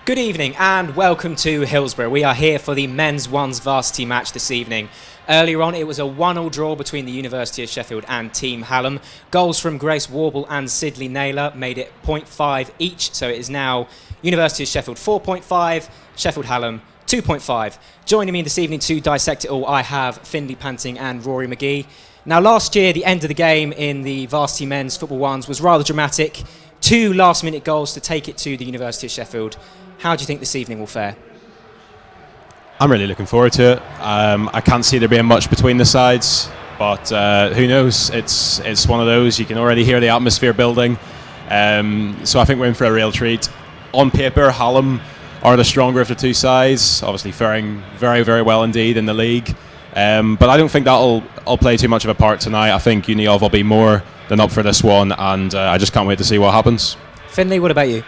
Good evening and welcome to Hillsborough. We are here for the men's ones varsity match this evening. Earlier on, it was a 1-1 draw between the University of Sheffield and Team Hallam. Goals from Grace Warble and Sidley Naylor made it 0.5 each, so it is now University of Sheffield 4.5, Sheffield Hallam 2.5. Joining me this evening to dissect it all, I have Finley Panting and Rory McGee. Now, last year, the end of the game in the Varsity men's Football ones was rather dramatic. 2 last-minute goals to take it to the University of Sheffield. How do you think this evening will fare? I'm really looking forward to it. I can't see there being much between the sides, but who knows? It's one of those. You can already hear the atmosphere building. So I think we're in for a real treat. On paper, Hallam are the stronger of the two sides, obviously faring very, very well indeed in the league. But I don't think that'll play too much of a part tonight. I think Uni of will be more than up for this one, and I just can't wait to see what happens. Finley, what about you?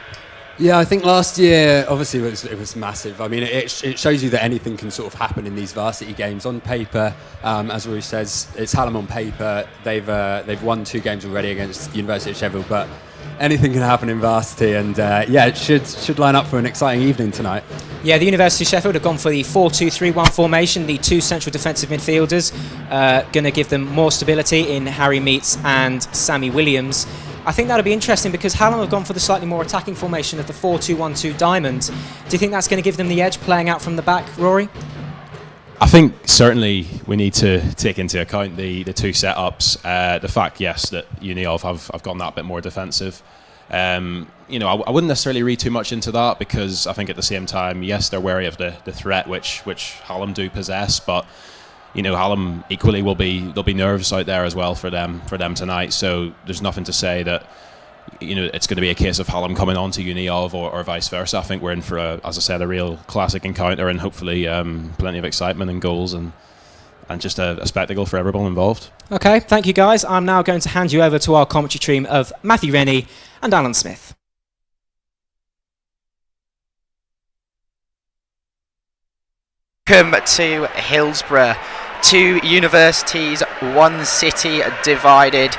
Yeah, I think last year, obviously, it was massive. I mean, it shows you that anything can sort of happen in these varsity games. On paper, as Rory says, it's Hallam on paper. They've won 2 games already against the University of Sheffield, but anything can happen in varsity, and yeah, it should line up for an exciting evening tonight. Yeah, the University of Sheffield have gone for the 4-2-3-1 formation. The 2 central defensive midfielders going to give them more stability in Harry Meets and Sammy Williams. I think that'll be interesting because Hallam have gone for the slightly more attacking formation of the 4-2-1-2 diamond. Do you think that's going to give them the edge playing out from the back, Rory? I think certainly we need to take into account the 2 setups. The fact, yes, that Uni of have gone that bit more defensive. I wouldn't necessarily read too much into that because I think at the same time, yes, they're wary of the threat which Hallam do possess, but Hallam equally there'll be nerves out there as well for them tonight. So there's nothing to say that it's going to be a case of Hallam coming on to Uni of or vice versa. I think we're in for as I said, a real classic encounter and hopefully plenty of excitement and goals and just a spectacle for everyone involved. Okay, thank you guys. I'm now going to hand you over to our commentary team of Matthew Rennie and Alan Smith. Welcome to Hillsborough. 2 universities, 1 city divided.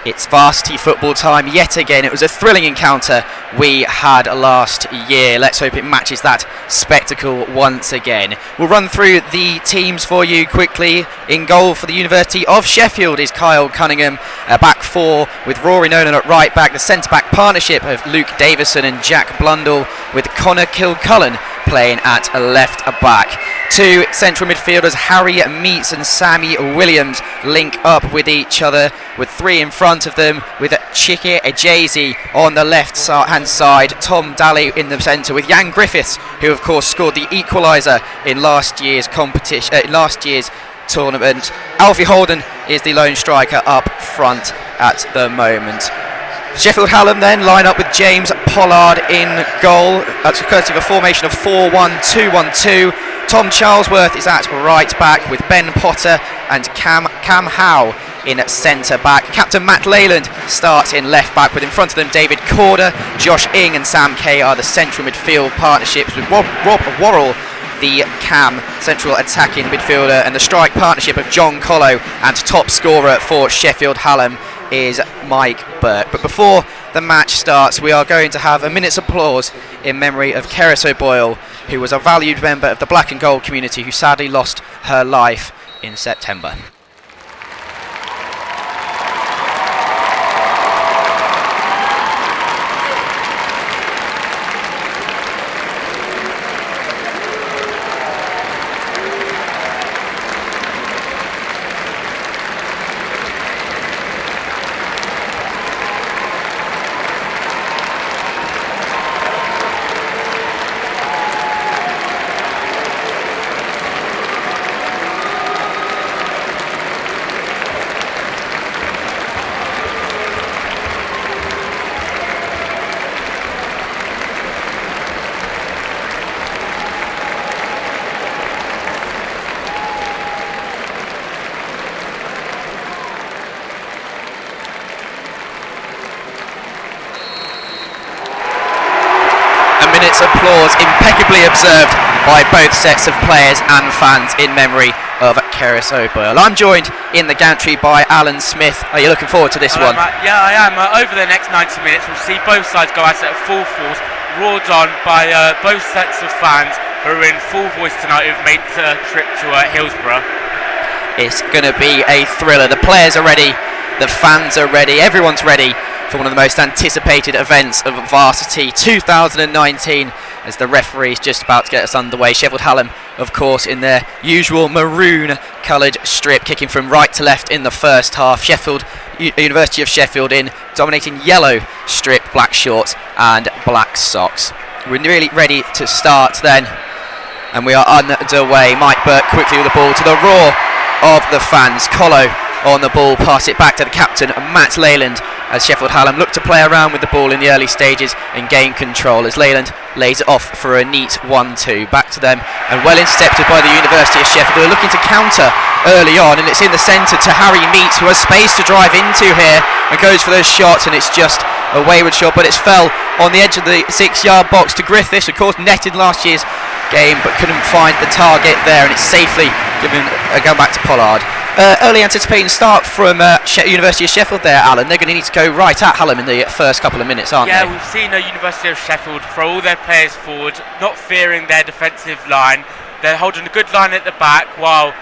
It's varsity football time yet again. It was a thrilling encounter we had last year. Let's hope it matches that spectacle once again. We'll run through the teams for you quickly. In goal for the University of Sheffield is Kyle Cunningham. Back 4 with Rory Nolan at right back. The centre-back partnership of Luke Davison and Jack Blundell with Connor Kilcullen playing at left back. 2 central midfielders, Harry Meets and Sammy Williams, link up with each other with 3 in front of them with Chike Ejazi on the left-hand side, Tom Daly in the centre with Jan Griffiths, who of course scored the equaliser in last year's tournament. Alfie Holden is the lone striker up front at the moment. Sheffield Hallam then line up with James Pollard in goal. That's courtesy of a formation of 4-1-2-1-2. Tom Charlesworth is at right back with Ben Potter and Cam Howe in centre back. Captain Matt Leyland starts in left back with in front of them David Corder, Josh Ing and Sam Kay are the central midfield partnerships with Rob Worrell, the Cam central attacking midfielder, and the strike partnership of John Collo, and top scorer for Sheffield Hallam is Mike Burke. But before the match starts, we are going to have a minute's applause in memory of Keris O'Boyle, who was a valued member of the black and gold community who sadly lost her life in September. Applause impeccably observed by both sets of players and fans in memory of Keris O'Boyle. I'm joined in the gantry by Alan Smith. Are you looking forward to this one? Yeah, I am. Over the next 90 minutes, we'll see both sides go at it at full force. roared on by both sets of fans who are in full voice tonight, who've made the trip to Hillsborough. It's going to be a thriller. The players are ready, the fans are ready, everyone's ready for one of the most anticipated events of Varsity 2019, as the referee is just about to get us underway. Sheffield Hallam, of course, in their usual maroon coloured strip, kicking from right to left in the first half. University of Sheffield in dominating yellow strip, black shorts and black socks. We're really ready to start then, and we are underway. Mike Burke quickly with the ball to the roar of the fans. Colo on the ball, pass it back to the captain, Matt Leyland, as Sheffield Hallam look to play around with the ball in the early stages and gain control, as Leyland lays it off for a neat 1-2. Back to them, and well intercepted by the University of Sheffield, who are looking to counter early on, and it's in the centre to Harry Meats, who has space to drive into here and goes for those shots, and it's just a wayward shot, but it's fell on the edge of the 6-yard box to Griffiths, of course netted last year's game but couldn't find the target there, and it's safely given going back to Pollard. Early anticipating start from University of Sheffield there, Alan. They're going to need to go right at Hallam in the first couple of minutes, aren't they? Yeah, we've seen University of Sheffield throw all their players forward, not fearing their defensive line. They're holding a good line at the back while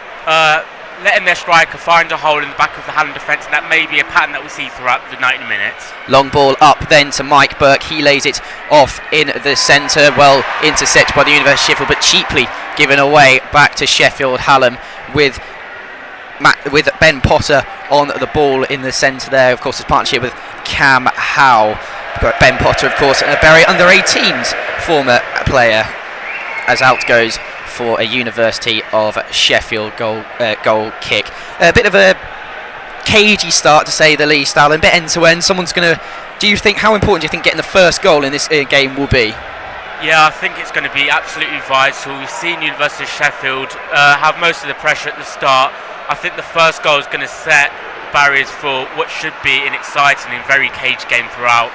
letting their striker find a hole in the back of the Hallam defence, and that may be a pattern that we'll see throughout the 90 minutes. Long ball up then to Mike Burke. He lays it off in the centre, well intercepted by the University of Sheffield, but cheaply given away back to Sheffield Hallam with Ben Potter on the ball in the centre there. Of course, his partnership with Cam Howe. We've got Ben Potter, of course, a very under-18s former player, as out goes for a University of Sheffield goal kick. A bit of a cagey start, to say the least, Alan. A bit end-to-end. How important do you think getting the first goal in this game will be? Yeah, I think it's going to be absolutely vital. We've seen University of Sheffield have most of the pressure at the start. I think the first goal is going to set barriers for what should be an exciting and very caged game throughout.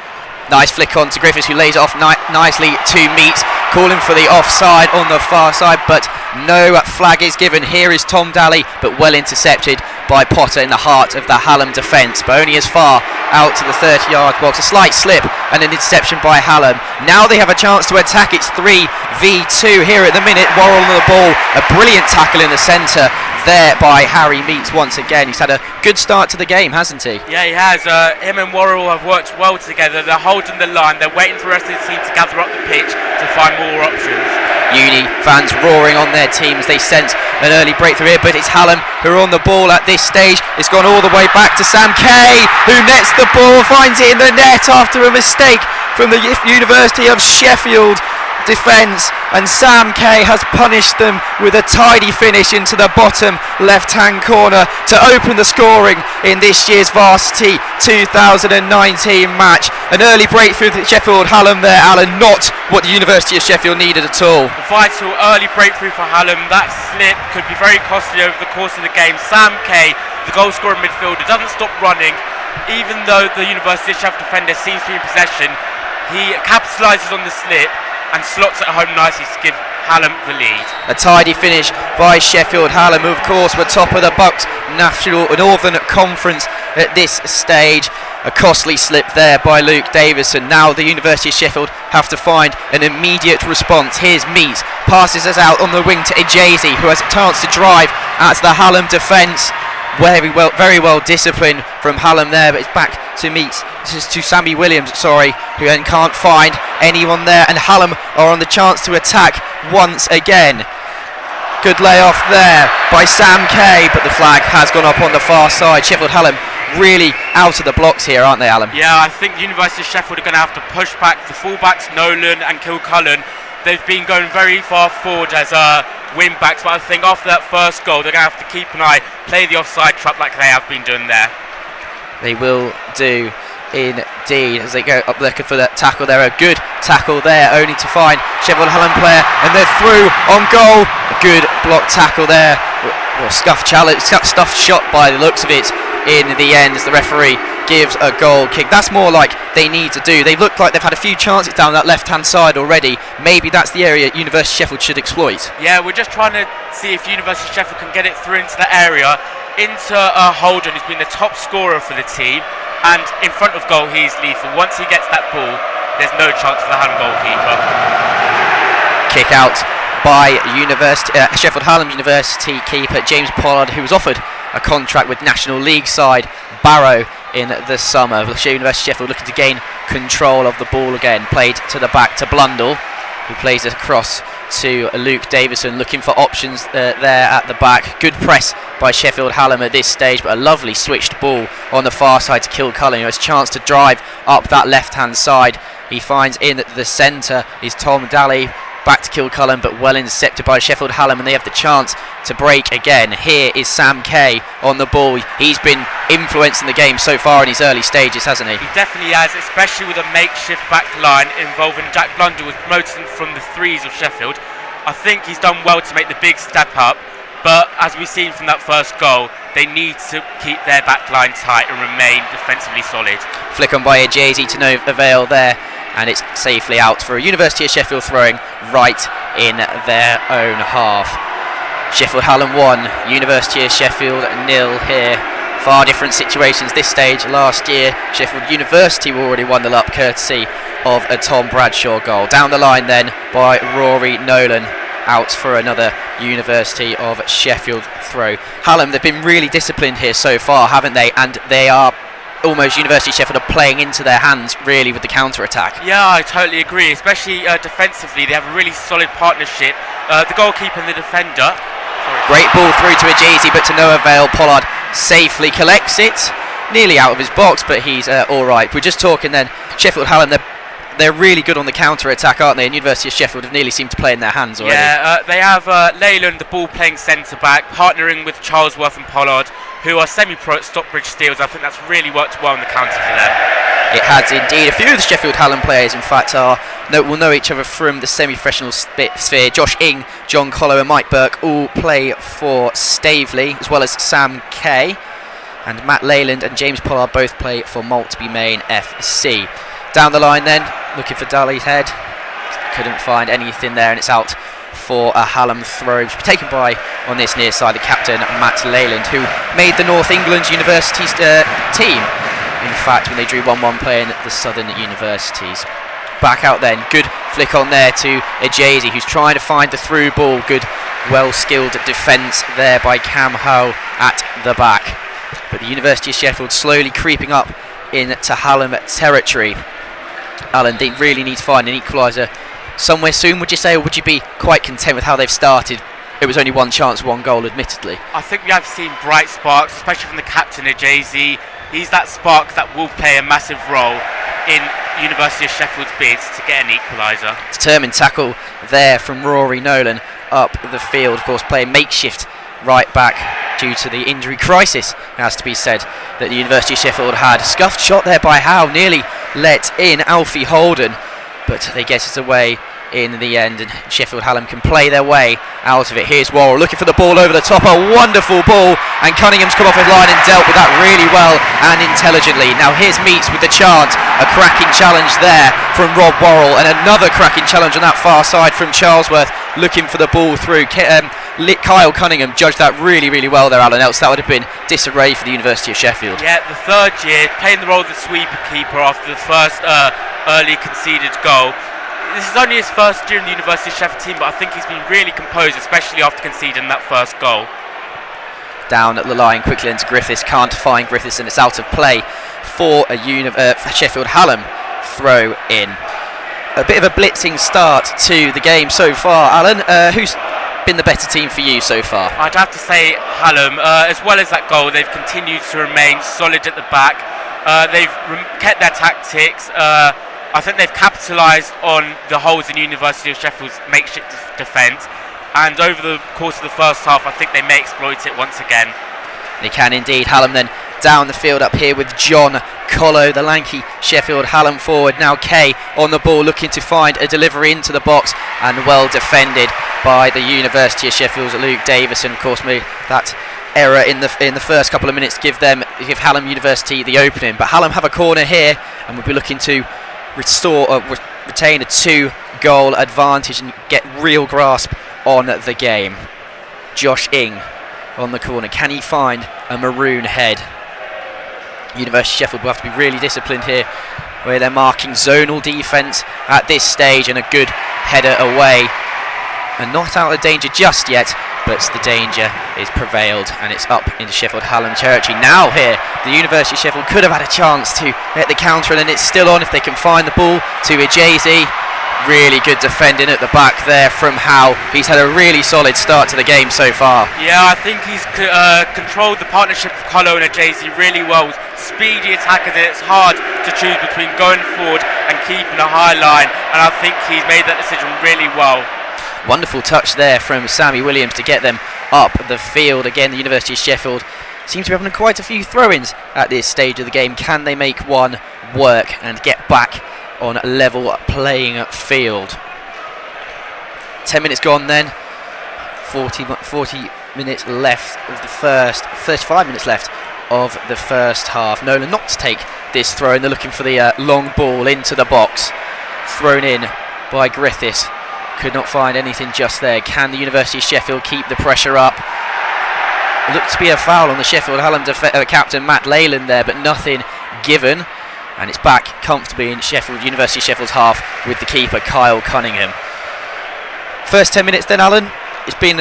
Nice flick on to Griffiths, who lays it off nicely to Meats, calling for the offside on the far side, but no flag is given. Here is Tom Daly, but well intercepted by Potter in the heart of the Hallam defence, but only as far out to the 30-yard box. A slight slip and an interception by Hallam. Now they have a chance to attack. It's 3v2 here at the minute. Worrell on the ball, a brilliant tackle in the centre there by Harry Meats once again. He's had a good start to the game, hasn't he? Yeah, he has. Him and Worrell have worked well together. They're holding the line. They're waiting for the rest of the team to gather up the pitch to find more options. Uni fans roaring on their team as they sense an early breakthrough here, but it's Hallam who are on the ball at this stage. It's gone all the way back to Sam Kay, who nets the ball, finds it in the net after a mistake from the University of Sheffield defence, and Sam Kay has punished them with a tidy finish into the bottom left-hand corner to open the scoring in this year's Varsity 2019 match. An early breakthrough to Sheffield Hallam there, Alan, not what the University of Sheffield needed at all. A vital early breakthrough for Hallam. That slip could be very costly over the course of the game. Sam Kay, the goal-scoring midfielder, doesn't stop running, even though the University of Sheffield defender seems to be in possession. He capitalises on the slip and slots it home nicely to give Hallam the lead. A tidy finish by Sheffield Hallam, who of course were top of the Bucks National Northern Conference at this stage. A costly slip there by Luke Davison. Now the University of Sheffield have to find an immediate response. Here's Meats, passes us out on the wing to Ejazi, who has a chance to drive out to the Hallam defence. Very well disciplined from Hallam there, but it's back to Meats. This is to Sammy Williams, who then can't find anyone there, and Hallam are on the chance to attack once again. Good layoff there by Sam Kay, but the flag has gone up on the far side. Sheffield Hallam really out of the blocks here, aren't they, Alan? Yeah, I think the University of Sheffield are going to have to push back the fullbacks Nolan and Kilcullen. They've been going very far forward as wing backs, but I think after that first goal they're going to have to keep an eye, play the offside trap like they have been doing there. They will do indeed as they go up looking for that tackle there. A good tackle there, only to find Sheffield Hallam player, and they're through on goal. A good block tackle there. Well, stuffed shot by the looks of it in the end, as the referee gives a goal kick. That's more like they need to do. They look like they've had a few chances down that left-hand side already. Maybe that's the area University of Sheffield should exploit. Yeah, we're just trying to see if University of Sheffield can get it through into the area, into Holden, who's been the top scorer for the team, and in front of goal he's lethal. Once he gets that ball, there's no chance for the Hallam goalkeeper. Kick out by Sheffield Hallam University keeper James Pollard, who was offered a contract with National League side Barrow in the summer. University Sheffield looking to gain control of the ball again. Played to the back to Blundell, who plays it across to Luke Davison, looking for options there at the back. Good press by Sheffield Hallam at this stage, but a lovely switched ball on the far side to Kilcullen, who has a chance to drive up that left-hand side. He finds in the centre is Tom Daly. Back to Kilcullen, but well intercepted by Sheffield Hallam, and they have the chance to break again. Here is Sam Kay on the ball. He's been influencing the game so far in his early stages, hasn't he? He definitely has, especially with a makeshift back line involving Jack Blundell, who was promoted from the threes of Sheffield. I think he's done well to make the big step up, but as we've seen from that first goal, they need to keep their back line tight and remain defensively solid. Flick on by Jay-Z to no avail there, and it's safely out for a University of Sheffield throwing right in their own half. Sheffield Hallam 1, University of Sheffield 0 here. Far different situations this stage. Last year, Sheffield University were already 1-0 up, courtesy of a Tom Bradshaw goal. Down the line then by Rory Nolan, out for another University of Sheffield throw. Hallam, they've been really disciplined here so far, haven't they? And they are almost, University of Sheffield are playing into their hands really with the counter-attack. Yeah, I totally agree, especially defensively. They have a really solid partnership. The goalkeeper and the defender. Great ball through to Ajazi, but to no avail. Pollard safely collects it, nearly out of his box, but he's all right. We're just talking then, Sheffield Hallam, they're really good on the counter-attack, aren't they? And University of Sheffield have nearly seemed to play in their hands already. Yeah, they have Leyland, the ball-playing centre-back, partnering with Charlesworth and Pollard, who are semi-pro at Stockbridge Steels. I think that's really worked well on the counter for them. It has indeed. A few of the Sheffield Hallam players, in fact, will know each other from the semi-professional sphere. Josh Ing, John Collow and Mike Burke all play for Staveley, as well as Sam Kay. And Matt Leyland and James Pollard both play for Maltby Main FC. Down the line then, looking for Daly's head. Couldn't find anything there, and it's out for a Hallam throw, which will be taken by, on this near side, the captain, Matt Leyland, who made the North England Universities team, in fact, when they drew 1-1 playing at the Southern Universities. Back out then, good flick on there to Ajazi, who's trying to find the through ball. Good, well-skilled defence there by Cam Howe at the back. But the University of Sheffield slowly creeping up into Hallam territory. Alan, they really need to find an equaliser somewhere soon, would you say, or would you be quite content with how they've started? It was only one chance, one goal, admittedly. I think we have seen bright sparks, especially from the captain, Ajazi. He's that spark that will play a massive role in University of Sheffield's bids to get an equaliser. Determined tackle there from Rory Nolan up the field, of course, playing makeshift right back due to the injury crisis, has to be said, that the University of Sheffield had. Scuffed shot there by Howe, nearly let in Alfie Holden, but they get it away in the end, and Sheffield Hallam can play their way out of it. Here's Worrell looking for the ball over the top, a wonderful ball, and Cunningham's come off his line and dealt with that really well and intelligently. Now here's Meets with the chance, a cracking challenge there from Rob Worrell, and another cracking challenge on that far side from Charlesworth, looking for the ball through. Kyle Cunningham judged that really, really well there, Alan, else that would have been disarray for the University of Sheffield. Yeah, the third year, playing the role of the sweeper keeper after the first early conceded goal. This is only his first year in the University of Sheffield team, but I think he's been really composed, especially after conceding that first goal. Down at the line quickly into Griffiths, can't find Griffiths, and it's out of play for a Sheffield Hallam throw in. A bit of a blitzing start to the game so far, Alan. Who's been the better team for you so far? I'd have to say Hallam. As well as that goal, they've continued to remain solid at the back. They've kept their tactics. I think they've capitalised on the holes in University of Sheffield's makeshift defence, and over the course of the first half I think they may exploit it once again. They can indeed. Hallam then down the field up here with John Collow, the lanky Sheffield Hallam forward. Now Kay on the ball, looking to find a delivery into the box, and well defended by the University of Sheffield's Luke Davison. Of course, that error in the first couple of minutes give Hallam University the opening, but Hallam have a corner here, and we'll be looking to retain a 2-goal advantage and get real grasp on the game. Josh Ing on the corner, can he find a maroon head? University of Sheffield will have to be really disciplined here where they're marking zonal defence at this stage, and a good header away. And not out of danger just yet, but the danger is prevailed, and it's up into Sheffield Hallam territory. Now here, the University of Sheffield could have had a chance to get the counter, and it's still on if they can find the ball to Ejezi. Really good defending at the back there from Howe. He's had a really solid start to the game so far. Yeah, I think he's controlled the partnership of Colo and Ejezi really well. Speedy attackers, and it's hard to choose between going forward and keeping a high line, and I think he's made that decision really well. Wonderful touch there from Sammy Williams to get them up the field. Again, the University of Sheffield seems to be having quite a few throw-ins at this stage of the game. Can they make one work and get back on level playing field? 10 minutes gone then. 40 minutes left of the first, 35 minutes left of the first half. Nolan not to take this throw, and they're looking for the long ball into the box. Thrown in by Griffiths. Could not find anything just there. Can the University of Sheffield keep the pressure up? Looked to be a foul on the Sheffield Hallam captain Matt Leyland there, but nothing given. And it's back comfortably in University of Sheffield's half with the keeper Kyle Cunningham. First 10 minutes then, Alan. It's been,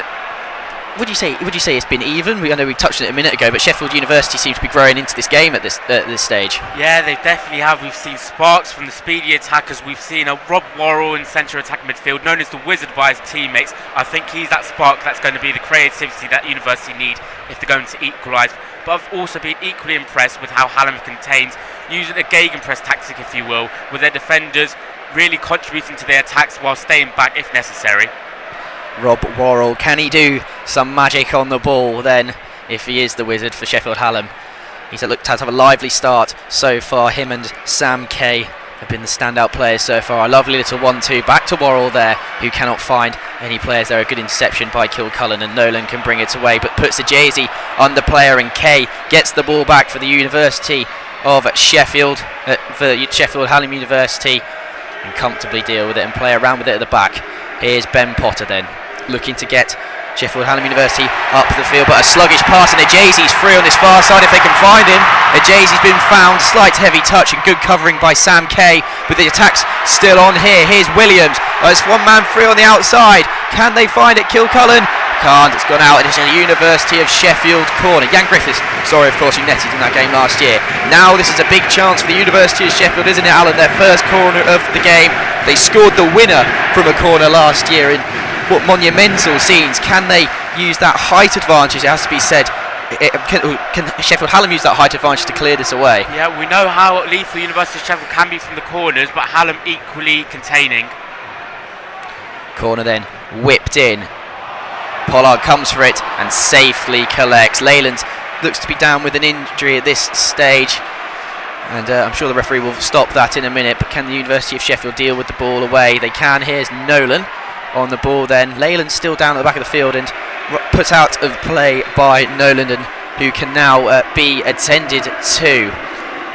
would you say it's been even? I know we touched on it a minute ago, but Sheffield University seems to be growing into this game at this stage. Yeah, they definitely have. We've seen sparks from the speedy attackers. We've seen a Rob Worrell in centre attack midfield, known as the Wizard by his teammates. I think he's that spark that's going to be the creativity that University need if they're going to equalise. But I've also been equally impressed with how Hallam contains, using a gegenpress tactic, if you will, with their defenders really contributing to their attacks while staying back if necessary. Rob Worrell, can he do some magic on the ball then, if he is the Wizard for Sheffield Hallam? He's looked to have a lively start so far. Him and Sam Kay have been the standout players so far. A lovely little 1-2 back to Worrell there, who cannot find any players there. A good interception by Kilcullen, and Nolan can bring it away, but puts the Ejezi under player, and Kay gets the ball back for the University of Sheffield, for Sheffield Hallam University, and comfortably deal with it and play around with it at the back. Here's Ben Potter then, looking to get Sheffield Hallam University up the field, but a sluggish pass, and Ejezi's free on this far side if they can find him. Ejezi's been found, slight heavy touch and good covering by Sam Kay, but the attack's still on here. Here's Williams, it's one man free on the outside. Can they find it? Kilcullen can't, it's gone out, and it's a University of Sheffield corner. Jan Griffiths, sorry of course, who netted in that game last year. Now this is a big chance for the University of Sheffield, isn't it, Alan? Their first corner of the game. They scored the winner from a corner last year in what monumental scenes. Can they use that height advantage? It has to be said. Can Sheffield Hallam use that height advantage to clear this away? Yeah, we know how lethal University of Sheffield can be from the corners, but Hallam equally containing. Corner then whipped in. Pollard comes for it and safely collects. Leyland looks to be down with an injury at this stage, and I'm sure the referee will stop that in a minute. But can the University of Sheffield deal with the ball away? They can. Here's Nolan on the ball then. Leyland's still down at the back of the field and put out of play by Nolan, and who can now be attended to.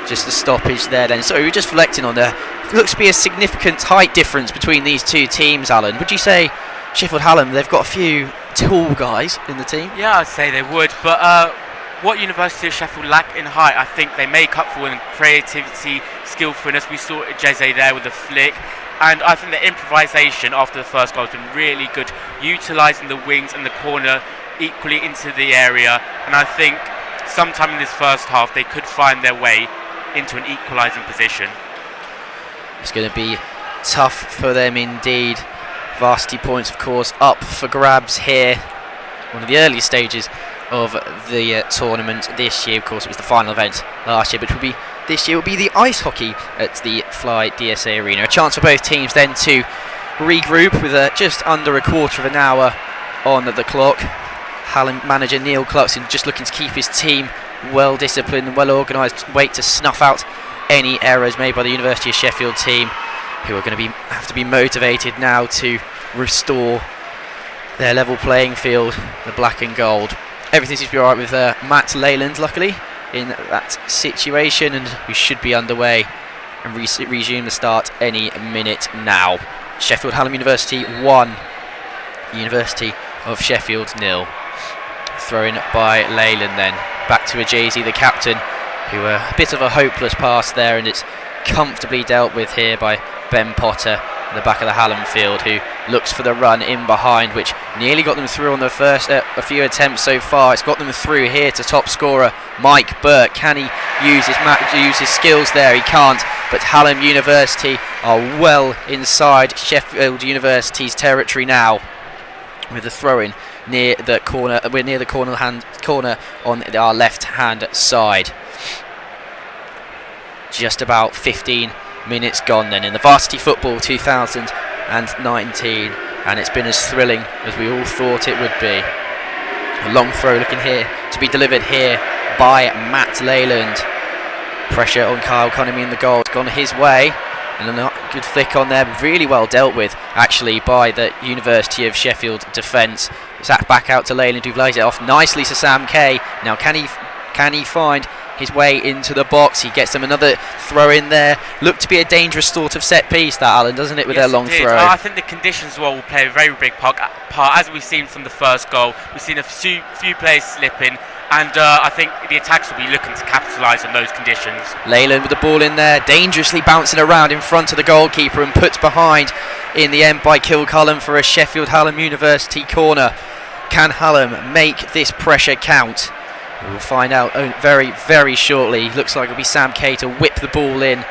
Just the stoppage there then. So we're just reflecting on there. Looks to be a significant height difference between these two teams, Alan. Would you say Sheffield Hallam, they've got a few tall guys in the team? Yeah, I'd say they would, but what University of Sheffield lack in height, I think they make up for in creativity, skillfulness. We saw Jeze there with the flick, and I think the improvisation after the first goal has been really good, utilising the wings and the corner equally into the area, and I think sometime in this first half they could find their way into an equalising position. It's going to be tough for them indeed. Varsity points, of course, up for grabs here. One of the early stages of the tournament this year. Of course, it was the final event last year, but this year will be the ice hockey at the Fly DSA Arena. A chance for both teams then to regroup with just under a quarter of an hour on the clock. Hallam manager Neil Cluxton just looking to keep his team well disciplined and well organised, wait to snuff out any errors made by the University of Sheffield team, who are going to have to be motivated now to restore their level playing field, the black and gold. Everything seems to be alright with Matt Leyland, luckily, in that situation, and we should be underway and resume the start any minute now. Sheffield Hallam University 1, University of Sheffield 0. Thrown by Leyland then. Back to Ejezi, the captain, who a bit of a hopeless pass there, and it's comfortably dealt with here by Ben Potter at the back of the Hallam field, who looks for the run in behind, which nearly got them through on the first a few attempts so far. It's got them through here to top scorer Mike Burke. Can he use his skills there? He can't, but Hallam University are well inside Sheffield University's territory now, with the throw-in near the corner. We're near the corner on our left-hand side. Just about 15 minutes gone then in the Varsity Football 2019, and it's been as thrilling as we all thought it would be. A long throw looking here to be delivered here by Matt Leyland. Pressure on Kyle Cunningham in the goal. It's gone his way, and a good flick on there. Really well dealt with actually by the University of Sheffield defence. It's that back out to Leyland, who lays it off nicely to Sam Kay. Now can he find his way into the box? He gets them another throw in there. Looked to be a dangerous sort of set piece, that, Alan, doesn't it, with their long throw? I think the conditions as well will play a very big part, as we've seen from the first goal. We've seen a few players slipping, and I think the attacks will be looking to capitalise on those conditions. Leyland with the ball in there, dangerously bouncing around in front of the goalkeeper and put behind in the end by Kilcullen for a Sheffield Hallam University corner. Can Hallam make this pressure count? We'll find out very, very shortly. Looks like it'll be Sam Kay to whip the ball in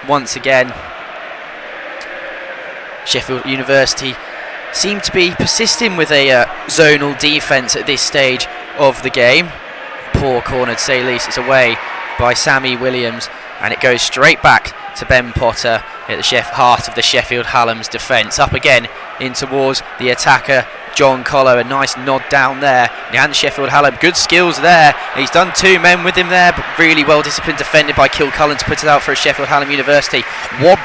once again. Sheffield University seem to be persisting with a zonal defence at this stage of the game. Poor corner, to say the least. It's away by Sammy Williams, and it goes straight back to Ben Potter at the heart of the Sheffield Hallam's defence. Up again in towards the attacker John Collo. A nice nod down there. And Sheffield Hallam, good skills there. He's done two men with him there, but really well disciplined defended by Kilcullen to put it out for a Sheffield Hallam University. Rob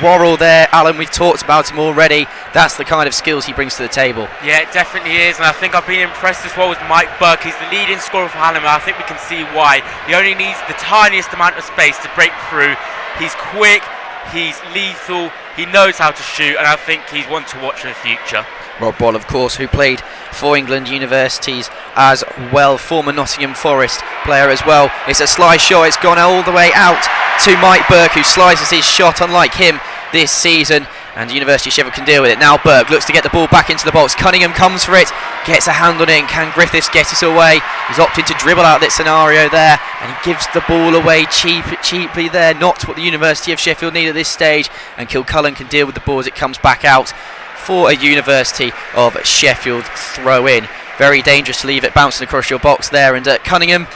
Worrell there, Alan, we've talked about him already. That's the kind of skills he brings to the table. Yeah, it definitely is, and I think I've been impressed as well with Mike Burke. He's the leading scorer for Hallam, and I think we can see why. He only needs the tiniest amount of space to break through. He's quick, he's lethal, he knows how to shoot, and I think he's one to watch in the future. Rob Ball, of course, who played for England Universities as well, former Nottingham Forest player as well. It's a slice shot, it's gone all the way out to Mike Burke, who slices his shot unlike him this season, and University of Sheffield can deal with it. Now Burke looks to get the ball back into the box. Cunningham comes for it, gets a hand on it, and can Griffiths get it away? He's opted to dribble out that scenario there, and he gives the ball away cheaply there. Not what the University of Sheffield need at this stage, and Kilcullen can deal with the ball as it comes back out for a University of Sheffield throw in. Very dangerous to leave it bouncing across your box there, and Cunningham,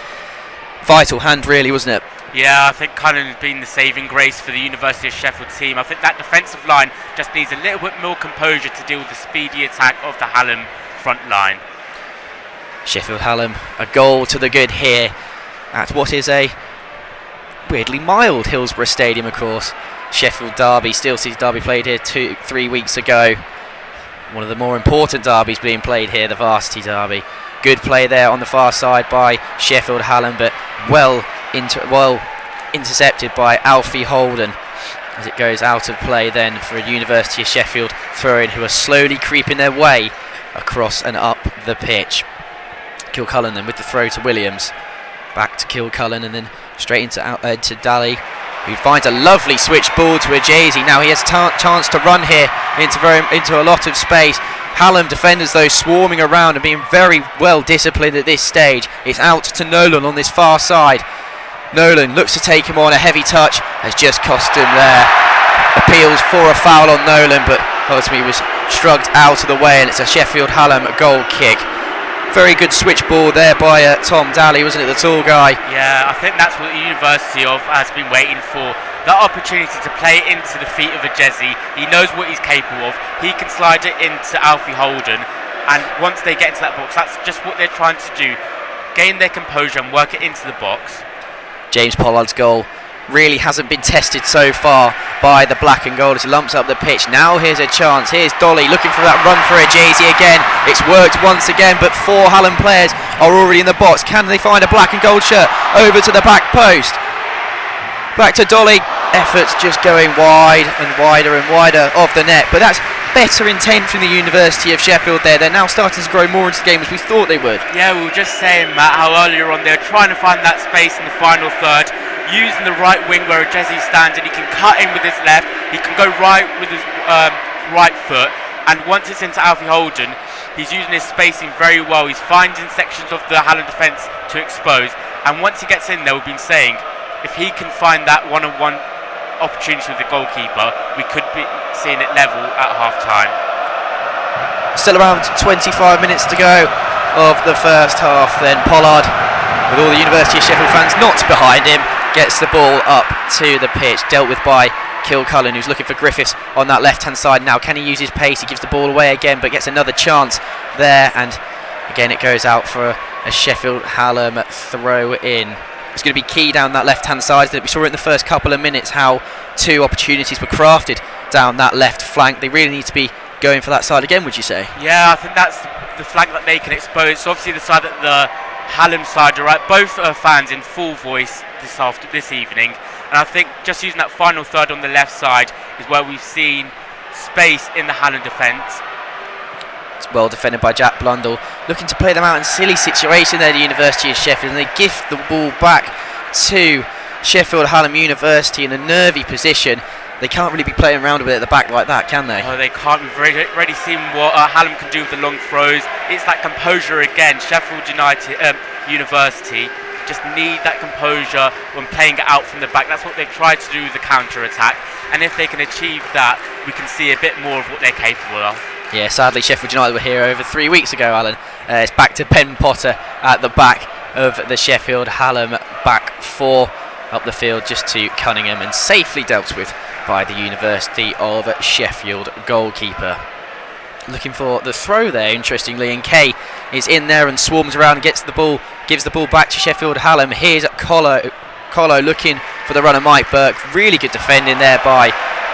vital hand really, wasn't it? Yeah, I think Cullen has been the saving grace for the University of Sheffield team. I think that defensive line just needs a little bit more composure to deal with the speedy attack of the Hallam front line. Sheffield Hallam, a goal to the good here at what is a weirdly mild Hillsborough Stadium, of course. Sheffield derby, Steel City derby, played here 3 weeks ago. One of the more important derbies being played here, the Varsity derby. Good play there on the far side by Sheffield Hallam, but well intercepted by Alfie Holden as it goes out of play then for a University of Sheffield throw-in, who are slowly creeping their way across and up the pitch. Kilcullen then with the throw to Williams, back to Kilcullen, and then straight into Daly, who finds a lovely switch ball to Ajazi. Now he has chance to run here into a lot of space. Hallam defenders, though, swarming around and being very well disciplined at this stage. It's out to Nolan on this far side. Nolan looks to take him on. A heavy touch has just cost him there. Appeals for a foul on Nolan, but ultimately was shrugged out of the way, and it's a Sheffield Hallam goal kick. Very good switch ball there by Tom Daly, wasn't it, the tall guy? Yeah, I think that's what the University has been waiting for. That opportunity to play into the feet of Ajazi. He knows what he's capable of. He can slide it into Alfie Holden, and once they get into that box, that's just what they're trying to do. Gain their composure and work it into the box. James Pollard's goal really hasn't been tested so far by the black and gold as he lumps up the pitch. Now here's a chance. Here's Dolly looking for that run for Ajazi again. It's worked once again, but 4 Hallam players are already in the box. Can they find a black and gold shirt over to the back post? Back to Dolly. Efforts just going wide and wider and wider of the net, but that's better intent from the University of Sheffield there. They're now starting to grow more into the game as we thought they would. Yeah, we were just saying, Matt, how earlier on they're trying to find that space in the final third. using the right wing where Ejezi stands, and he can cut in with his left, he can go right with his right foot, and once it's into Alfie Holden, he's using his spacing very well. He's finding sections of the Hallam defence to expose, and once he gets in there, we've been saying, if he can find that one-on-one opportunity with the goalkeeper, we could be seeing it level at half-time. Still around 25 minutes to go of the first half, then Pollard, with all the University of Sheffield fans not behind him, gets the ball up to the pitch, dealt with by Kilcullen, who's looking for Griffiths on that left-hand side now. Can he use his pace? He gives the ball away again, but gets another chance there, and again it goes out for a Sheffield Hallam throw-in. It's going to be key down that left-hand side. We saw it in the first couple of minutes how two opportunities were crafted down that left flank. They really need to be going for that side again, would you say? Yeah, I think that's the flank that they can expose. So obviously the side that the Hallam side are at, both are fans in full voice this evening, and I think just using that final third on the left side is where we've seen space in the Hallam defence. It's well defended by Jack Blundell, looking to play them out in a silly situation there, the University of Sheffield, and they gift the ball back to Sheffield Hallam University in a nervy position. They can't really be playing around with it at the back like that, can they? Oh, they can't. We've already seen what Hallam can do with the long throws. It's that composure again. Sheffield University just need that composure when playing it out from the back. That's what they've tried to do with the counter-attack. And if they can achieve that, we can see a bit more of what they're capable of. Yeah, sadly Sheffield United were here over 3 weeks ago, Alan. It's back to Ben Potter at the back of the Sheffield Hallam back four, up the field just to Cunningham, and safely dealt with by the University of Sheffield goalkeeper. Looking for the throw there, interestingly, and Kay is in there and swarms around and gets the ball, gives the ball back to Sheffield Hallam. Here's Colo looking for the run of Mike Burke. Really good defending there by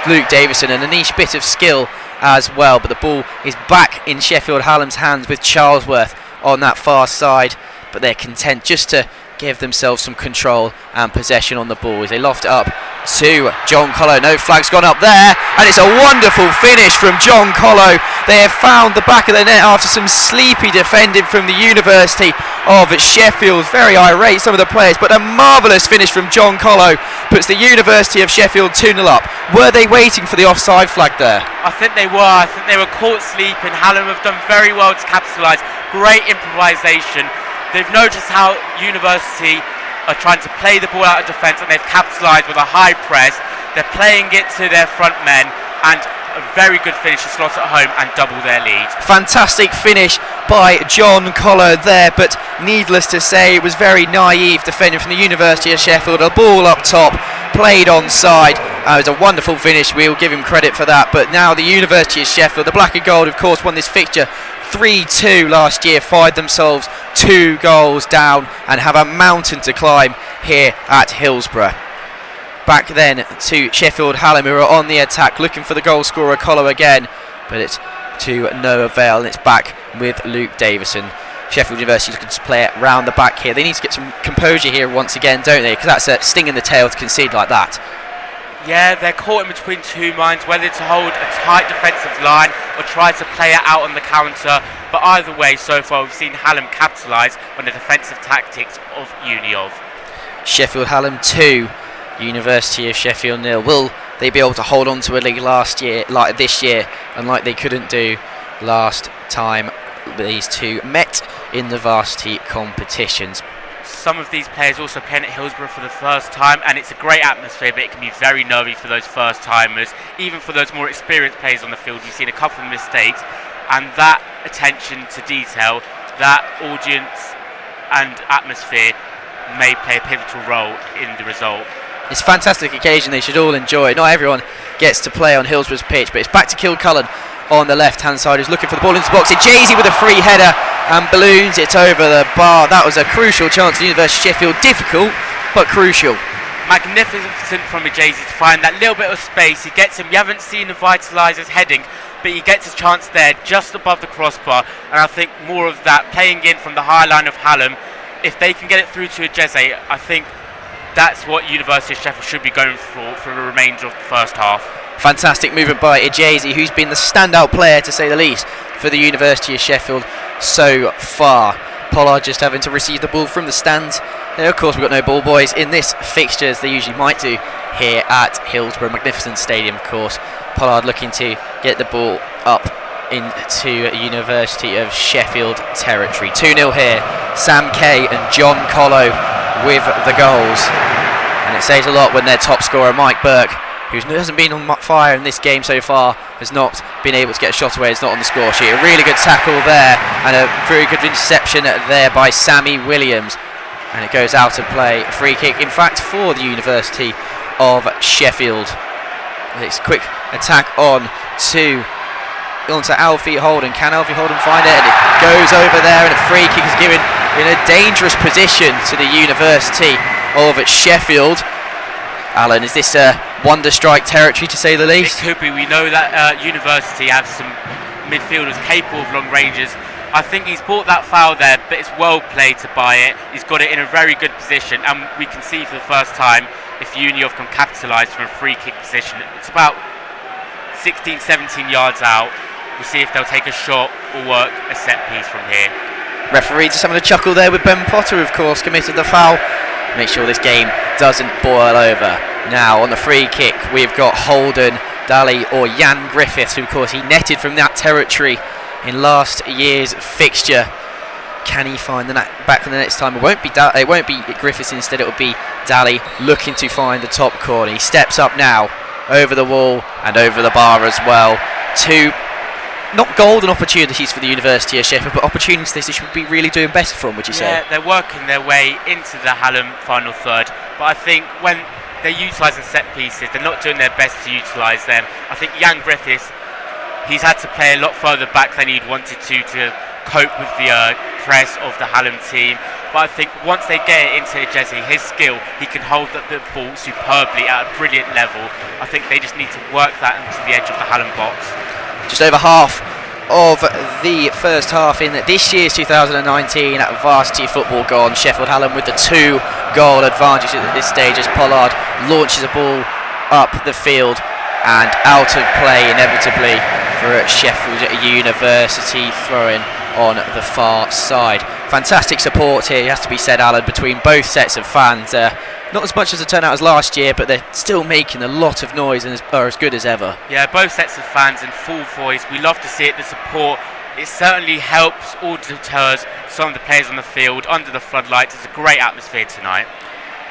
Luke Davison, and a niche bit of skill as well, but the ball is back in Sheffield Hallam's hands with Charlesworth on that far side, but they're content just to give themselves some control and possession on the ball as they loft it up to John Colo. No flag's gone up there, and it's a wonderful finish from John Colo. They have found the back of the net after some sleepy defending from the University of Sheffield. Very irate, some of the players, but a marvellous finish from John Colo puts the University of Sheffield 2-0 up. Were they waiting for the offside flag there? I think they were. I think they were caught sleeping. Hallam have done very well to capitalise. Great improvisation. They've noticed how University are trying to play the ball out of defence, and they've capitalised with a high press. They're playing it to their front men, and a very good finish to slot at home and double their lead. Fantastic finish by John Colo there, but needless to say, it was very naive defending from the University of Sheffield. A ball up top, played onside. It was a wonderful finish. We'll give him credit for that. But now the University of Sheffield, the black and gold, of course, won this fixture 3-2 last year, fired themselves 2 goals down and have a mountain to climb here at Hillsborough. Back then to Sheffield Hallam, who are on the attack, looking for the goal scorer Colo again, but it's to no avail, and it's back with Luke Davison. Sheffield University looking to play it round the back here. They need to get some composure here once again, don't they? Because that's a sting in the tail to concede like that. Yeah, they're caught in between two minds, whether to hold a tight defensive line or try to play it out on the counter. But either way, so far we've seen Hallam capitalise on the defensive tactics of Uni of. Sheffield Hallam 2, University of Sheffield 0. Will they be able to hold on to a league last year, like this year, and like they couldn't do last time these two met in the varsity competitions? Some of these players also playing at Hillsborough for the first time, and it's a great atmosphere, but it can be very nervy for those first timers. Even for those more experienced players on the field, we've seen a couple of mistakes, and that attention to detail, that audience and atmosphere may play a pivotal role in the result. It's a fantastic occasion, they should all enjoy it. Not everyone gets to play on Hillsborough's pitch, but it's back to Kilcullen on the left hand side, who's looking for the ball into the box. It's Jay-Z with a free header and balloons it over the bar. That was a crucial chance for the University of Sheffield. Difficult, but crucial. Magnificent from Jay-Z to find that little bit of space. He gets him. You haven't seen the Vitalisers heading, but he gets a chance there just above the crossbar, and I think more of that playing in from the high line of Hallam. If they can get it through to Ejezi, I think that's what University of Sheffield should be going for the remainder of the first half. Fantastic movement by Ejezi, who's been the standout player, to say the least, for the University of Sheffield so far. Pollard just having to receive the ball from the stands There, of course, we've got no ball boys in this fixture as they usually might do here at Hillsborough Magnificent Stadium, of course. Pollard looking to get the ball up into University of Sheffield territory. 2-0 here. Sam Kay and John Collo with the goals. And it says a lot when their top scorer, Mike Burke, who hasn't been on fire in this game so far, has not been able to get a shot away. It's not on the score sheet. A really good tackle there and a very good interception there by Sammy Williams. And it goes out of play. A free kick, in fact, for the University of Sheffield. It's a quick attack onto Alfie Holden. Can Alfie Holden find it? And it goes over there, and a free kick is given in a dangerous position to the University of Sheffield. Alan, is this wonder strike territory, to say the least? It could be. We know that University have some midfielders capable of long ranges. I think he's bought that foul there, but it's well played to buy it. He's got it in a very good position, and we can see for the first time if Uniov can capitalise from a free kick position. It's about 16, 17 yards out. We'll see if they'll take a shot or work a set piece from here. Referee just having a chuckle there with Ben Potter, of course, committed the foul. Make sure this game doesn't boil over. Now on the free kick, we've got Holden, Daly or Jan Griffiths, who of course he netted from that territory in last year's fixture. Can he find the back in the next time? It won't be Griffiths, instead it will be Daly looking to find the top corner. He steps up now over the wall and over the bar as well. Two not golden opportunities for the University of Sheffield, but opportunities they should be really doing better from, would you say? Yeah, they're working their way into the Hallam final third, but I think when they're utilising set pieces, they're not doing their best to utilise them. I think Jan Griffiths, he's had to play a lot further back than he'd wanted to cope with the press of the Hallam team. But I think once they get it into Jesse, his skill, he can hold the ball superbly at a brilliant level. I think they just need to work that into the edge of the Hallam box. Just over half of the first half in this year's 2019 Varsity football gone. Sheffield Hallam with the 2-goal advantage at this stage as Pollard launches a ball up the field and out of play inevitably for Sheffield University, throwing on the far side. Fantastic support here, it has to be said, Alan, between both sets of fans. Not as much as a turnout as last year, but they're still making a lot of noise and are as good as ever. Yeah, both sets of fans in full voice. We love to see it, the support. It certainly helps or deters some of the players on the field under the floodlights. It's a great atmosphere tonight.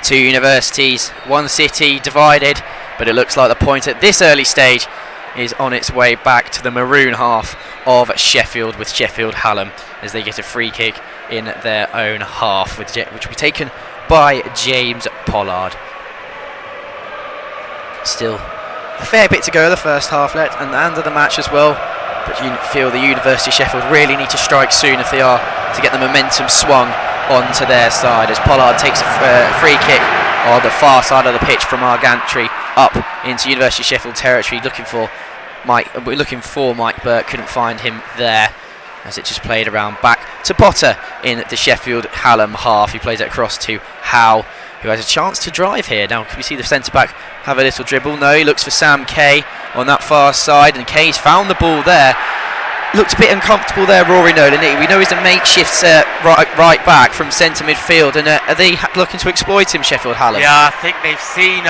Two universities, one city divided, but it looks like the point at this early stage is on its way back to the maroon half of Sheffield, with Sheffield Hallam as they get a free kick in their own half, which will be taken by James Pollard. Still a fair bit to go the first half left and the end of the match as well, but you feel the University of Sheffield really need to strike soon if they are to get the momentum swung onto their side, as Pollard takes a free kick on the far side of the pitch from Argantry up into University of Sheffield territory, looking for Mike Burke, couldn't find him there, as it just played around back to Potter in the Sheffield Hallam half. He plays it across to Howe, who has a chance to drive here. Now can we see the centre-back have a little dribble? No, he looks for Sam Kay on that far side, and Kay's found the ball there. Looked a bit uncomfortable there, Rory Nolan. We know he's a makeshift right back from centre midfield, and are they looking to exploit him, Sheffield Hallam? Yeah, I think they've seen...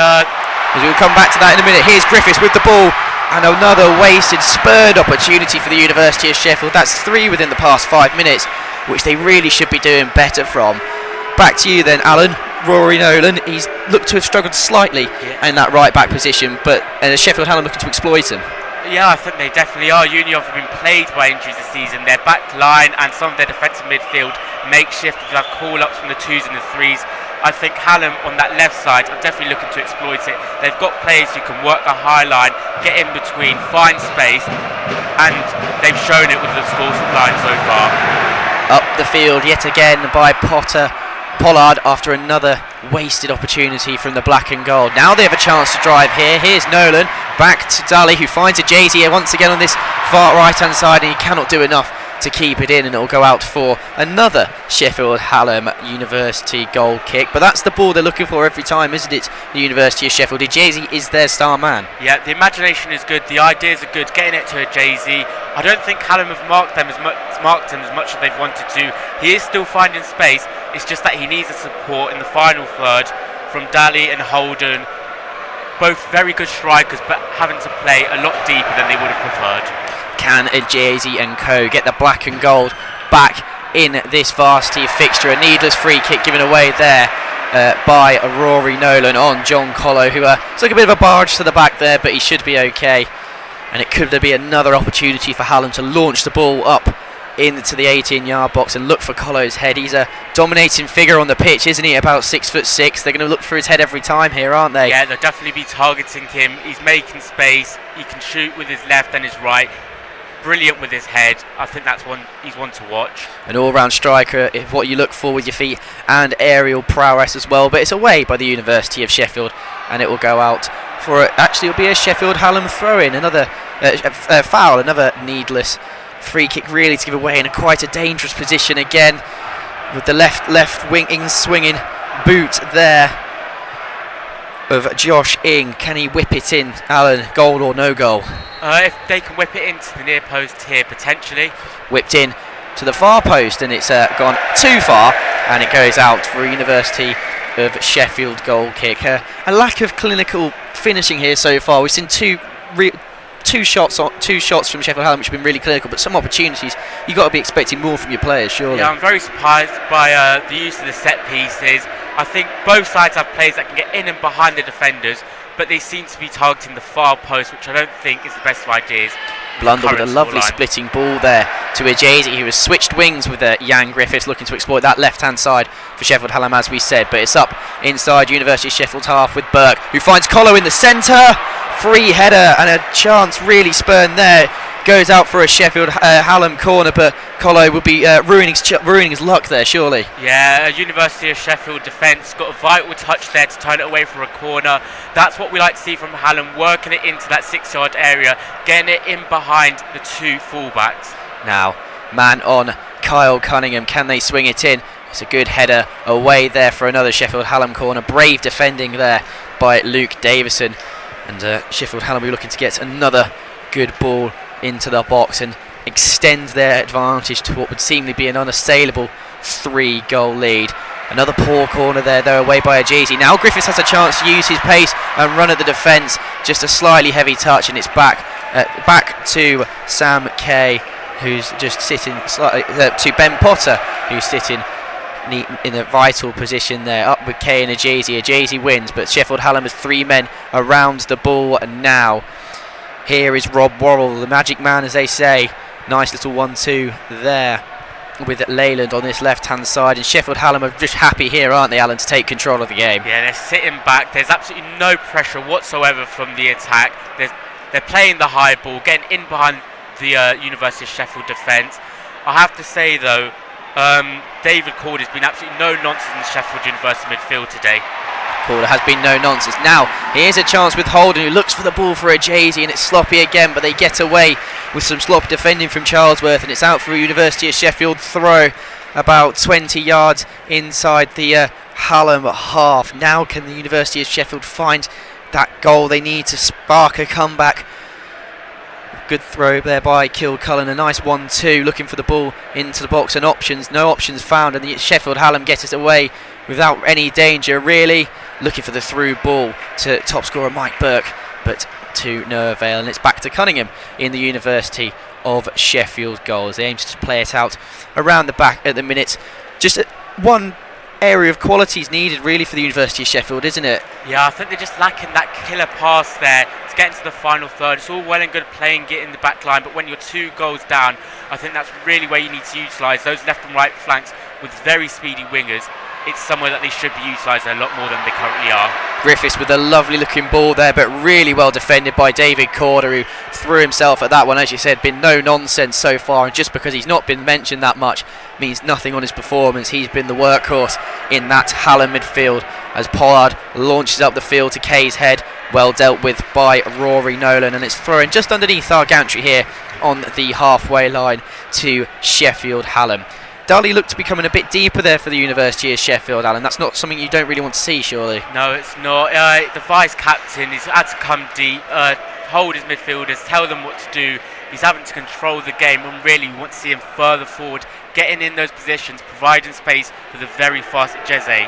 We'll come back to that in a minute. Here's Griffiths with the ball, and another wasted, spurred opportunity for the University of Sheffield. That's 3 within the past 5 minutes, which they really should be doing better from. Back to you then, Alan. Rory Nolan, he's looked to have struggled slightly in that right back position, but Sheffield Hallam looking to exploit him. Yeah, I think they definitely are. Uniov have been plagued by injuries this season. Their back line and some of their defensive midfield makeshift. They have call-ups from the 2s and the 3s. I think Hallam on that left side are definitely looking to exploit it. They've got players who can work the high line, get in between, find space, and they've shown it with the scores line so far. Up the field yet again by Pollard after another wasted opportunity from the black and gold. Now they have a chance to drive here. Here's Nolan back to Daly, who finds a Jay-Z once again on this far right hand side, and he cannot do enough to keep it in, and it will go out for another Sheffield Hallam University goal kick. But that's the ball they're looking for every time, isn't it? The University of Sheffield. Jay-Z is their star man. Yeah, the imagination is good, the ideas are good, getting it to a Jay-Z. I don't think Hallam have marked him as much as they've wanted to. He is still finding space, It's just that he needs the support in the final third from Daly and Holden, both very good strikers, but having to play a lot deeper than they would have preferred. Can Ejazi and co get the black and gold back in this Varsity fixture? A needless free kick given away there by Rory Nolan on John Collo, who took a bit of a barge to the back there, but he should be okay. And it could be another opportunity for Hallam to launch the ball up into the 18-yard box and look for Collo's head. He's a dominating figure on the pitch, isn't he? About 6'6". They're going to look for his head every time here, aren't they? Yeah, they'll definitely be targeting him. He's making space. He can shoot with his left and his right. Brilliant with his head. I think he's one to watch. An all-round striker, if what you look for with your feet, and aerial prowess as well. But it's away by the University of Sheffield, and it will go out for actually it'll be a Sheffield Hallam throw-in, another foul, another needless free kick, really to give away in quite a dangerous position again, with the left wing swinging boot there of Josh Ing. Can he whip it in, Alan? Goal or no goal? If they can whip it into the near post here, potentially. Whipped in to the far post, and it's gone too far, and it goes out for a University of Sheffield goal kick. A lack of clinical finishing here so far. We've seen two shots from Sheffield Hallam which have been really clinical, but some opportunities. You've got to be expecting more from your players, surely. Yeah, I'm very surprised by the use of the set pieces. I think both sides have players that can get in and behind the defenders, but they seem to be targeting the far post, which I don't think is the best of ideas. Blunder with a lovely splitting ball there to Ejazi, who has switched wings with Jan Griffiths, looking to exploit that left-hand side for Sheffield Hallam, as we said. But it's up inside University of Sheffield's half with Burke, who finds Collo in the centre. Free header and a chance really spurned there. Goes out for a Sheffield Hallam corner, but Collo would be ruining his luck there, surely. Yeah, University of Sheffield defence got a vital touch there to turn it away for a corner. That's what we like to see from Hallam, working it into that 6-yard area, getting it in behind the two fullbacks. Now, man on Kyle Cunningham. Can they swing it in? It's a good header away there for another Sheffield Hallam corner. Brave defending there by Luke Davison. And Sheffield Hallam will be looking to get another good ball into the box and extend their advantage to what would seemingly be an unassailable 3-goal lead. Another poor corner there, though, away by Ejazi. Now Griffiths has a chance to use his pace and run at the defence. Just a slightly heavy touch, and it's back to Sam Kay, who's just sitting slightly to Ben Potter, who's sitting in a vital position there, up with Kay and Ejazi. Ejazi wins, but Sheffield Hallam has 3 men around the ball now. Here is Rob Worrell, the magic man, as they say. Nice little 1-2 there with Leyland on this left-hand side. And Sheffield Hallam are just happy here, aren't they, Alan, to take control of the game? Yeah, they're sitting back. There's absolutely no pressure whatsoever from the attack. They're playing the high ball, getting in behind the University of Sheffield defence. I have to say, though, David Cord has been absolutely no nonsense in the Sheffield University midfield today. There has been no nonsense. Now, here's a chance with Holden, who looks for the ball for Ejazi, and it's sloppy again, but they get away with some sloppy defending from Charlesworth, and it's out for a University of Sheffield throw about 20 yards inside the Hallam half. Now can the University of Sheffield find that goal they need to spark a comeback? Good throw there by Kilcullen, a nice 1-2, looking for the ball into the box, and no options found, and the Sheffield Hallam get it away without any danger, really. Looking for the through ball to top scorer Mike Burke, but to no avail, and it's back to Cunningham in the University of Sheffield goals. They aim to play it out around the back at the minute. Just one area of quality is needed, really, for the University of Sheffield, isn't it? Yeah, I think they're just lacking that killer pass there to get into the final third. It's all well and good playing it in the back line, but when you're 2 goals down, I think that's really where you need to utilise those left and right flanks with very speedy wingers. It's somewhere that they should be utilising a lot more than they currently are. Griffiths with a lovely looking ball there, but really well defended by David Corder, who threw himself at that one. As you said, been no nonsense so far, and just because he's not been mentioned that much means nothing on his performance. He's been the workhorse in that Hallam midfield as Pollard launches up the field to Kay's head. Well dealt with by Rory Nolan, and it's thrown just underneath our gantry here on the halfway line to Sheffield Hallam. Daly looked to be coming a bit deeper there for the University of Sheffield, Alan. That's not something you don't really want to see, surely. No, it's not. The vice-captain has had to come deep, hold his midfielders, tell them what to do. He's having to control the game, and really we want to see him further forward getting in those positions, providing space for the very fast Jeze.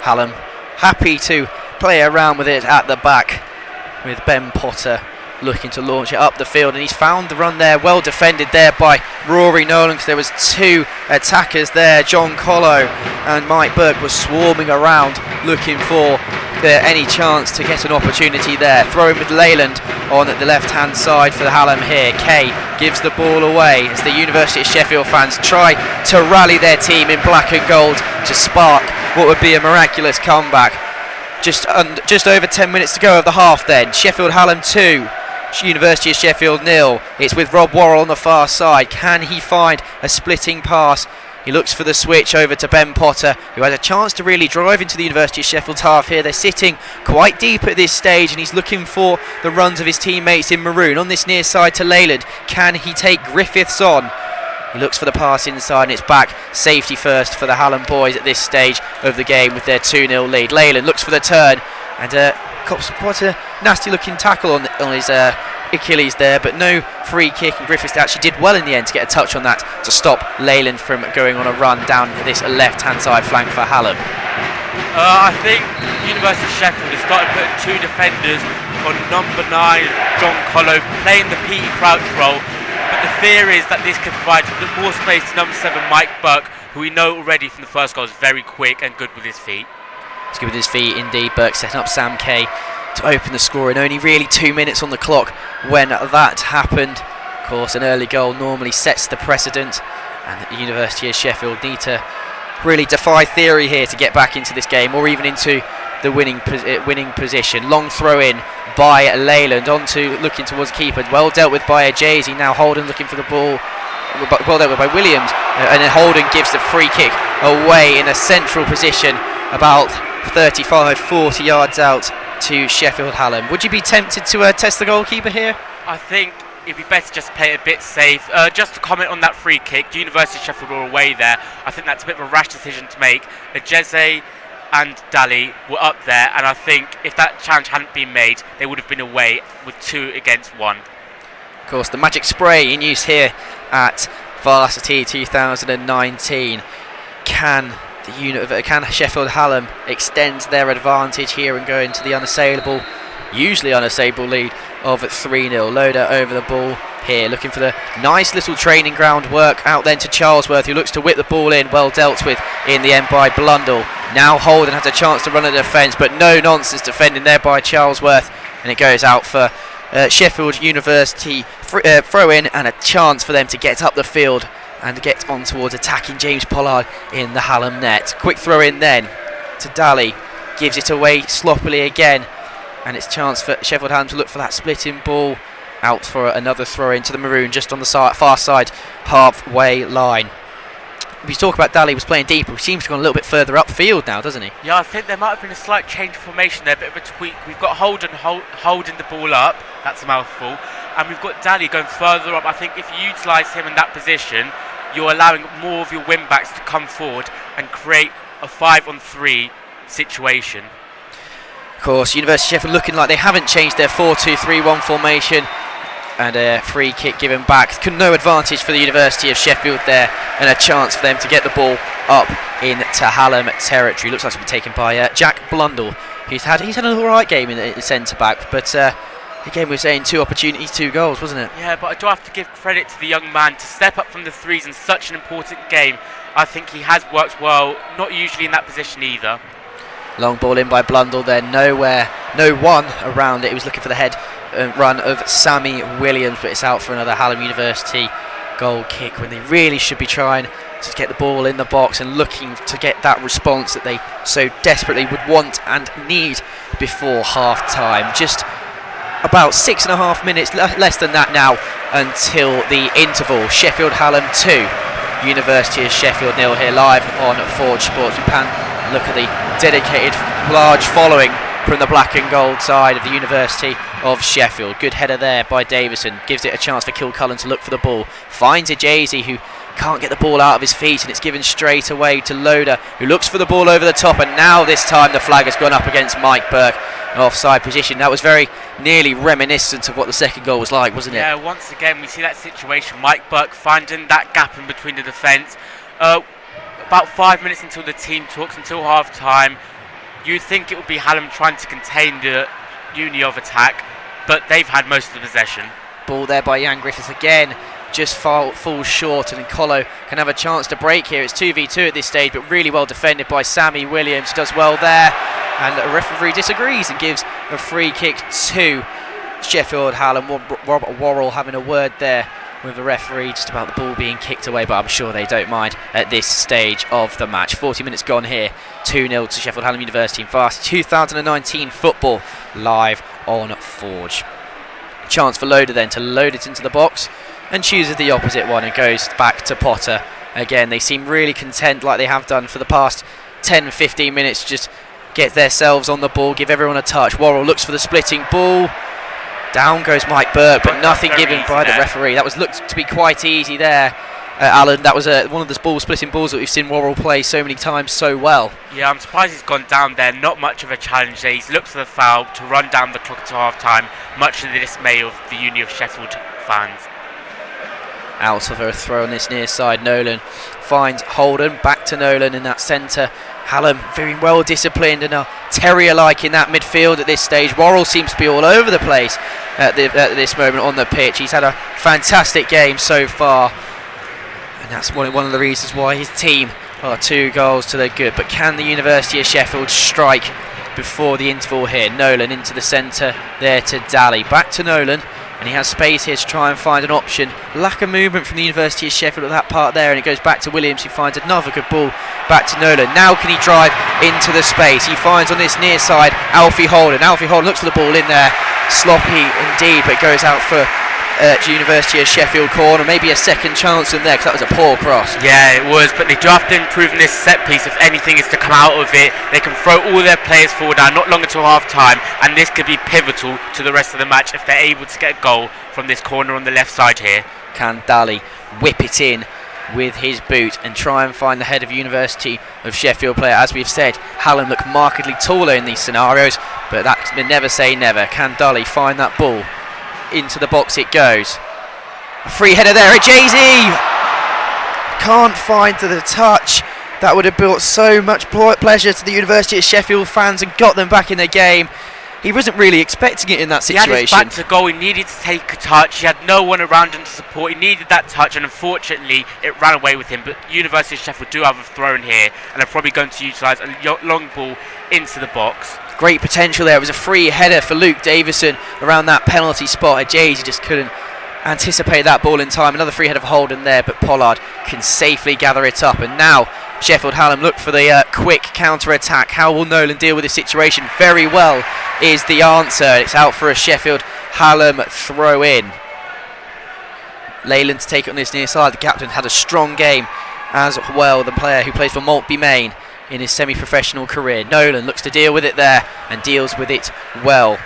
Hallam happy to play around with it at the back, with Ben Potter looking to launch it up the field, and he's found the run there, well defended there by Rory Nolan, because there was two attackers there. John Collo and Mike Burke were swarming around looking for any chance to get an opportunity there. Throwing with Leyland on the left hand side for the Hallam here. Kay gives the ball away as the University of Sheffield fans try to rally their team in black and gold to spark what would be a miraculous comeback. Just over 10 minutes to go of the half then. Sheffield Hallam 2, University of Sheffield 0. It's with Rob Worrell on the far side. Can he find a splitting pass? He looks for the switch over to Ben Potter, who has a chance to really drive into the University of Sheffield's half here. They're sitting quite deep at this stage, and he's looking for the runs of his teammates in maroon. On this near side to Leyland. Can he take Griffiths on? He looks for the pass inside, and it's back safety first for the Hallam boys at this stage of the game with their 2-0 lead. Leyland looks for the turn, and cops quite a nasty looking tackle on his Achilles there, but no free kick, and Griffiths actually did well in the end to get a touch on that to stop Leyland from going on a run down this left hand side flank for Hallam. I think University of Sheffield has started putting two defenders on number 9 John Collo, playing the Petey Crouch role, but the fear is that this could provide more space to number 7 Mike Burke, who we know already from the first goal is very quick and good with his feet. He's good with his feet indeed. Burke setting up Sam Kay to open the scoring. Only really 2 minutes on the clock when that happened. Of course, an early goal normally sets the precedent, and the University of Sheffield need to really defy theory here to get back into this game, or even into the winning position. Long throw in by Leyland, looking towards the keeper. Well dealt with by Jay-Z. Now Holden looking for the ball. Well dealt with by Williams, and then Holden gives the free kick away in a central position, about 35-40 yards out to Sheffield Hallam. Would you be tempted to test the goalkeeper here? I think it'd be better just play it a bit safe. Just to comment on that free kick, the University of Sheffield were away there. I think that's a bit of a rash decision to make. Jeze and Daly were up there, and I think if that challenge hadn't been made, they would have been away with 2 against 1. Of course, the magic spray in use here at Varsity 2019. Can Sheffield Hallam extend their advantage here and go into the usually unassailable lead of 3-0? Loader over the ball here, looking for the nice little training ground work out then to Charlesworth, who looks to whip the ball in, well dealt with in the end by Blundell. Now Holden has a chance to run a defence, but no nonsense defending there by Charlesworth, and it goes out for Sheffield University throw in, and a chance for them to get up the field and get on towards attacking James Pollard in the Hallam net. Quick throw in then to Daly, gives it away sloppily again, and it's a chance for Sheffield Hallam to look for that splitting ball. Out for another throw into the maroon just on the far side halfway line. We talk about Daly was playing deeper. He seems to have gone a little bit further upfield now, doesn't he? Yeah, I think there might have been a slight change of formation there, a bit of a tweak. We've got Holden holding the ball up, that's a mouthful, and we've got Daly going further up. I think if you utilise him in that position, you're allowing more of your wing backs to come forward and create a 5-on-3 situation. Of course, University of Sheffield looking like they haven't changed their 4-2-3-1 formation, and a free kick given back. No advantage for the University of Sheffield there, and a chance for them to get the ball up into Hallam territory. Looks like it's been taken by Jack Blundell. He's had an alright game in the centre back, but again we're saying 2 opportunities, 2 goals, wasn't it? Yeah, but I do have to give credit to the young man to step up from the threes in such an important game. I think he has worked well, not usually in that position either. Long ball in by Blundell there, no one around it. He was looking for the head run of Sammy Williams, but it's out for another Hallam University goal kick, when they really should be trying to get the ball in the box and looking to get that response that they so desperately would want and need before half time. Just about 6.5 minutes, less than that now, until the interval. Sheffield Hallam 2, University of Sheffield 0 here live on Forge Sports. We can look at the dedicated large following from the black and gold side of the University of Sheffield. Good header there by Davison, gives it a chance for Kilcullen to look for the ball, finds a Jay-Z who can't get the ball out of his feet, and it's given straight away to Loader, who looks for the ball over the top, and now this time the flag has gone up against Mike Burke. offside position. That was very nearly reminiscent of what the second goal was like, wasn't it? Yeah, once again we see that situation. Mike Burke finding that gap in between the defence. About 5 minutes until the team talks, until half time, you'd think it would be Hallam trying to contain the Uni of attack, but they've had most of the possession. Ball there by Jan Griffiths again, just falls short, and Colo can have a chance to break here. It's 2v2 at this stage, but really well defended by Sammy Williams. Does well there, and the referee disagrees and gives a free kick to Sheffield Hallam. Robert Worrell having a word there with the referee just about the ball being kicked away, but I'm sure they don't mind at this stage of the match. 40 minutes gone here, 2-0 to Sheffield Hallam University in Varsity 2019 football live on Forge. Chance for Loader then to load it into the box and chooses the opposite one and goes back to Potter. Again, they seem really content, like they have done for the past 10-15 minutes, just get themselves on the ball, give everyone a touch. Worrell looks for the splitting ball. Down goes Mike Burke, but nothing given by the referee. That was looked to be quite easy there, Alan. That was one of the ball-splitting balls that we've seen Worrell play so many times so well. Yeah, I'm surprised he's gone down there. Not much of a challenge there. He's looked for the foul to run down the clock to half-time, much to the dismay of the Uni of Sheffield fans. Out of a throw on this near side, Nolan finds Holden, back to Nolan in that centre. Hallam very well disciplined and are terrier-like in that midfield at this stage. Worrell seems to be all over the place at this moment on the pitch. He's had a fantastic game so far, and that's one of the reasons why his team are 2 goals to their good. But can the University of Sheffield strike before the interval here? Nolan into the centre there to Daly. Back to Nolan, and he has space here to try and find an option. Lack of movement from the University of Sheffield at that part there, and it goes back to Williams, who finds another good ball back to Nolan. Now can he drive into the space? He finds on this near side Alfie Holden. Alfie Holden looks for the ball in there. Sloppy indeed, but goes out for University of Sheffield corner. Maybe a second chance in there, because that was a poor cross. Yeah, it was, but they do have to improve in this set piece if anything is to come out of it. They can throw all their players forward now, not long until half time, and this could be pivotal to the rest of the match if they're able to get a goal from this corner on the left side here. Can Daly whip it in with his boot and try and find the head of University of Sheffield player? As we've said, Hallam look markedly taller in these scenarios, but that's never say never. Can Daly find that ball? Into the box it goes. A free header there at Jay-Z. Can't find the touch. That would have brought so much pleasure to the University of Sheffield fans and got them back in the game. He wasn't really expecting it in that situation. He had his back to goal. He needed to take a touch. He had no one around him to support. He needed that touch, and unfortunately it ran away with him. But University of Sheffield do have a throw in here, and are probably going to utilise a long ball into the box. Great potential there. It was a free header for Luke Davison around that penalty spot. Ajayi just couldn't anticipate that ball in time. Another free header for Holden there, but Pollard can safely gather it up. And now Sheffield Hallam look for the quick counter-attack. How will Nolan deal with this situation? Very well is the answer. It's out for a Sheffield Hallam throw-in. Leyland to take it on this near side. The captain had a strong game as well, the player who plays for Maltby Main in his semi-professional career. Nolan looks to deal with it there and deals with it well.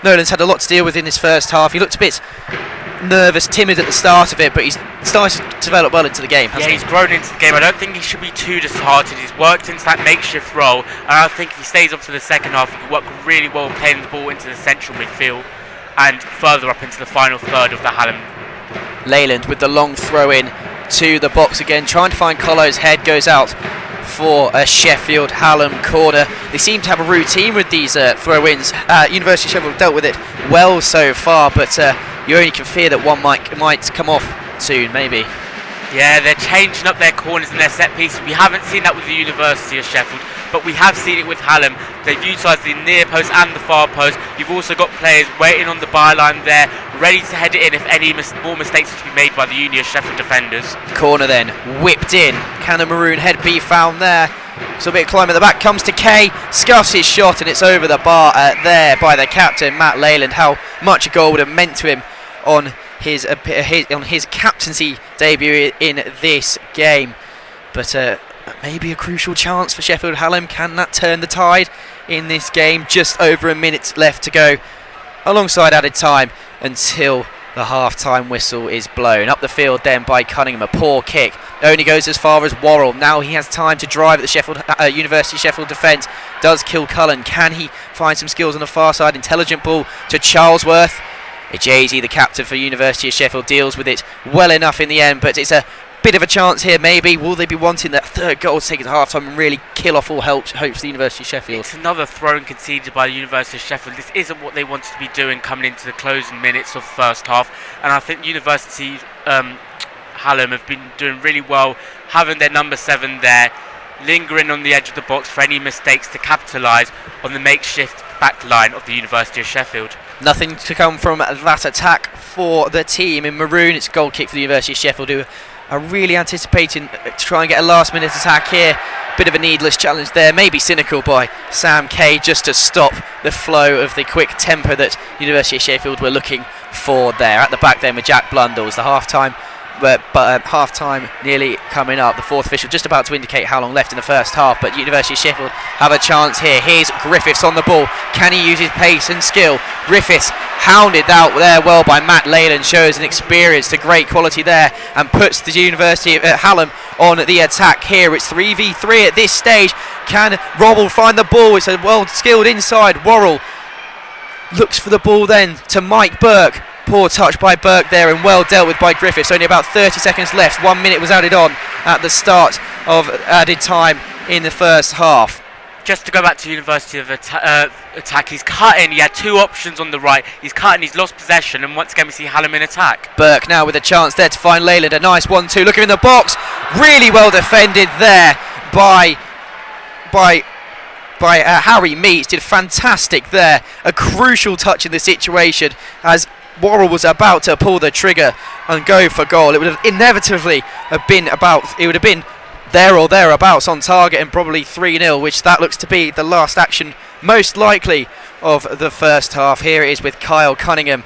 Nolan's had a lot to deal with in his first half. He looked a bit nervous, timid at the start of it, but he's started to develop well into the game, hasn't he? He's grown into the game. I don't think he should be too disheartened. He's worked into that makeshift role, and I think if he stays up for the second half, he can work really well playing the ball into the central midfield and further up into the final third of the Hallam. Leyland with the long throw in to the box again, trying to find Colo's head, goes out for a Sheffield Hallam corner. They seem to have a routine with these throw-ins. University of Sheffield dealt with it well so far, but you only can fear that one might come off soon, maybe. Yeah, they're changing up their corners and their set pieces. We haven't seen that with the University of Sheffield, but we have seen it with Hallam. They've utilised the near post and the far post. You've also got players waiting on the byline there, ready to head it in if any more mistakes are to be made by the Uni of Sheffield defenders. Corner then, whipped in. Can a maroon head be found there? So a bit of climb at the back, comes to Kay, scuffs his shot, and it's over the bar there by the captain, Matt Leyland. How much a goal would have meant to him on his captaincy debut in this game. But maybe a crucial chance for Sheffield Hallam. Can that turn the tide in this game? Just over a minute left to go alongside added time until the half-time whistle is blown. Up the field then by Cunningham, a poor kick. Only goes as far as Worrell. Now he has time to drive at the Sheffield University Sheffield defence. Does Kilcullen. Can he find some skills on the far side? Intelligent ball to Charlesworth. Ejazy, the captain for University of Sheffield, deals with it well enough in the end, but it's a bit of a chance here maybe. Will they be wanting that third goal to take it to half-time and really kill off all hopes for the University of Sheffield? It's another throw conceded by the University of Sheffield. This isn't what they wanted to be doing coming into the closing minutes of the first half, and I think University Hallam have been doing really well, having their number 7 there, lingering on the edge of the box for any mistakes to capitalise on the makeshift back line of the University of Sheffield. Nothing to come from that attack for the team in maroon. It's a goal kick for the University of Sheffield, who are really anticipating to try and get a last-minute attack here. Bit of a needless challenge there, maybe cynical by Sam Kay, just to stop the flow of the quick tempo that University of Sheffield were looking for there. At the back then with Jack Blundell, the half-time. But half-time nearly coming up. The fourth official just about to indicate how long left in the first half, but University of Sheffield have a chance here. Here's Griffiths on the ball. Can he use his pace and skill? Griffiths hounded out there well by Matt Leyland, shows an experience to great quality there and puts the University of Hallam on the attack here. It's 3v3 at this stage. Can Worrell find the ball? It's a well-skilled inside. Worrell looks for the ball then to Mike Burke. Poor touch by Burke there and well dealt with by Griffiths. Only about 30 seconds left. 1 minute was added on at the start of added time in the first half. Just to go back to University of attack, he's cutting. He had two options on the right. He's cutting, he's lost possession, and once again we see Hallam in attack. Burke now with a chance there to find Leyland. A nice 1-2. Looking in the box. Really well defended there by Harry Meets. Did fantastic there. A crucial touch in the situation as Worrell was about to pull the trigger and go for goal. It would have inevitably been there or thereabouts on target and probably 3-0, which that looks to be the last action most likely of the first half. Here it is with Kyle Cunningham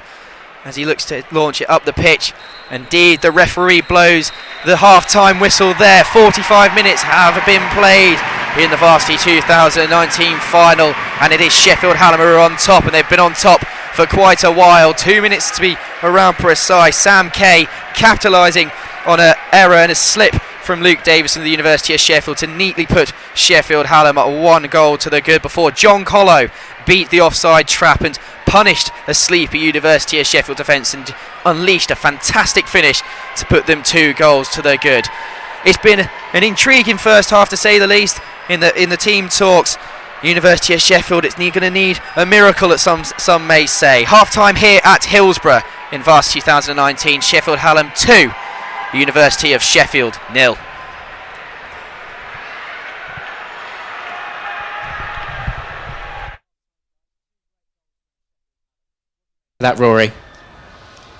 as he looks to launch it up the pitch. Indeed, the referee blows the half-time whistle there. 45 minutes have been played in the Varsity 2019 final, and it is Sheffield Hallam who are on top, and they've been on top for quite a while. 2 minutes to be around precise. Sam Kay capitalising on an error and a slip from Luke Davison of the University of Sheffield to neatly put Sheffield Hallam at 1 goal to the good before John Collo beat the offside trap and punished a sleepy University of Sheffield defence and unleashed a fantastic finish to put them 2 goals to the good. It's been an intriguing first half, to say the least, in the team talks. University of Sheffield, it's going to need a miracle, at some may say. Half-time here at Hillsborough in Varsity 2019. Sheffield Hallam 2, University of Sheffield 0. That, Rory.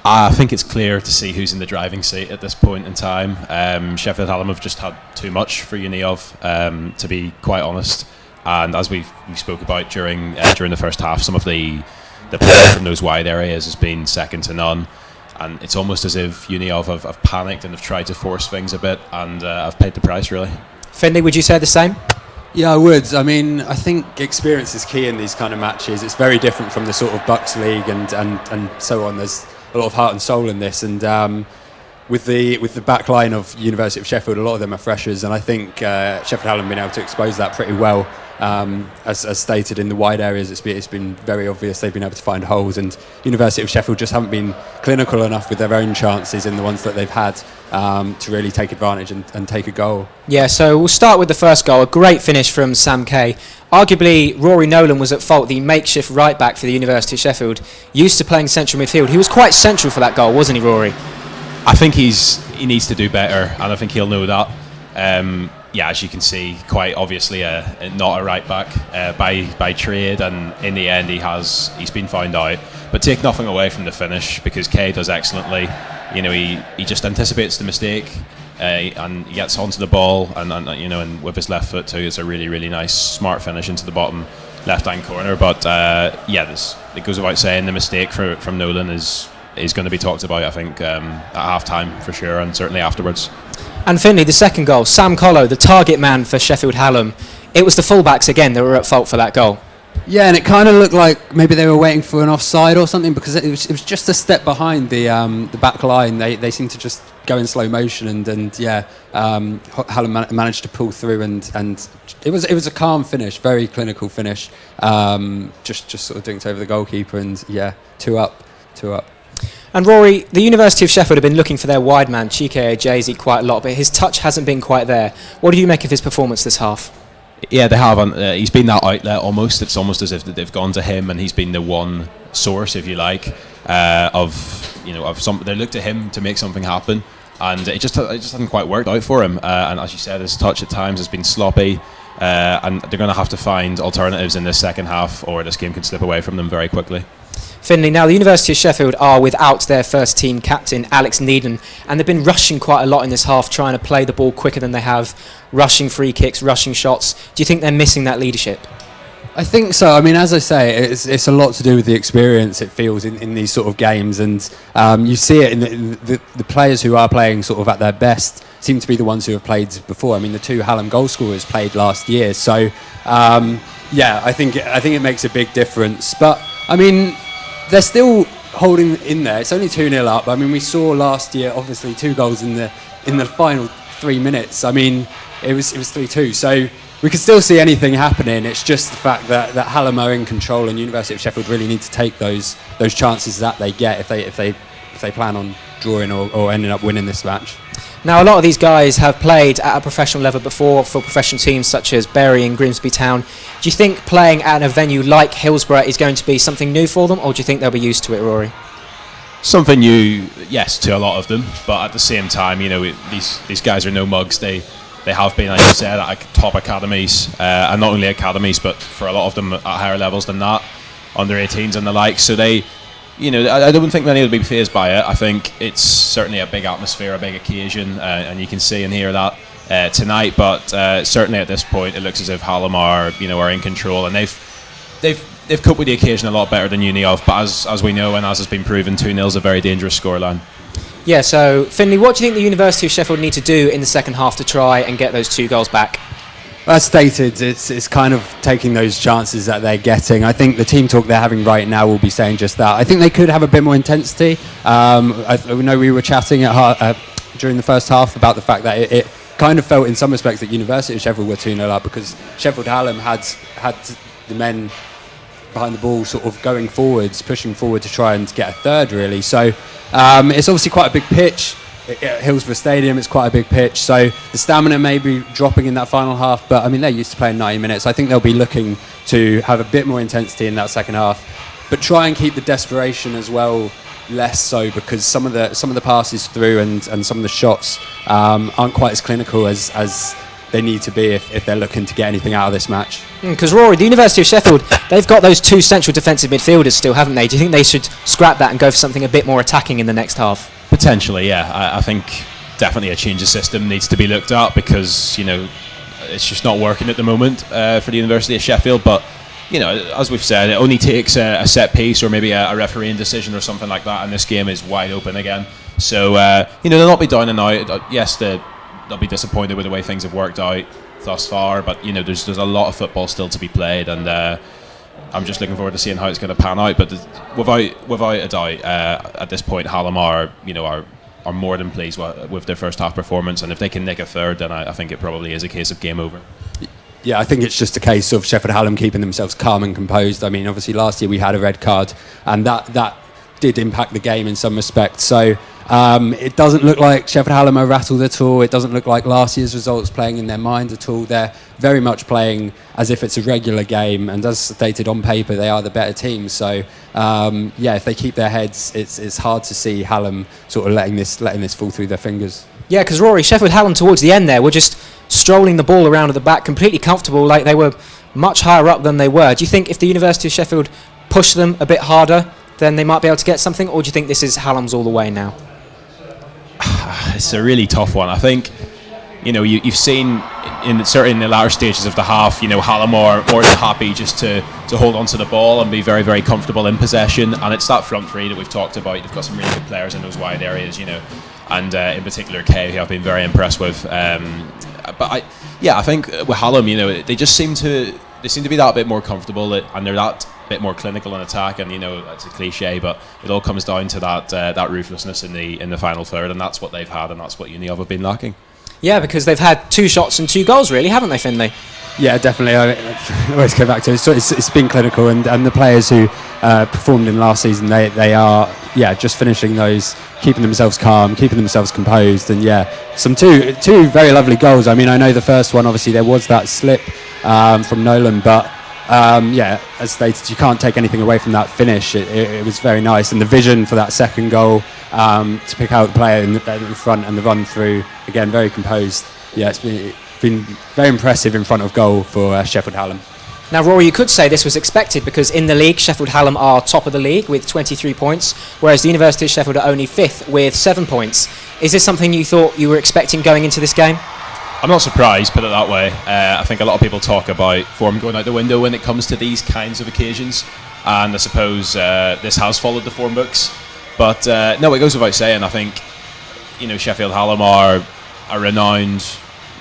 I think it's clear to see who's in the driving seat at this point in time. Sheffield Hallam have just had too much for Uni of, to be quite honest. And as we spoke about during the first half, some of the play from those wide areas has been second to none. And it's almost as if Uni of have panicked and have tried to force things a bit, and have paid the price, really. Finlay, would you say the same? Yeah, I would. I mean, I think experience is key in these kind of matches. It's very different from the sort of Bucks League and so on. There's a lot of heart and soul in this, and with the back line of University of Sheffield, a lot of them are freshers, and I think Sheffield Hallam have been able to expose that pretty well. As stated, in the wide areas, it's been very obvious they've been able to find holes, and University of Sheffield just haven't been clinical enough with their own chances in the ones that they've had to really take advantage and take a goal. Yeah, so we'll start with the first goal. A great finish from Sam Kay. Arguably, Rory Nolan was at fault, the makeshift right back for the University of Sheffield, used to playing central midfield. He was quite central for that goal, wasn't he, Rory? I think he needs to do better, and I think he'll know that. Yeah, as you can see, quite obviously not a right back by trade, and in the end he's been found out. But take nothing away from the finish, because Kay does excellently. You know, he just anticipates the mistake and he gets onto the ball, and with his left foot too, it's a really, really nice, smart finish into the bottom left-hand corner. But it goes without saying, the mistake from Nolan is going to be talked about, I think, at half-time for sure, and certainly afterwards. And Finlay, the second goal, Sam Collo, the target man for Sheffield Hallam. It was the fullbacks again that were at fault for that goal. Yeah, and it kind of looked like maybe they were waiting for an offside or something, because it was just a step behind the back line. They seemed to just go in slow motion, and Hallam managed to pull through, and it was a calm finish, very clinical finish, just sort of dinked over the goalkeeper, and 2-up. And Rory, the University of Sheffield have been looking for their wide man, Chike Ejezi, quite a lot, but his touch hasn't been quite there. What do you make of his performance this half? Yeah, they haven't. He's been that outlet almost. It's almost as if they've gone to him, and he's been the one source, if you like, of some. They look to him to make something happen, and it just hasn't quite worked out for him. And as you said, his touch at times has been sloppy, and they're going to have to find alternatives in this second half, or this game can slip away from them very quickly. Finley, now the University of Sheffield are without their first team captain, Alex Needham, and they've been rushing quite a lot in this half, trying to play the ball quicker than they have, rushing free kicks, rushing shots. Do you think they're missing that leadership? I think so. I mean, as I say, it's a lot to do with the experience, it feels, in these sort of games, and you see it in the players who are playing sort of at their best seem to be the ones who have played before. I mean, the two Hallam goal scorers played last year, so I think it makes a big difference. But I mean, they're still holding in there. It's only 2-0 up. I mean, we saw last year, obviously, 2 goals in the final 3 minutes. I mean, it was 3-2. So we can still see anything happening. It's just the fact that Hallam are in control, and University of Sheffield really need to take those chances that they get if they plan on drawing or ending up winning this match. Now, a lot of these guys have played at a professional level before for professional teams such as Bury and Grimsby Town. Do you think playing at a venue like Hillsborough is going to be something new for them, or do you think they'll be used to it, Rory? Something new, yes, to a lot of them, but at the same time, these guys are no mugs. They have been, like you said, at top academies, and not only academies, but for a lot of them at higher levels than that, under 18s and the like. So they, I don't think many will be fazed by it. I think it's certainly a big atmosphere, a big occasion, and you can see and hear that tonight. But certainly at this point, it looks as if Hallam are in control, and they've coped with the occasion a lot better than Uni of. But as we know, and as has been proven, 2-0 is a very dangerous scoreline. Yeah. So Finley, what do you think the University of Sheffield need to do in the second half to try and get those 2 goals back? As stated, it's kind of taking those chances that they're getting. I think the team talk they're having right now will be saying just that. I think they could have a bit more intensity. I know we were chatting during the first half about the fact that it kind of felt in some respects that University of Sheffield were 2-0 up, because Sheffield Hallam had the men behind the ball sort of going forwards, pushing forward to try and get a third, really. So it's obviously quite a big pitch. At Hillsborough Stadium, it's quite a big pitch, so the stamina may be dropping in that final half, but I mean, they're used to playing 90 minutes. I think they'll be looking to have a bit more intensity in that second half, but try and keep the desperation as well less so, because some of the passes through and some of the shots aren't quite as clinical as they need to be if they're looking to get anything out of this match. Because Rory, the University of Sheffield, they've got those 2 central defensive midfielders still, haven't they? Do you think they should scrap that and go for something a bit more attacking in the next half? Potentially, yeah. I think definitely a change of system needs to be looked at, because it's just not working at the moment for the University of Sheffield. But as we've said, it only takes a set piece or maybe a refereeing decision or something like that, and this game is wide open again. So they'll not be down and out. Yes, they'll be disappointed with the way things have worked out thus far, but there's a lot of football still to be played, and I'm just looking forward to seeing how it's going to pan out. But without a doubt, at this point, Hallam are more than pleased with their first half performance, and if they can nick a third, then I think it probably is a case of game over. Yeah, I think it's just a case of Sheffield Hallam keeping themselves calm and composed. I mean, obviously last year we had a red card, and that did impact the game in some respects. So it doesn't look like Sheffield Hallam are rattled at all. It doesn't look like last year's results playing in their mind at all. They're very much playing as if it's a regular game, and as stated on paper, they are the better team. So if they keep their heads, it's hard to see Hallam sort of letting this fall through their fingers. Yeah, because Rory, Sheffield Hallam towards the end there were just strolling the ball around at the back, completely comfortable, like they were much higher up than they were. Do you think if the University of Sheffield push them a bit harder, then they might be able to get something, or do you think this is Hallam's all the way now? It's a really tough one. I think you've seen certainly in the latter stages of the half, Hallam are more than happy just to hold on to the ball and be very, very comfortable in possession, and it's that front three that we've talked about. They've got some really good players in those wide areas, and in particular Kay, who I've been very impressed with. But I think with Hallam, they just seem to they seem to be that bit more comfortable, and they're that bit more clinical in attack. And that's a cliche, but it all comes down to that ruthlessness in the final third, and that's what they've had, and that's what Uni have been lacking. Yeah, because they've had 2 shots and 2 goals, really, haven't they, Finlay? Yeah, definitely. I always go back to it. It's been clinical, and the players who performed in last season, they are just finishing those, keeping themselves calm, keeping themselves composed, and some two very lovely goals. I mean, I know the first one, obviously there was that slip from Nolan, but as stated, you can't take anything away from that finish. It was very nice, and the vision for that second goal to pick out the player in the front and the run through, again, very composed. Yeah, it's been very impressive in front of goal for Sheffield Hallam. Now, Rory, you could say this was expected because in the league, Sheffield Hallam are top of the league with 23 points, whereas the University of Sheffield are only 5th with 7 points. Is this something you thought you were expecting going into this game? I'm not surprised, put it that way. I think a lot of people talk about form going out the window when it comes to these kinds of occasions, and I suppose this has followed the form books. But no, it goes without saying. I think Sheffield Hallam are a renowned,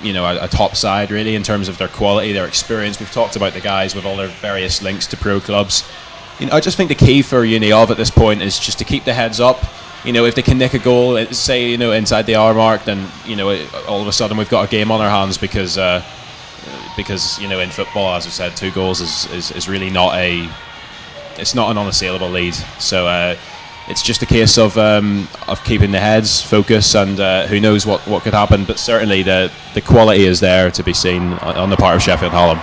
a top side really in terms of their quality, their experience. We've talked about the guys with all their various links to pro clubs. I just think the key for Uni of at this point is just to keep the heads up. If they can nick a goal, say inside the hour mark, then all of a sudden we've got a game on our hands because in football, as I said, 2 goals is really not it's not an unassailable lead. So it's just a case of keeping the heads focus, and who knows what could happen. But certainly the quality is there to be seen on the part of Sheffield Hallam.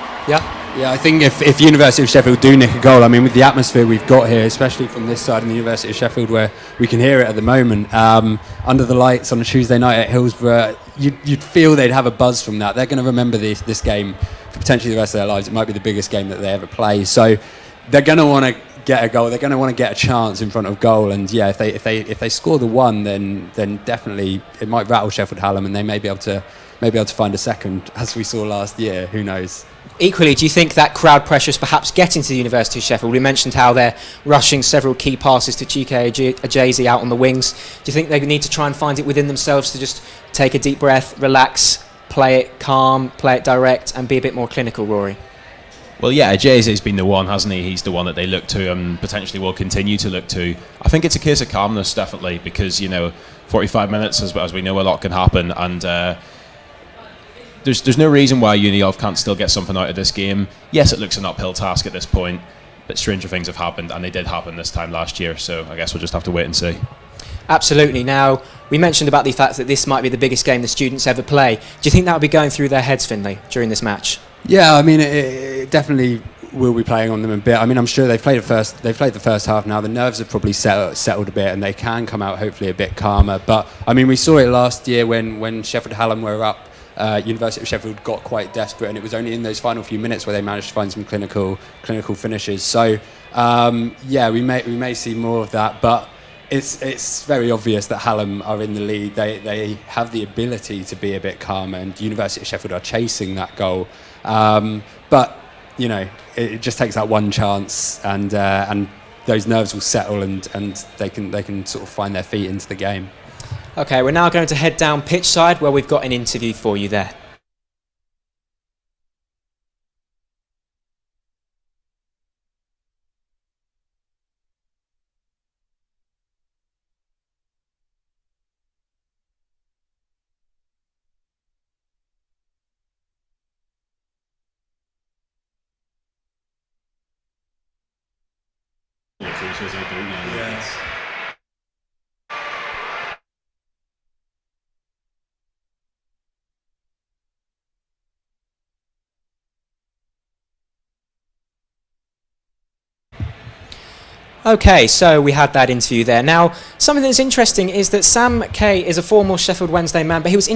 Yeah, I think if University of Sheffield do nick a goal, I mean, with the atmosphere we've got here, especially from this side of the University of Sheffield, where we can hear it at the moment, under the lights on a Tuesday night at Hillsborough, you'd feel they'd have a buzz from that. They're going to remember this game for potentially the rest of their lives. It might be the biggest game that they ever play. So they're going to want to get a goal. They're going to want to get a chance in front of goal. And if they score the one, then definitely it might rattle Sheffield Hallam, and they may be able to find a second, as we saw last year. Who knows? Equally, do you think that crowd pressure is perhaps getting to the University of Sheffield? We mentioned how they're rushing several key passes to Chike Ajazi out on the wings. Do you think they need to try and find it within themselves to just take a deep breath, relax, play it calm, play it direct, and be a bit more clinical, Rory? Well, yeah, Ajazi's been the one, hasn't he? He's the one that they look to and potentially will continue to look to. I think it's a case of calmness, definitely, because 45 minutes, as we know, a lot can happen, and There's no reason why Uni of can't still get something out of this game. Yes, it looks an uphill task at this point, but stranger things have happened, and they did happen this time last year, so I guess we'll just have to wait and see. Absolutely. Now, we mentioned about the fact that this might be the biggest game the students ever play. Do you think that will be going through their heads, Finlay, during this match? Yeah, I mean, it definitely will be playing on them a bit. I mean, I'm sure they've played the first half now. The nerves have probably settled a bit, and they can come out hopefully a bit calmer. But, I mean, we saw it last year when Sheffield Hallam were up. University of Sheffield got quite desperate, and it was only in those final few minutes where they managed to find some clinical finishes. So we may see more of that, but it's very obvious that Hallam are in the lead. They have the ability to be a bit calmer, and University of Sheffield are chasing that goal. But it just takes that one chance, and those nerves will settle, and they can sort of find their feet into the game. Okay, we're now going to head down pitch side where we've got an interview for you there. Yes. Okay, so we had that interview there. Now, something that's interesting is that Sam Kay is a former Sheffield Wednesday man, but he was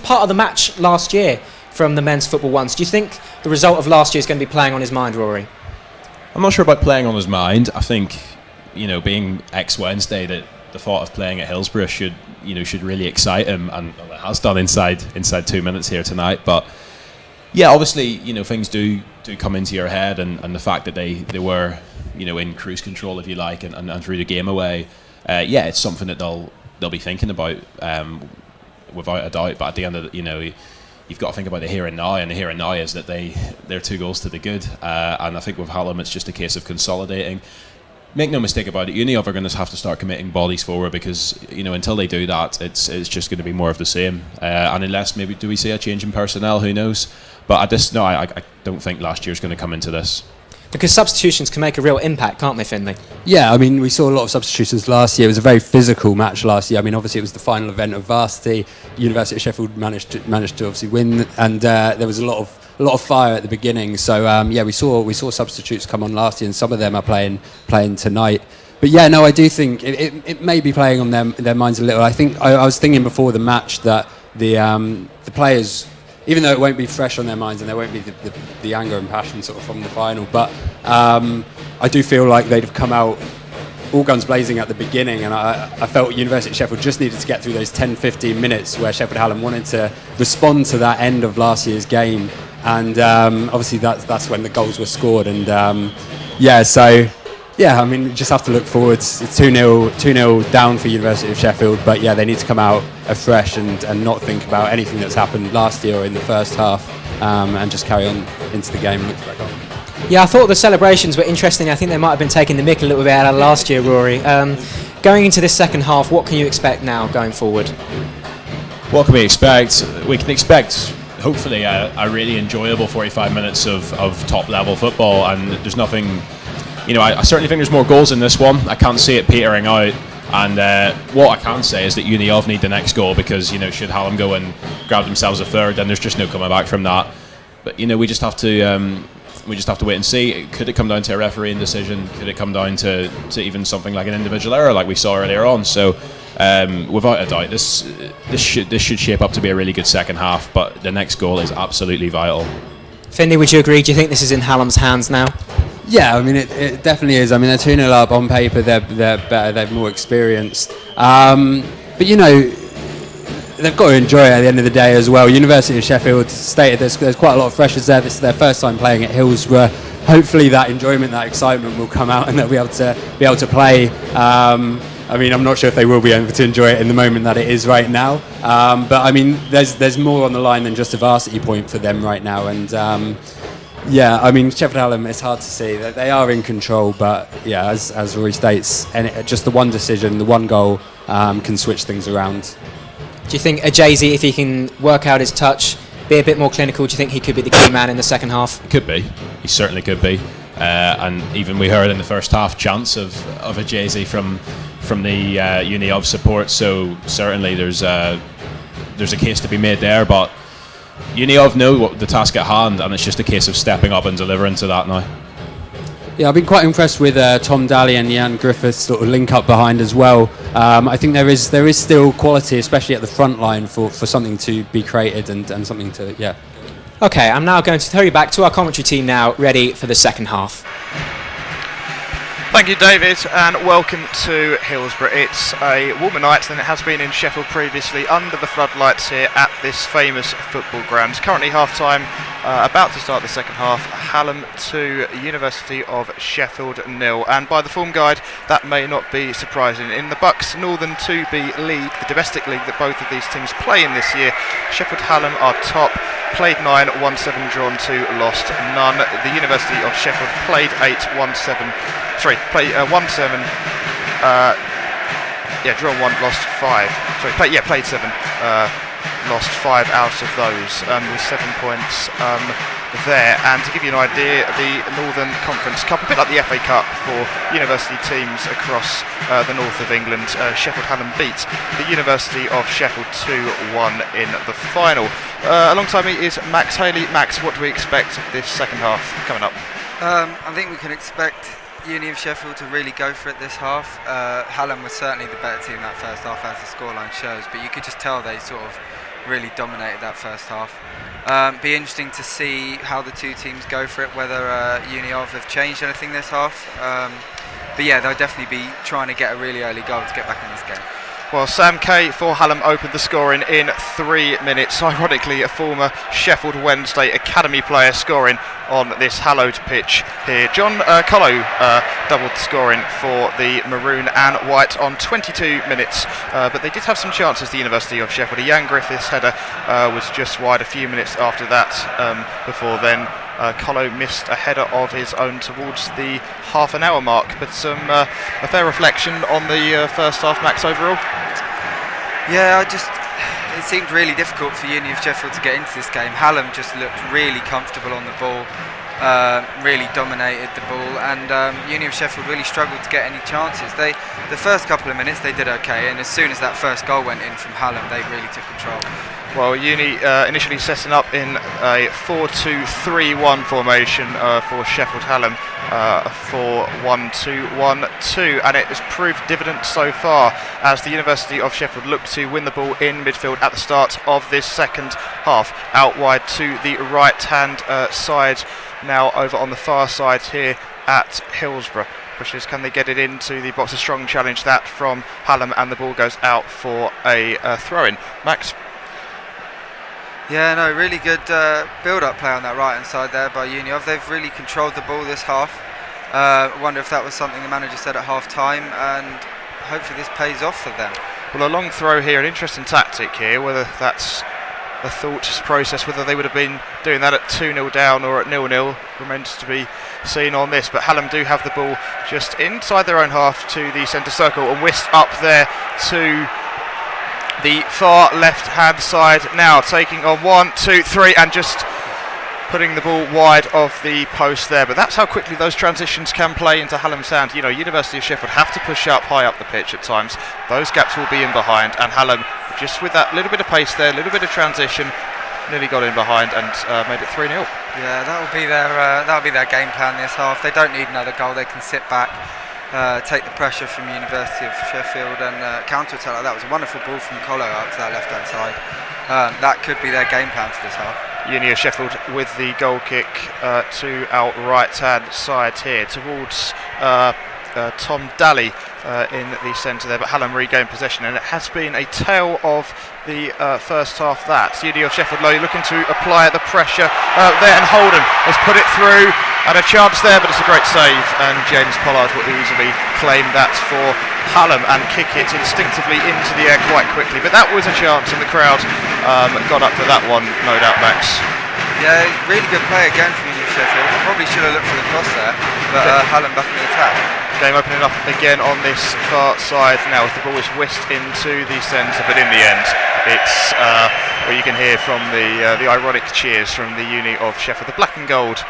part of the match last year from the men's Football M1s. Do you think the result of last year is going to be playing on his mind, Rory? I'm not sure about playing on his mind. I think, being ex-Wednesday, that the thought of playing at Hillsborough should really excite him, and it has done inside 2 minutes here tonight. But yeah, obviously, things do come into your head, and the fact that they were, in cruise control, if you like, and threw the game away. It's something that they'll be thinking about, without a doubt. But at the end of you've got to think about the here and now, and the here and now is that they're 2 goals to the good, and I think with Hallam it's just a case of consolidating. Make no mistake about it, Uniov are going to have to start committing bodies forward, because until they do that, it's just going to be more of the same. And unless maybe do we see a change in personnel, who knows? But I don't think last year's going to come into this. Because substitutions can make a real impact, can't they, Finley? Yeah, I mean, we saw a lot of substitutions last year. It was a very physical match last year. I mean, obviously it was the final event of Varsity. University of Sheffield managed to obviously win, and there was a lot of fire at the beginning. So we saw substitutes come on last year, and some of them are playing tonight. But yeah, no, I do think it may be playing on their minds a little. I think I was thinking before the match that the players, even though it won't be fresh on their minds and there won't be the anger and passion sort of from the final, but I do feel like they'd have come out all guns blazing at the beginning, and I felt University of Sheffield just needed to get through those 10-15 minutes where Sheffield Hallam wanted to respond to that end of last year's game, and obviously that's when the goals were scored, and I mean, just have to look forward. It's 2-0 down for University of Sheffield, but yeah, they need to come out afresh and not think about anything that's happened last year or in the first half, and just carry on into the game and look back on. Yeah, I thought the celebrations were interesting. I think they might have been taking the mick a little bit out of last year, Rory. Going into this second half, what can you expect now going forward? What can we expect? We can expect, hopefully, a really enjoyable 45 minutes of top-level football, and there's nothing... I certainly think there's more goals in this one. I can't see it petering out, and what I can say is that Uniov need the next goal, because should Hallam go and grab themselves a third, then there's just no coming back from that. But we just have to wait and see. Could it come down to a refereeing decision? Could it come down to even something like an individual error, like we saw earlier on? So without a doubt, this should shape up to be a really good second half. But the next goal is absolutely vital. Finley, would you agree? Do you think this is in Hallam's hands now? Yeah, I mean, it definitely is. I mean, they're 2-0 up on paper. They're better. They're more experienced. But they've got to enjoy it at the end of the day as well. University of Sheffield stated there's quite a lot of freshers there. This is their first time playing at Hillsborough. Hopefully, that enjoyment, that excitement will come out, and they'll be able to play. I mean, I'm not sure if they will be able to enjoy it in the moment that it is right now. But I mean, there's more on the line than just a varsity point for them right now, and. Yeah, I mean, Sheffield Hallam, it's hard to see. They are in control, but yeah, as Rory states, just the one decision, the one goal can switch things around. Do you think Jay-Z, if he can work out his touch, be a bit more clinical, do you think he could be the key man in the second half? Could be. He certainly could be. And even we heard in the first half chants of a Jay-Z from the Uniov support, so certainly there's a case to be made there, but Uniov know what the task at hand, and it's just a case of stepping up and delivering to that now. Yeah, I've been quite impressed with Tom Daly and Jan Griffiths sort of link up behind as well. I think there is still quality, especially at the front line, for something to be created and something to, yeah. Okay, I'm now going to throw you back to our commentary team now, ready for the second half. Thank you, David, and welcome to Hillsborough. It's a warmer night than it has been in Sheffield previously, under the floodlights here at this famous football ground. It's currently half-time, about to start the second half. Hallam 2, University of Sheffield 0. And by the form guide, that may not be surprising. In the Bucks Northern 2B League, the domestic league that both of these teams play in this year, Sheffield Hallam are top. Played 9, won 7, drawn 2, lost none. The University of Sheffield played 8, won 7. Played 1-7. Drawn 1, lost 5. Played 7. Lost 5 out of those, with 7 points there. And to give you an idea, the Northern Conference Cup, a bit like the FA Cup for university teams across the north of England, Sheffield Hallam beat the University of Sheffield 2-1 in the final. Alongside me is Max Haley. Max, what do we expect this second half coming up? I think we can expect Uni of Sheffield to really go for it this half. Hallam was certainly the better team that first half, as the scoreline shows, but you could just tell they sort of really dominated that first half. Be interesting to see how the two teams go for it, whether Uni of have changed anything this half. But yeah, they'll definitely be trying to get a really early goal to get back in this game. Well, Sam Kay for Hallam opened the scoring in 3 minutes. Ironically, a former Sheffield Wednesday academy player scoring on this hallowed pitch here. John Collo doubled the scoring for the Maroon and White on 22 minutes, but they did have some chances, the University of Sheffield. A Jan Griffiths header was just wide a few minutes after that. Before then, Collo missed a header of his own towards the half an hour mark, but a fair reflection on the first half, Max, overall. Yeah, it seemed really difficult for Uni of Sheffield to get into this game. Hallam just looked really comfortable on the ball, really dominated the ball, and Uni of Sheffield really struggled to get any chances. The first couple of minutes they did okay, and as soon as that first goal went in from Hallam, they really took control. Well, Uni initially setting up in a 4-2-3-1 formation for Sheffield Hallam, a 4-1-2-1-2, and it has proved dividend so far as the University of Sheffield looked to win the ball in midfield at the start of this second half. Out wide to the right-hand side, now over on the far side here at Hillsborough. Pushes, can they get it into the box? A strong challenge that from Hallam, and the ball goes out for a throw-in. Max? Yeah, no, really good build-up play on that right-hand side there by Uniov. They've really controlled the ball this half. I wonder if that was something the manager said at half-time, and hopefully this pays off for them. Well, a long throw here, an interesting tactic here, whether that's a thought process, whether they would have been doing that at 2-0 down or at 0-0 remains to be seen on this, but Hallam do have the ball just inside their own half to the centre circle, and whisked up there to the far left hand side, now taking on 1, 2, 3, and just putting the ball wide of the post there. But that's how quickly those transitions can play into Hallam's hand. You know, University of Sheffield have to push up high up the pitch at times. Those gaps will be in behind, and Hallam, just with that little bit of pace there, a little bit of transition, nearly got in behind and made it 3-0. Yeah, that'll be their game plan this half. They don't need another goal. They can sit back, take the pressure from University of Sheffield, and counter-attack. That was a wonderful ball from Colo up to that left-hand side. That could be their game plan for this half. Uni of Sheffield with the goal kick to our right-hand side here towards Tom Daly in the centre there, but Hallam regained possession, and it has been a tale of the first half. That Uni of Sheffield looking to apply the pressure there, and Holden has put it through, and a chance there, but it's a great save, and James Pollard will easily claim that for Hallam and kick it instinctively into the air quite quickly. But that was a chance, and the crowd got up for that one, no doubt, Max. Yeah, really good play again from Uni of Sheffield. Probably should have looked for the cross there, but Hallam back in the attack. Game opening up again on this far side now as the ball is whisked into the centre, but in the end it's well, you can hear from the ironic cheers from the Uni of Sheffield, the black and gold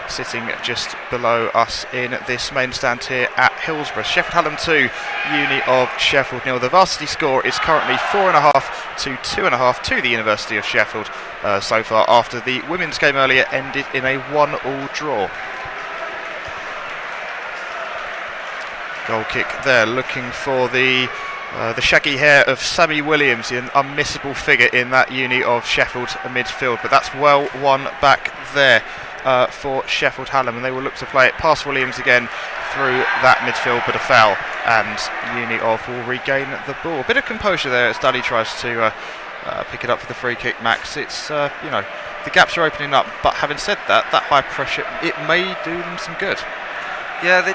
sitting just below us in this main stand here at Hillsborough. Sheffield Hallam 2, Uni of Sheffield 0. The Varsity score is currently 4.5 to 2.5 to the University of Sheffield so far, after the women's game earlier ended in a 1-1 draw. Goal kick there, looking for the shaggy hair of Sammy Williams, an unmissable figure in that Uni of Sheffield midfield. But that's well won back there for Sheffield Hallam, and they will look to play it past Williams again through that midfield, but a foul, and Uni of will regain the ball. A bit of composure there as Dudley tries to pick it up for the free kick. Max, it's you know, the gaps are opening up, but having said that, that high pressure, it may do them some good. Yeah, they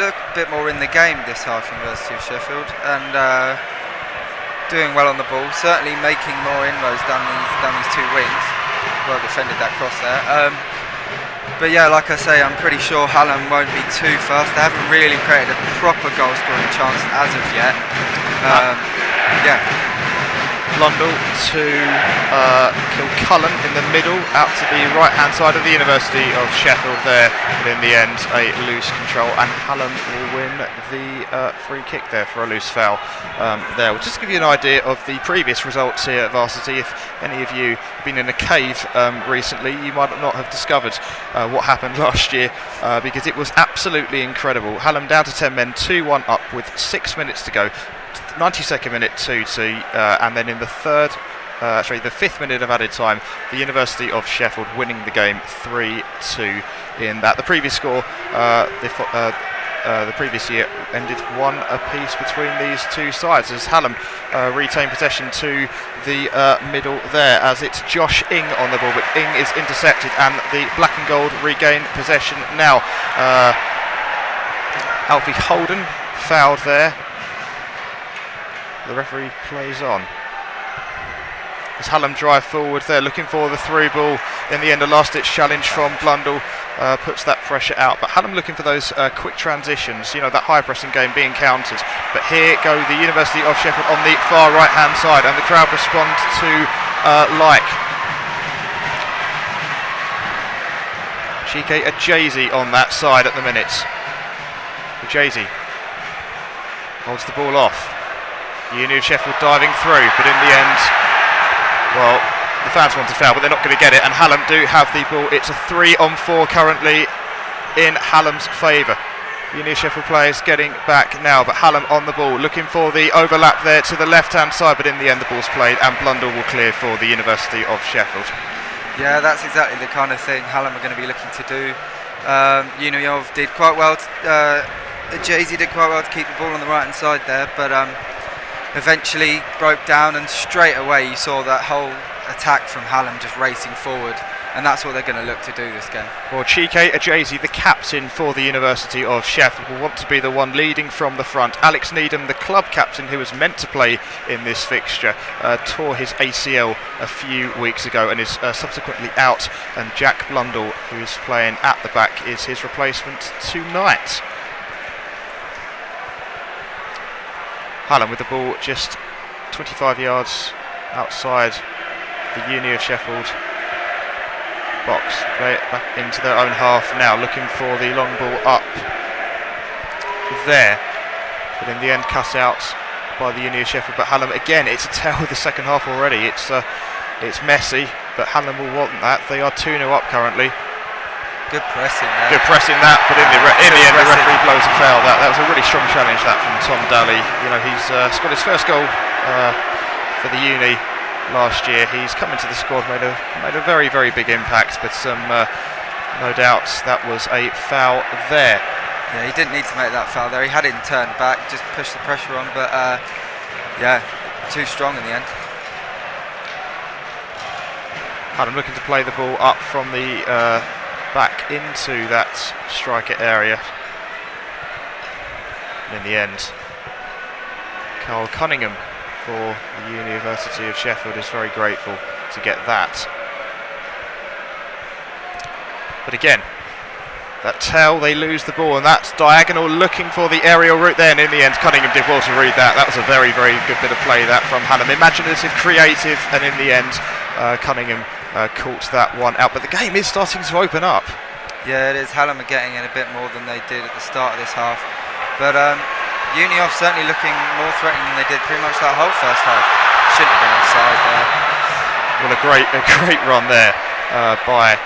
look a bit more in the game this half, University of Sheffield, and doing well on the ball. Certainly making more inroads down these two wings. Well defended that cross there. But yeah, like I say, I'm pretty sure Hallam won't be too fast. They haven't really created a proper goal scoring chance as of yet. Yeah. Blundell to Kilcullen in the middle, out to the right hand side of the University of Sheffield there, but in the end a loose control, and Hallam will win the free kick there for a loose foul there. We'll just give you an idea of the previous results here at Varsity. If any of you have been in a cave recently, you might not have discovered what happened last year, because it was absolutely incredible. Hallam down to 10 men, 2-1 up with 6 minutes to go. 92nd minute 2-2, and then in the the 5th minute of added time, the University of Sheffield winning the game 3-2 in that. The previous score, the previous year ended 1 apiece between these two sides as Hallam retain possession to the middle there, as it's Josh Ing on the ball, but Ing is intercepted and the black and gold regain possession now. Alfie Holden fouled there. The referee plays on. As Hallam drive forward there, looking for the through ball. In the end, a last-ditch challenge from Blundell puts that pressure out. But Hallam looking for those quick transitions, that high-pressing game being countered. But here go the University of Sheffield on the far right-hand side, and the crowd respond to like. Chike Ajazi on that side at the minute. Ajazi holds the ball off. Uni of Sheffield diving through, but in the end, well, the fans want to foul, but they're not going to get it, and Hallam do have the ball. It's a 3-on-4 currently in Hallam's favour. Uni of Sheffield players getting back now, but Hallam on the ball, looking for the overlap there to the left-hand side, but in the end the ball's played, and Blundell will clear for the University of Sheffield. Yeah, that's exactly the kind of thing Hallam are going to be looking to do. Uni of did quite well, Jay-Z did quite well to keep the ball on the right-hand side there, but eventually broke down, and straight away you saw that whole attack from Hallam just racing forward, and that's what they're going to look to do this game. Well, Chike Ajazi, the captain for the University of Sheffield, will want to be the one leading from the front. Alex Needham, the club captain who was meant to play in this fixture, tore his ACL a few weeks ago and is subsequently out, and Jack Blundell, who's playing at the back, is his replacement tonight. Hallam with the ball just 25 yards outside the Uni of Sheffield box. Play it back into their own half now, looking for the long ball up there. But in the end, cut out by the Uni of Sheffield. But Hallam, again, it's a tale of the second half already. It's messy, but Hallam will want that. They are 2-0 up currently. Good pressing there. Good pressing that, but in the end the referee blows a foul. That was a really strong challenge that from Tom Daly. He's scored his first goal for the Uni last year. He's come into the squad, made a very, very big impact, but no doubt that was a foul there. Yeah, he didn't need to make that foul there. He had it turned back, just pushed the pressure on, but yeah, too strong in the end. Hallam looking to play the ball up from the back into that striker area. And in the end, Carl Cunningham for the University of Sheffield is very grateful to get that. But again, that tail, they lose the ball, and that's diagonal, looking for the aerial route there, and in the end Cunningham did well to read that. That was a very, very good bit of play that from Hallam. Imaginative, creative, and in the end Cunningham caught that one out. But the game is starting to open up. Yeah, it is. Hallam are getting in a bit more than they did at the start of this half, but Uni of certainly looking more threatening than they did pretty much that whole first half. Shouldn't have been offside there. Well, a great run there by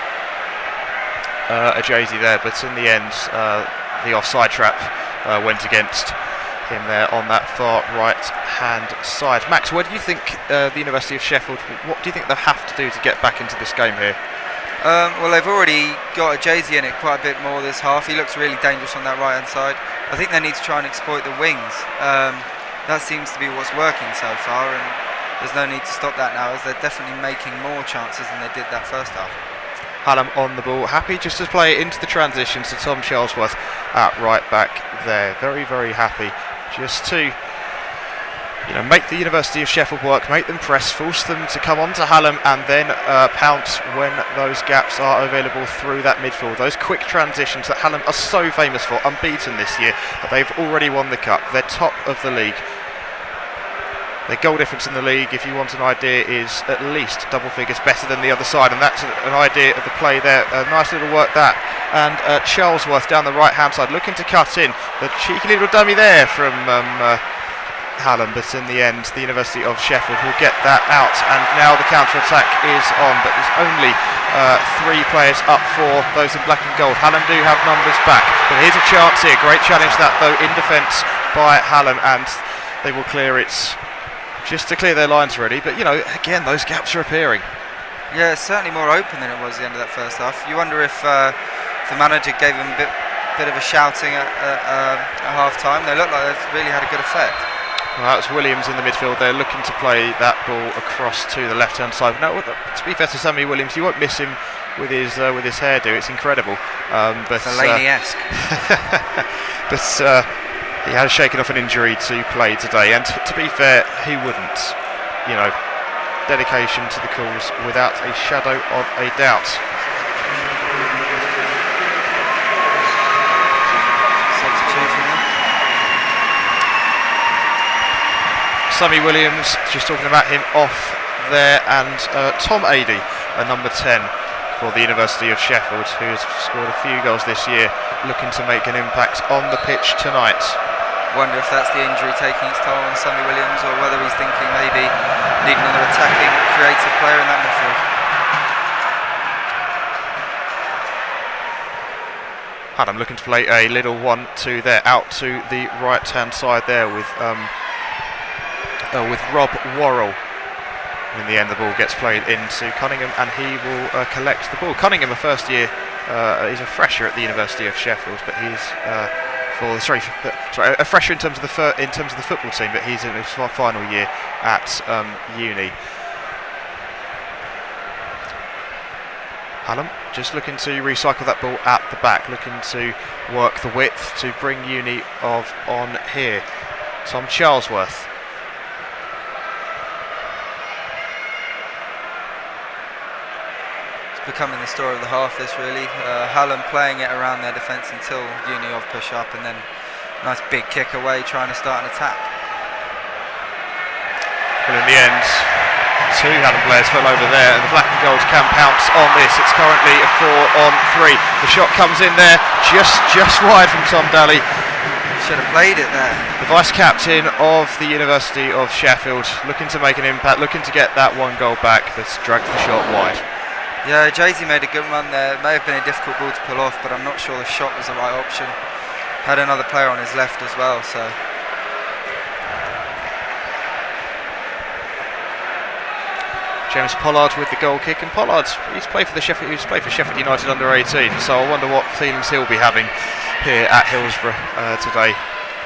Ajazi there, but in the end the offside trap went against him there on that far right hand side. Max, where do you think the University of Sheffield, what do you think they'll have to do to get back into this game here? Well, they've already got Ajazi in it quite a bit more this half. He looks really dangerous on that right hand side. I think they need to try and exploit the wings. That seems to be what's working so far, and there's no need to stop that now, as they're definitely making more chances than they did that first half. Hallam on the ball, happy just to play it into the transitions to Tom Charlesworth at right back there. Very, very happy just to make the University of Sheffield work, make them press, force them to come on to Hallam, and then pounce when those gaps are available through that midfield. Those quick transitions that Hallam are so famous for, unbeaten this year, but they've already won the cup. They're top of the league. Their goal difference in the league, if you want an idea, is at least double figures better than the other side, and that's an idea of the play there. A nice little work that. And Charlesworth down the right-hand side, looking to cut in. The cheeky little dummy there from Hallam, but in the end, the University of Sheffield will get that out, and now the counter-attack is on, but there's only 3 players up for those in black and gold. Hallam do have numbers back, but here's a chance here. Great challenge that, though, in defence by Hallam, and they will clear it. Just to clear their lines ready, but again, those gaps are appearing. Yeah, it's certainly more open than it was at the end of that first half. You wonder if the manager gave him a bit bit of a shouting at half time. They looked like they've really had a good effect. Well, that's Williams in the midfield. They're looking to play that ball across to the left-hand side. Now, to be fair to Sammy Williams, you won't miss him with his hairdo. It's incredible. But Fellaini-esque. but he has shaken off an injury to play today. And to be fair, he wouldn't. You know, dedication to the cause without a shadow of a doubt. Sammy Williams, just talking about him off there, and Tom Adey, number 10 for the University of Sheffield, who has scored a few goals this year, looking to make an impact on the pitch tonight. Wonder if that's the injury taking its toll on Sammy Williams, or whether he's thinking maybe need another attacking, creative player in that midfield. Adam looking to play a little 1-2 there, out to the right-hand side there with Rob Worrell. In the end, the ball gets played into Cunningham, and he will collect the ball. Cunningham, a first year, he's a fresher at the University of Sheffield, but he's a fresher in terms of the football team, but he's in his final year at uni. Hallam just looking to recycle that ball at the back, looking to work the width to bring Uni on here. Tom Charlesworth. Becoming the story of the half, this really. Hallam playing it around their defence until Uniov push up, and then nice big kick away trying to start an attack. Well, in the end, two Hallam players fell over there, and the black and golds can pounce on this. It's currently a 4-on-3. The shot comes in there just wide from Tom Daly. Should have played it there. The vice-captain of the University of Sheffield, looking to make an impact, looking to get that one goal back, but dragged the shot wide. Yeah, Jay-Z made a good run there. It may have been a difficult ball to pull off, but I'm not sure the shot was the right option. Had another player on his left as well, so. James Pollard with the goal kick, and Pollard, he's played for Sheffield United under 18, so I wonder what feelings he'll be having here at Hillsborough today.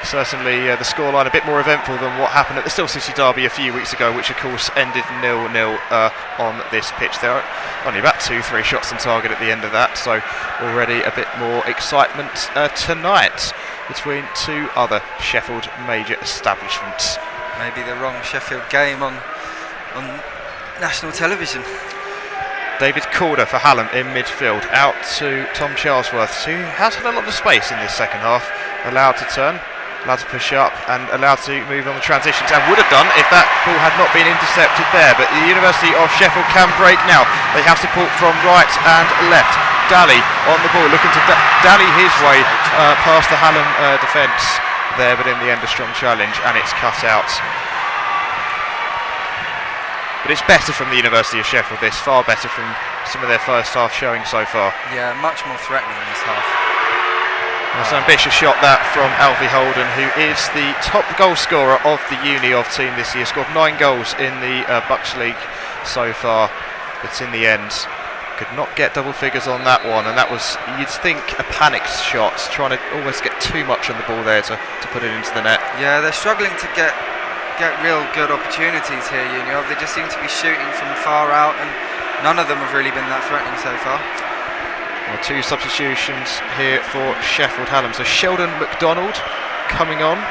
Certainly the scoreline a bit more eventful than what happened at the Still City derby a few weeks ago, which of course ended 0-0 on this pitch. There are only about 2-3 shots on target at the end of that, so already a bit more excitement tonight between two other Sheffield major establishments. Maybe the wrong Sheffield game on national television. David Calder for Hallam in midfield, out to Tom Charlesworth, who has had a lot of space in this second half, allowed to turn, allowed to push up, and allowed to move on the transitions, and would have done if that ball had not been intercepted there. But the University of Sheffield can break now. They have support from right and left. Daly on the ball, looking to dally his way past the Hallam defence there, but in the end a strong challenge, and it's cut out. But it's better from the University of Sheffield, this, far better from some of their first half showing so far. Yeah, much more threatening this half. That's an ambitious shot that from Alfie Holden, who is the top goal scorer of the Uniov team this year. Scored 9 goals in the Bucks League so far, but in the end could not get double figures on that one, and that was, you'd think, a panicked shot, trying to almost get too much on the ball there to put it into the net. Yeah, they're struggling to get real good opportunities here, Uniov. They just seem to be shooting from far out, and none of them have really been that threatening so far. Well, 2 substitutions here for Sheffield Hallam. So Sheldon McDonald coming on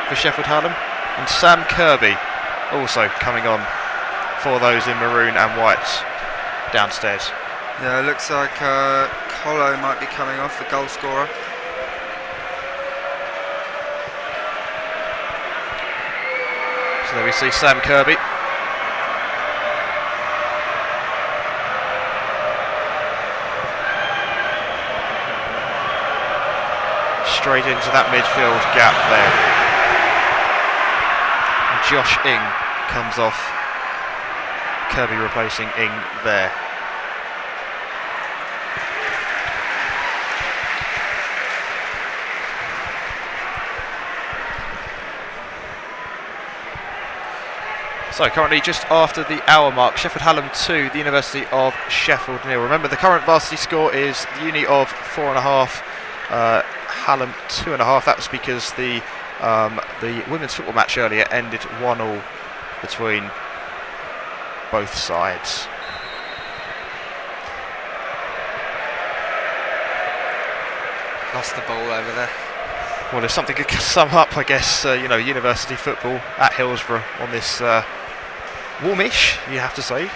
for Sheffield Hallam, and Sam Kirby also coming on for those in maroon and white downstairs. Yeah, it looks like Colo might be coming off, the goal scorer. So there we see Sam Kirby. Straight into that midfield gap there. And Josh Ing comes off. Kirby replacing Ing there. So currently just after the hour mark, Sheffield Hallam 2, the University of Sheffield 0. Remember, the current varsity score is the Uni of 4.5, Hallam 2.5. That was because the women's football match earlier ended 1-1 between both sides. Lost the ball over there. Well, if something could sum up, I guess, university football at Hillsborough on this warmish, you have to say,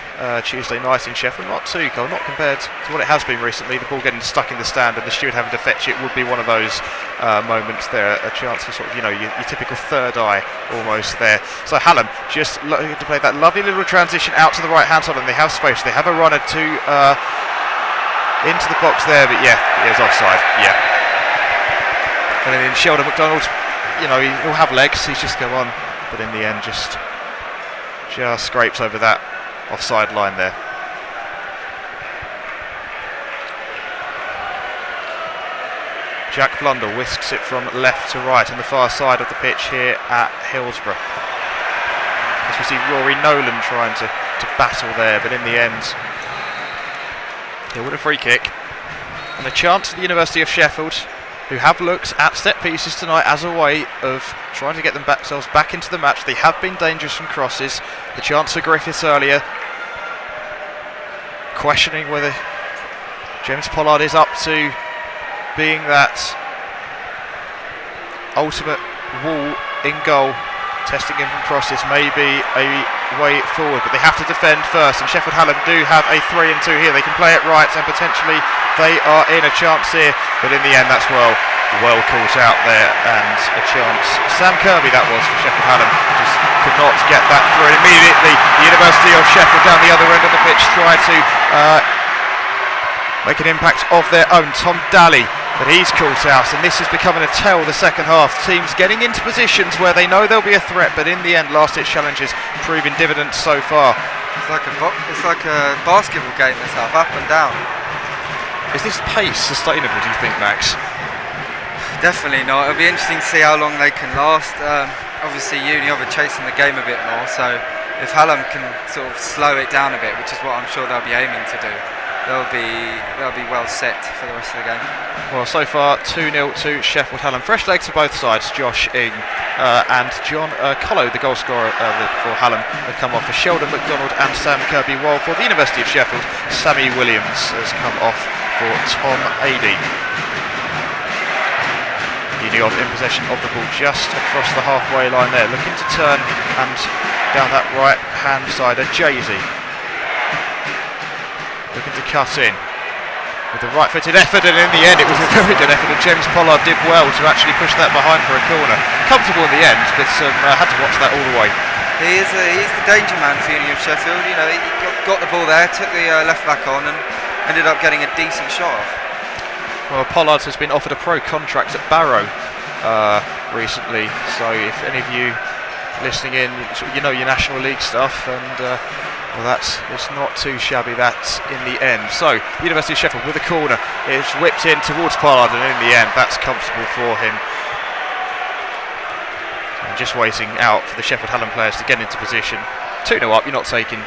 Tuesday night in Sheffield. Not too cold, not compared to what it has been recently. The ball getting stuck in the stand and the steward having to fetch it would be one of those moments there, a chance for sort of, your typical third eye almost there. So Hallam just looking to play that lovely little transition out to the right-hand side, and they have space. They have a runner to into the box there, but yeah, it was offside, yeah. And then in Sheldon McDonald, he'll have legs, he's just go on, but in the end just scrapes over that offside line there. Jack Blundell whisks it from left to right on the far side of the pitch here at Hillsborough. As we see Rory Nolan trying to battle there, but in the end he'll win a free kick. And a chance for the University of Sheffield, who have looked at set pieces tonight as a way of trying to get themselves back into the match. They have been dangerous from crosses. The chance for Griffiths earlier, questioning whether James Pollard is up to being that ultimate wall in goal. Testing him from crosses may be a way forward, but they have to defend first, and Sheffield Hallam do have a 3-2 here. They can play it right, and potentially they are in a chance here, but in the end that's well caught out there, and a chance. Sam Kirby that was for Sheffield Hallam, just could not get that through, and immediately the University of Sheffield down the other end of the pitch try to make an impact of their own. Tom Daly, but he's caught out, and this is becoming a tell the second half. Teams getting into positions where they know there'll be a threat, but in the end, last-ditch challenges proving dividends so far. It's like a basketball game this half, up and down. Is this pace sustainable, do you think, Max? Definitely not. It'll be interesting to see how long they can last. Obviously, Uni are chasing the game a bit more, so if Hallam can sort of slow it down a bit, which is what I'm sure they'll be aiming to do, they'll be well set for the rest of the game. Well, so far 2-0 to Sheffield Hallam. Fresh legs for both sides. Josh Ing and John Collo, the goal scorer for Hallam, have come off for Sheldon McDonald and Sam Kirby, while for the University of Sheffield, Sammy Williams has come off for Tom Adey. Uniov in possession of the ball just across the halfway line there, looking to turn and down that right hand side. Jay-Z looking to cut in with a right-footed effort, and in the end it was a very good effort, and James Pollard did well to actually push that behind for a corner. Comfortable in the end, but had to watch that all the way. He's the danger man for Union of Sheffield. He got the ball there, took the left back on, and ended up getting a decent shot off. Well, Pollard has been offered a pro contract at Barrow recently, so if any of you listening in, you know your National League stuff, and it's not too shabby that in the end. So, University of Sheffield with a corner is whipped in towards Pollard, and in the end that's comfortable for him. And just waiting out for the Sheffield Hallam players to get into position. 2-0 up, you're taking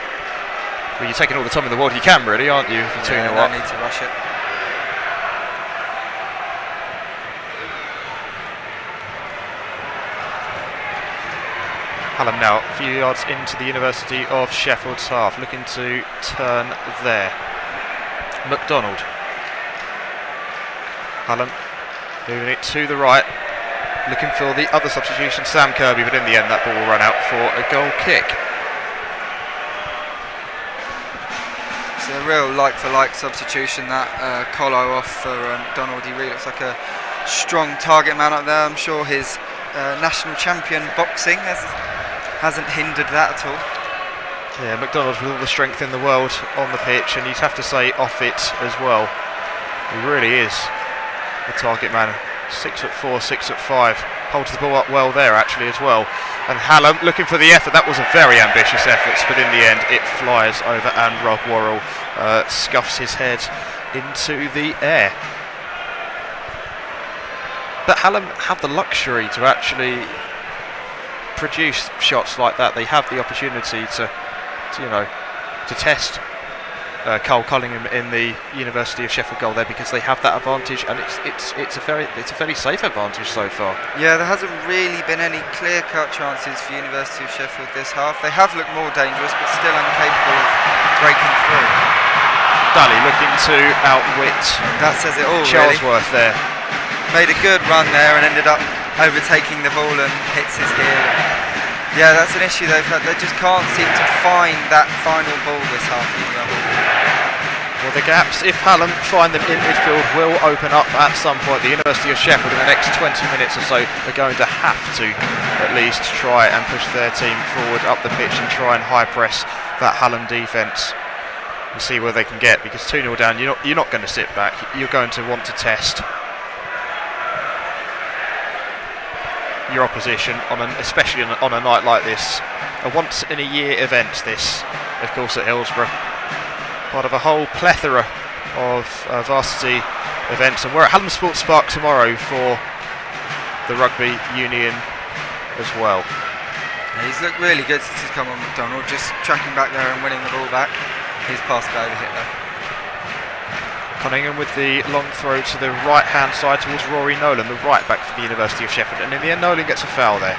all the time in the world you can, really, aren't you, for 2-0 up? No need to rush it. Hallam now a few yards into the University of Sheffield's half, looking to turn there. McDonald. Hallam moving it to the right, looking for the other substitution, Sam Kirby, but in the end that ball will run out for a goal kick. It's a real like-for-like substitution, that Colo off for McDonald. He really looks like a strong target man up there. I'm sure his national champion boxing hasn't hindered that at all. Yeah, McDonald with all the strength in the world on the pitch, and you'd have to say off it as well. He really is a target man. 6'4", 6'5", holds the ball up well there actually as well. And Hallam looking for the effort. That was a very ambitious effort, but in the end it flies over, and Rob Worrell scuffs his head into the air. But Hallam have the luxury to actually produce shots like that. They have the opportunity to test Cole Collingham in the University of Sheffield goal there, because they have that advantage, and it's a fairly safe advantage so far. Yeah, there hasn't really been any clear-cut chances for University of Sheffield this half. They have looked more dangerous, but still incapable of breaking through. Daly looking to outwit That says it all, Charlesworth there. Made a good run there and ended up overtaking the ball and hits his heel. Yeah, that's an issue they've had. They just can't seem to find that final ball this half either. Well, the gaps, if Hallam find them in midfield, will open up at some point. The University of Sheffield in the next 20 minutes or so are going to have to at least try and push their team forward up the pitch and try and high press that Hallam defence and see where they can get, because 2-0 down, you're not going to sit back. You're going to want to test your opposition, especially on a night like this. A once in a year event, this, of course, at Hillsborough. Part of a whole plethora of varsity events, and we're at Hallam Sports Park tomorrow for the rugby union as well. Yeah, he's looked really good since he's come on, McDonald, just tracking back there and winning the ball back. His pass got overhit though. Cunningham with the long throw to the right hand side towards Rory Nolan, the right back for the University of Sheffield, and in the end Nolan gets a foul there.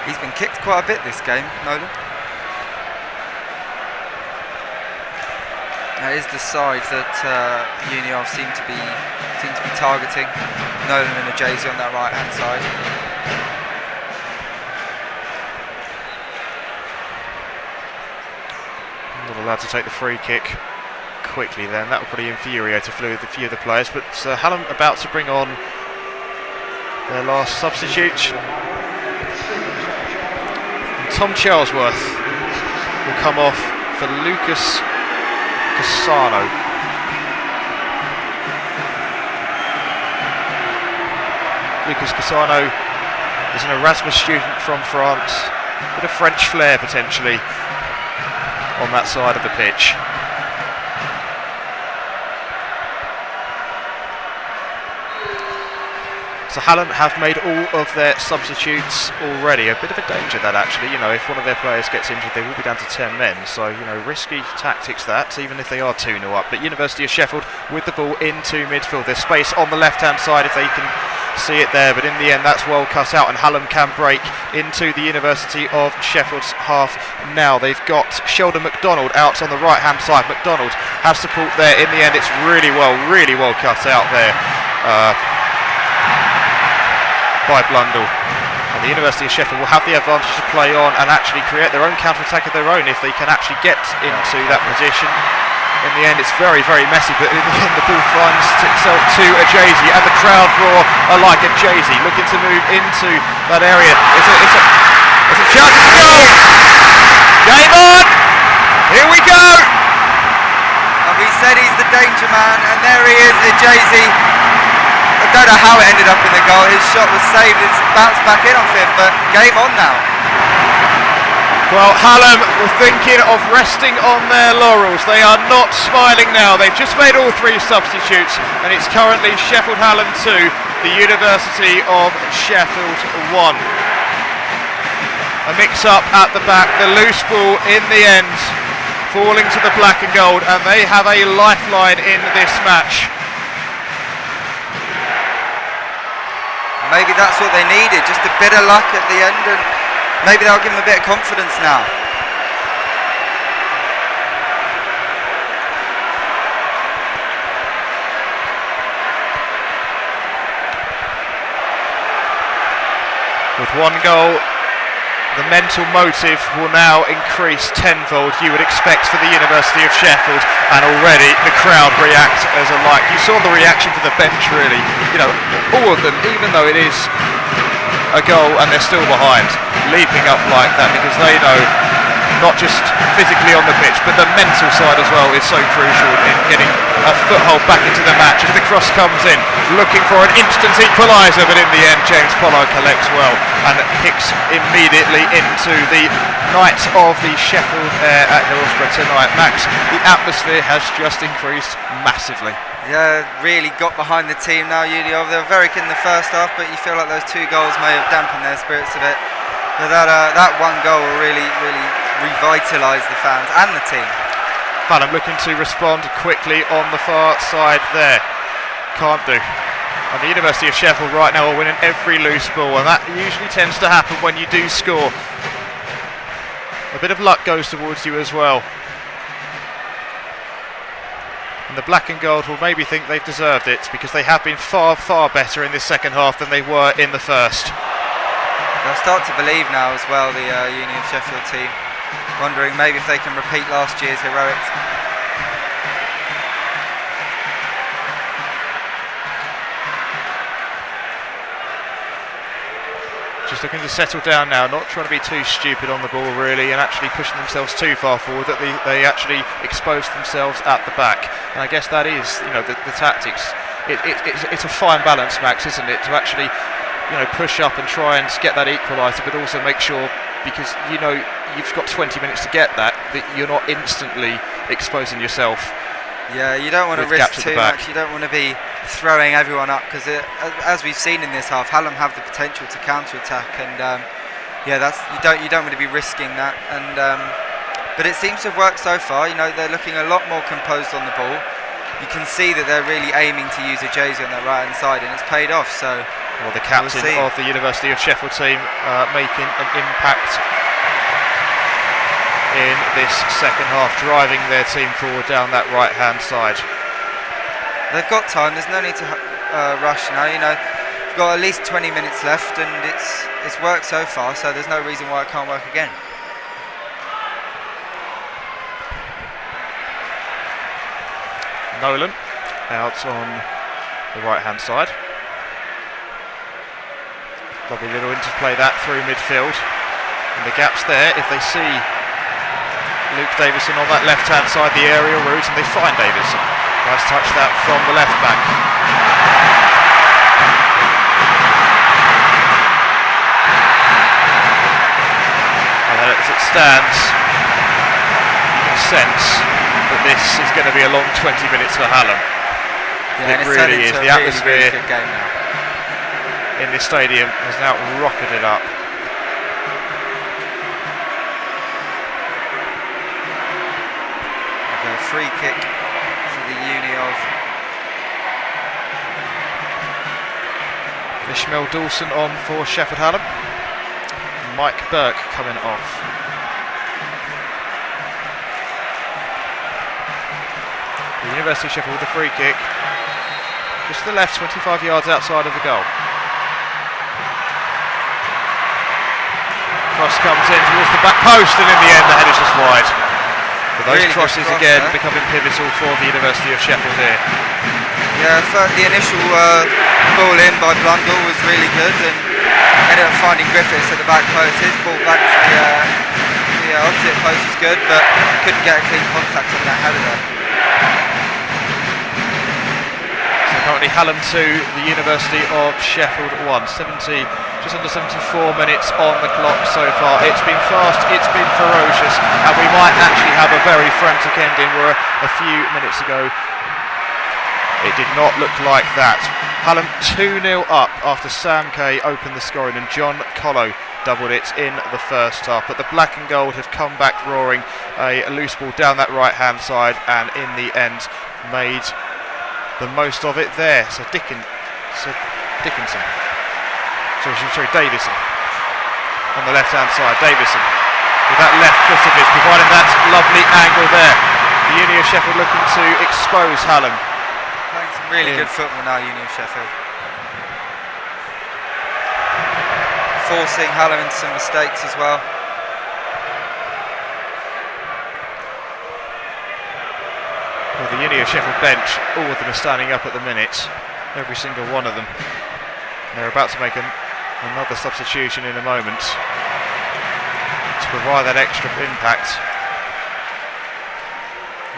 He's been kicked quite a bit this game, Nolan. That is the side that Union seem to be targeting. Nolan and Ajazi on that right hand side. Not allowed to take the free kick quickly then. That will probably infuriate a few of the players, but Hallam about to bring on their last substitute. And Tom Charlesworth will come off for Lucas Cassano. Lucas Cassano is an Erasmus student from France, a bit of French flair potentially on that side of the pitch. So Hallam have made all of their substitutes already. A bit of a danger that, actually, if one of their players gets injured, they will be down to 10 men. So, risky tactics that, even if they are 2-0 up. But University of Sheffield with the ball into midfield. There's space on the left-hand side if they can see it there. But in the end, that's well cut out, and Hallam can break into the University of Sheffield's half now. They've got Sheldon McDonald out on the right-hand side. McDonald has support there. In the end, it's really well cut out there by Blundell. And the University of Sheffield will have the advantage to play on and actually create their own counter-attack of their own if they can actually get into that position. In the end, it's very messy, but in the end, the ball finds itself to Ajazi, and the crowd roar alike. Ajazi looking to move into that area. It's a chance to go. Game on! Here we go! And we said he's the danger man, and there he is, Ajazi. I don't know how it ended up in the goal. His shot was saved. It's bounced back in off him, but game on now. Well, Hallam were thinking of resting on their laurels. They are not smiling now. They've just made all three substitutes, and it's currently Sheffield Hallam 2, the University of Sheffield 1. A mix-up at the back, the loose ball in the end, falling to the black and gold, and they have a lifeline in this match. Maybe that's what they needed, just a bit of luck at the end, and maybe that'll give them a bit of confidence now. With one goal, the mental motive will now increase tenfold, you would expect, for the University of Sheffield, and already the crowd react as alike. You saw the reaction for the bench, really. All of them, even though it is a goal and they're still behind, leaping up like that, because they know not just physically on the pitch, but the mental side as well is so crucial in getting a foothold back into the match. As the cross comes in, looking for an instant equaliser, but in the end James Pollard collects well and kicks immediately into the night of the Sheffield Air at Hillsborough tonight. Max, the atmosphere has just increased massively. Yeah, really got behind the team now, Udiov. They were very good in the first half, but you feel like those two goals may have dampened their spirits a bit. But that one goal will really revitalise the fans and the team. Hallam looking to respond quickly on the far side there. Can't do. And the University of Sheffield right now are winning every loose ball, and that usually tends to happen when you do score. A bit of luck goes towards you as well. And the black and gold will maybe think they've deserved it, because they have been far, far better in this second half than they were in the first. They'll start to believe now as well, the Union of Sheffield team, wondering maybe if they can repeat last year's heroics. Just looking to settle down now, not trying to be too stupid on the ball really, and actually pushing themselves too far forward that they actually expose themselves at the back. And I guess that is, the tactics. It's a fine balance, Max, isn't it, to actually, push up and try and get that equaliser, but also make sure, because you've got 20 minutes to get that you're not instantly exposing yourself. Yeah, you don't want to risk too much. You don't want to be throwing everyone up, because as we've seen in this half, Hallam have the potential to counter-attack, and you don't want to be risking that. And but it seems to have worked so far. They're looking a lot more composed on the ball. You can see that they're really aiming to use a Jay-Z on that right-hand side, and it's paid off. So, the captain of the University of Sheffield team making an impact in this second half, driving their team forward down that right-hand side. They've got time. There's no need to rush now. We've got at least 20 minutes left, and it's worked so far. So there's no reason why it can't work again. Nolan out on the right-hand side. Lovely little interplay that through midfield, and the gaps there. If they see Luke Davison on that left-hand side, the aerial route, and they find Davison. Nice touch that from the left back. And then as it stands, you can sense that this is going to be a long 20 minutes for Hallam. Yeah, it really is. The atmosphere really good game now in this stadium has now rocketed up. Free kick for the Uni of Ishmael Dawson on for Sheffield Hallam. Mike Burke coming off. The University of Sheffield with the free kick. Just to the left, 25 yards outside of the goal. Cross comes in towards the back post, and in the end the head is just wide. But those really crosses again becoming pivotal for the University of Sheffield here. Yeah, the initial ball in by Blundell was really good, and ended up finding Griffiths at the back post. His ball back to the opposite post was good, but couldn't get a clean contact on that header there. So currently Hallam 2, the University of Sheffield 1. Just under 74 minutes on the clock so far. It's been fast, it's been ferocious, and we might actually have a very frantic ending, where a few minutes ago it did not look like that. Hallam 2-0 up after Sam Kay opened the scoring, and John Collo doubled it in the first half. But the black and gold have come back roaring, a loose ball down that right-hand side, and in the end made the most of it there. So Dickinson. Davison on the left-hand side. Davison with that left foot of his, providing that lovely angle there. The Union of Sheffield looking to expose Hallam. Playing some really good football now, Union of Sheffield. Forcing Hallam into some mistakes as well. Well, the Union of Sheffield bench, all of them are standing up at the minute. Every single one of them. They're about to make another substitution in a moment to provide that extra impact.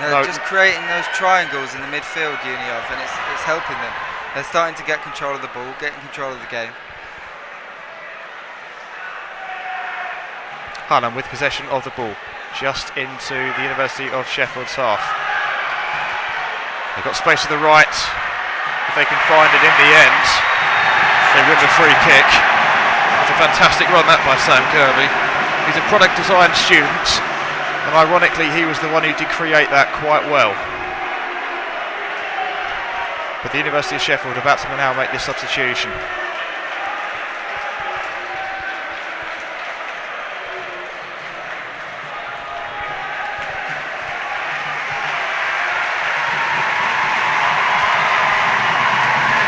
They're just creating those triangles in the midfield, Union, and it's helping them. They're starting to get control of the ball, getting control of the game. Hallam with possession of the ball, just into the University of Sheffield's half. They've got space to the right. If they can find it in the end, they win the free kick. It's a fantastic run that by Sam Kirby. He's a product design student, And ironically, he was the one who did create that quite well. But the University of Sheffield are about to now make this substitution.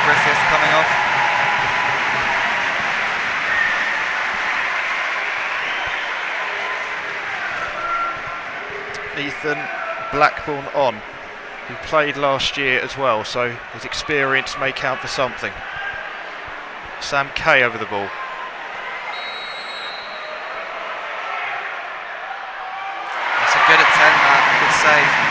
Griffiths coming off. Ethan Blackburn on, who played last year as well, so his experience may count for something. Sam Kay over the ball. That's a good attempt, man. Good save.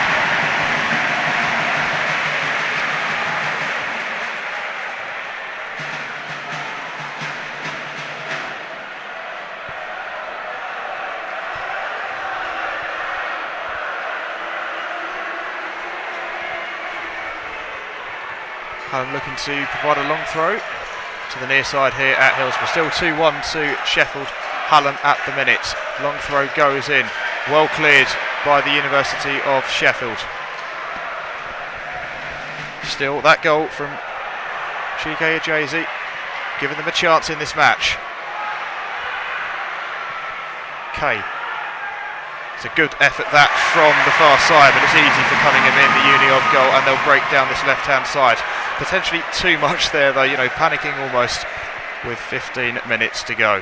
Hallam looking to provide a long throw to the near side here at Hillsborough. Still 2-1 to Sheffield. Hallam at the minute. Long throw goes in. Well cleared by the University of Sheffield. Still that goal from Chike Ajezi, giving them a chance in this match. Kay. It's a good effort that from the far side, but it's easy for Cunningham in the uni of goal, and they'll break down this left-hand side. Potentially too much there though, panicking almost with 15 minutes to go.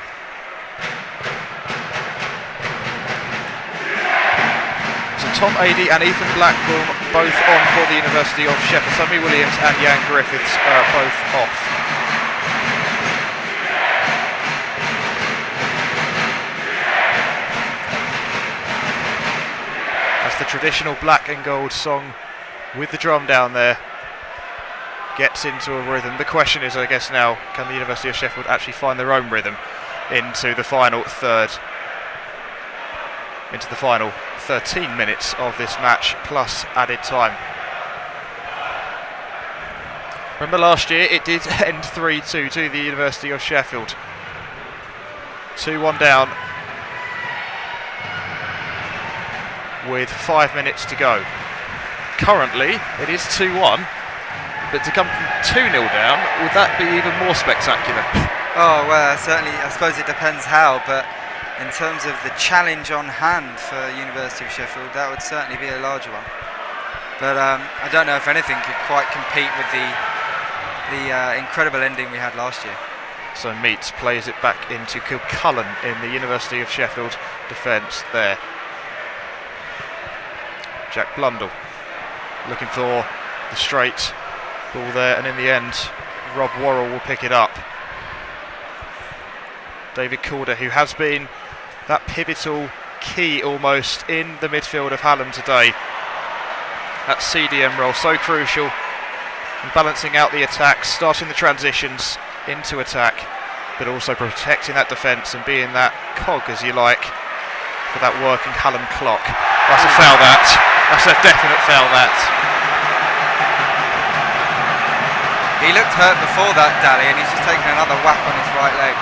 So Tom Adey and Ethan Blackburn both on for the University of Sheffield. Sammy Williams and Jan Griffiths are both off. The traditional black and gold song with the drum down there gets into a rhythm. The question is, I guess now, can the University of Sheffield actually find their own rhythm into the final third, into the final 13 minutes of this match plus added time? Remember last year it did end 3-2 to the University of Sheffield. 2-1 down with 5 minutes to go. Currently it is 2-1, but to come from 2-0 down, would that be even more spectacular? Oh well, certainly I suppose it depends how, but in terms of the challenge on hand for University of Sheffield, that would certainly be a larger one. But I don't know if anything could quite compete with the incredible ending we had last year. So Meats plays it back into Kilcullen in the University of Sheffield defence there. Jack Blundell looking for the straight ball there, and in the end Rob Worrell will pick it up. David Calder, who has been that pivotal key almost in the midfield of Hallam today. That CDM role, so crucial in balancing out the attacks, starting the transitions into attack, but also protecting that defence and being that cog, as you like, for that working Hallam clock. That's a foul, that's a definite foul, that. He looked hurt before that, Daly, and he's just taken another whack on his right leg.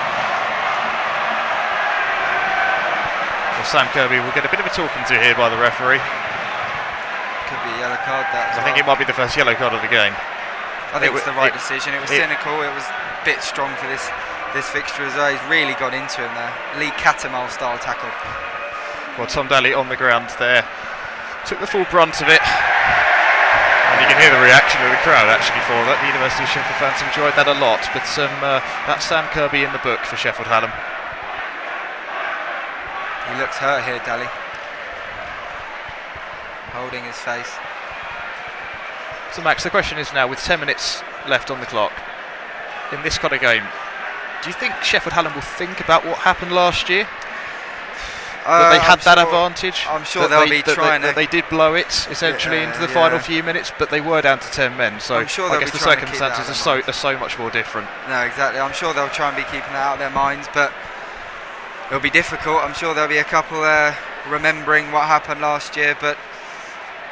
Well, Sam Kirby will get a bit of a talking to here by the referee. Could be a yellow card, that as I think it might be the first yellow card of the game. I think it's the right decision. It was cynical, it was a bit strong for this fixture as well. He's really got into him there. Lee Catamol style tackle. Well, Tom Daly on the ground there took the full brunt of it, and you can hear the reaction of the crowd actually for that. The University of Sheffield fans enjoyed that a lot, but that's Sam Kirby in the book for Sheffield Hallam. He looks hurt here, Daly, holding his face. So Max, the question is now, with 10 minutes left on the clock in this kind of game, do you think Sheffield Hallam will think about what happened last year? That they had that advantage. I'm sure they'll be trying. That they did blow it essentially into the final few minutes, but they were down to 10 men. So I'm sure I guess the circumstances are so much more different. No, exactly. I'm sure they'll try and be keeping that out of their minds, but it'll be difficult. I'm sure there'll be a couple remembering what happened last year, but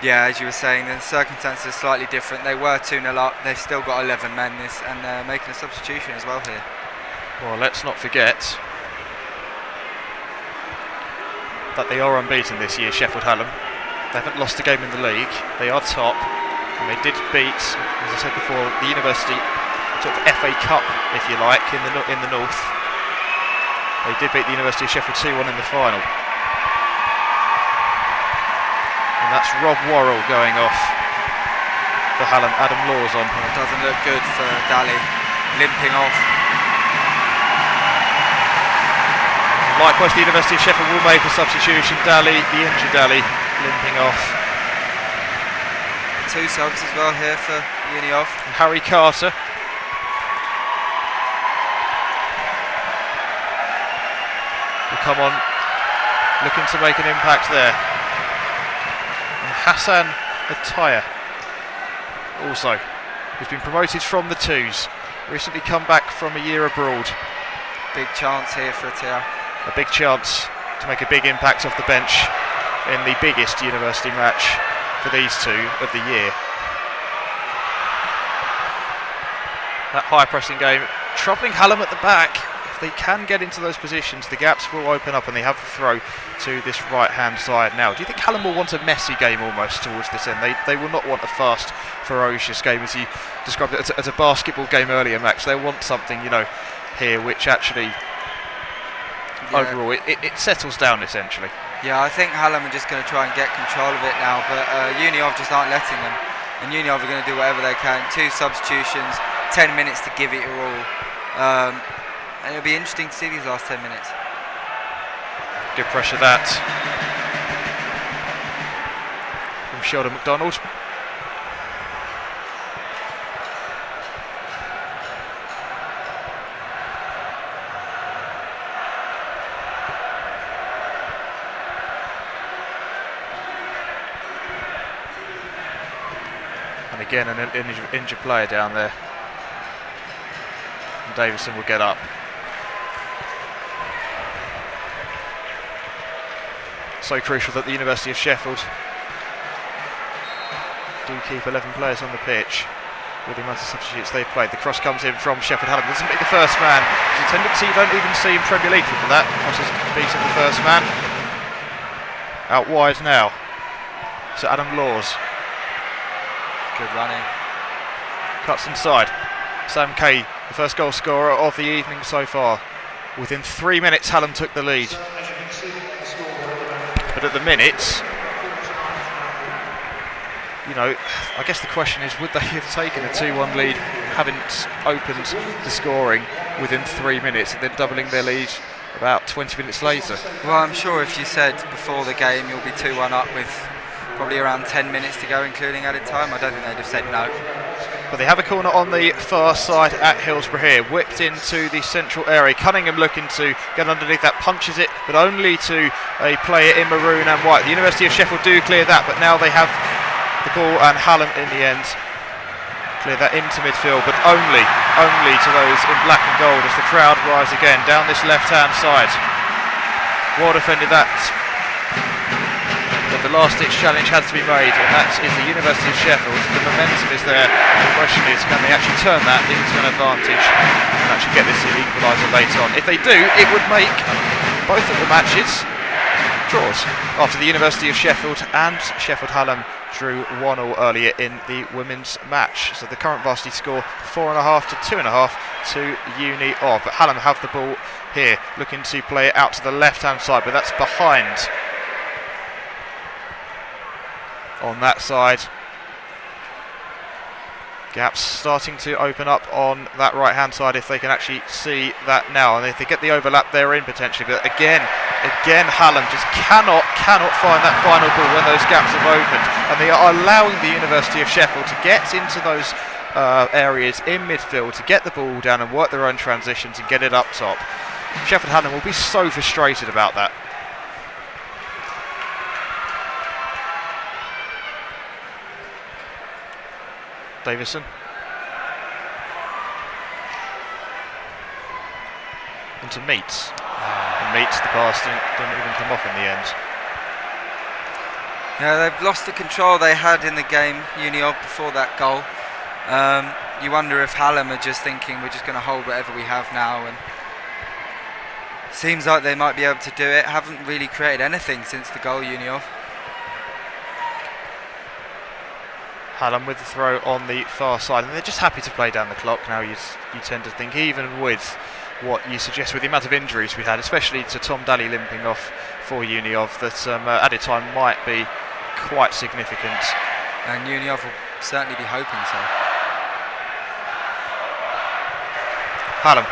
yeah, as you were saying, the circumstances are slightly different. They were 2-0 up. They've still got 11 men, and they're making a substitution as well here. Well, let's not forget that they are unbeaten this year, Sheffield Hallam. They haven't lost a game in the league. They are top, and they did beat, as I said before, the University sort of FA Cup, if you like, in the north. They did beat the University of Sheffield 2-1 in the final. And that's Rob Worrell going off for Hallam. Adam Law's on. It doesn't look good for Daly, limping off. Likewise, the University of Sheffield will make a substitution. Daly, the injured Daly, limping off. 2 subs as well here for Uni of. And Harry Carter. Will come on, looking to make an impact there. And Hassan Attaya, also, who's been promoted from the 2s, recently come back from a year abroad. Big chance here for Attaya. A big chance to make a big impact off the bench in the biggest university match for these two of the year. That high pressing game, troubling Hallam at the back. If they can get into those positions, the gaps will open up and they have the throw to this right hand side now. Do you think Hallam will want a messy game almost towards this end? They will not want a fast, ferocious game as you described it as a basketball game earlier, Max. They'll want something, you know, here which actually overall it settles down essentially. Yeah, I think Hallam are just going to try and get control of it now, but Uni of just aren't letting them. And Uni of are going to do whatever they can. 2 substitutions, 10 minutes to give it your all. And it'll be interesting to see these last 10 minutes. Good pressure that from Sheldon McDonald. And again an injured player down there. And Davison will get up. So crucial that the University of Sheffield do keep 11 players on the pitch with the amount of substitutes they've played. The cross comes in from Sheffield Hallam. Doesn't be the first man. There's a tendency you don't even see in Premier League for that. Crosses beating the first man. Out wide now. So Adam Laws. Good running. Cuts inside. Sam Kay, the first goal scorer of the evening so far. Within 3 minutes, Hallam took the lead. But at the minute, you know, I guess the question is, would they have taken a 2-1 lead, having opened the scoring within 3 minutes and then doubling their lead about 20 minutes later? Well, I'm sure if you said before the game you'll be 2-1 up with probably around 10 minutes to go, including added time, I don't think they'd have said no. But they have a corner on the far side at Hillsborough here, whipped into the central area. Cunningham looking to get underneath that, punches it, but only to a player in maroon and white. The University of Sheffield do clear that, but now they have the ball, and Hallam in the end clear that into midfield, but only to those in black and gold as the crowd rise again down this left-hand side. Well defended that. But the last-ditch challenge has to be made, and that is the University of Sheffield. The momentum is there. The question is, can they actually turn that into an advantage and actually get this equaliser later on? If they do, it would make both of the matches draws, after the University of Sheffield and Sheffield Hallam drew 1-1 earlier in the women's match. So the current varsity score 4.5 to 2.5 to Uni of. But Hallam have the ball here, looking to play it out to the left-hand side, but that's behind. On that side, gaps starting to open up on that right hand side if they can actually see that now, and if they get the overlap they're in potentially. But again Hallam just cannot find that final ball when those gaps have opened, and they are allowing the University of Sheffield to get into those areas in midfield to get the ball down and work their own transitions and get it up top. Sheffield Hallam will be so frustrated about that. Davison. Into Meats. And Meats, the pass didn't even come off in the end. Yeah, they've lost the control they had in the game, Uni of, before that goal. You wonder if Hallam are just thinking we're just going to hold whatever we have now, and Seems like they might be able to do it. Haven't really created anything since the goal, Uniov. Hallam with the throw on the far side, and they're just happy to play down the clock now. You tend to think, even with what you suggest with the amount of injuries we had, especially to Tom Daly limping off for Uniov, that added time might be quite significant. And Uniov will certainly be hoping so. Hallam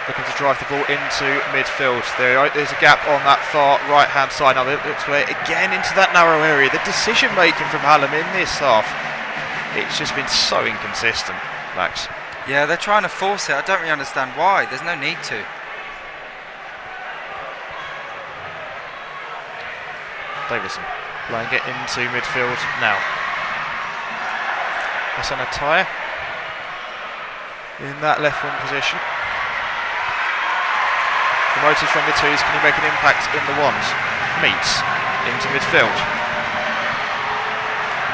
looking to drive the ball into midfield. There's a gap on that far right hand side. Now let's play it again into that narrow area. The decision making from Hallam in this half, it's just been so inconsistent, Max. Yeah, they're trying to force it. I don't really understand why. There's no need to. Davison playing it into midfield now. Hassan Attaya in that left wing position. Promoted from the twos, can he make an impact in the ones? Meets into midfield.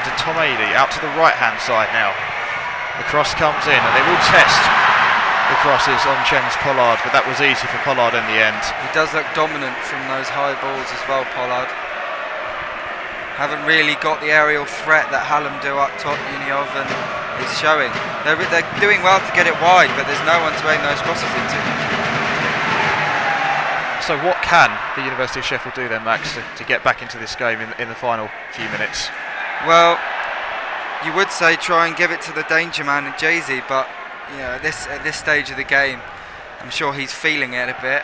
To Tom Adey, out to the right hand side now. The cross comes in and they will test the crosses on James Pollard, but that was easy for Pollard in the end. He does look dominant from those high balls as well, Pollard. Haven't really got the aerial threat that Hallam do up top, Uniov, and it's showing. They're doing well to get it wide, but there's no one to aim those crosses into. So what can the University of Sheffield do then, Max, to get back into this game in the final few minutes? Well, you would say try and give it to the danger man and Jay-Z, but you know, at this stage of the game, I'm sure he's feeling it a bit.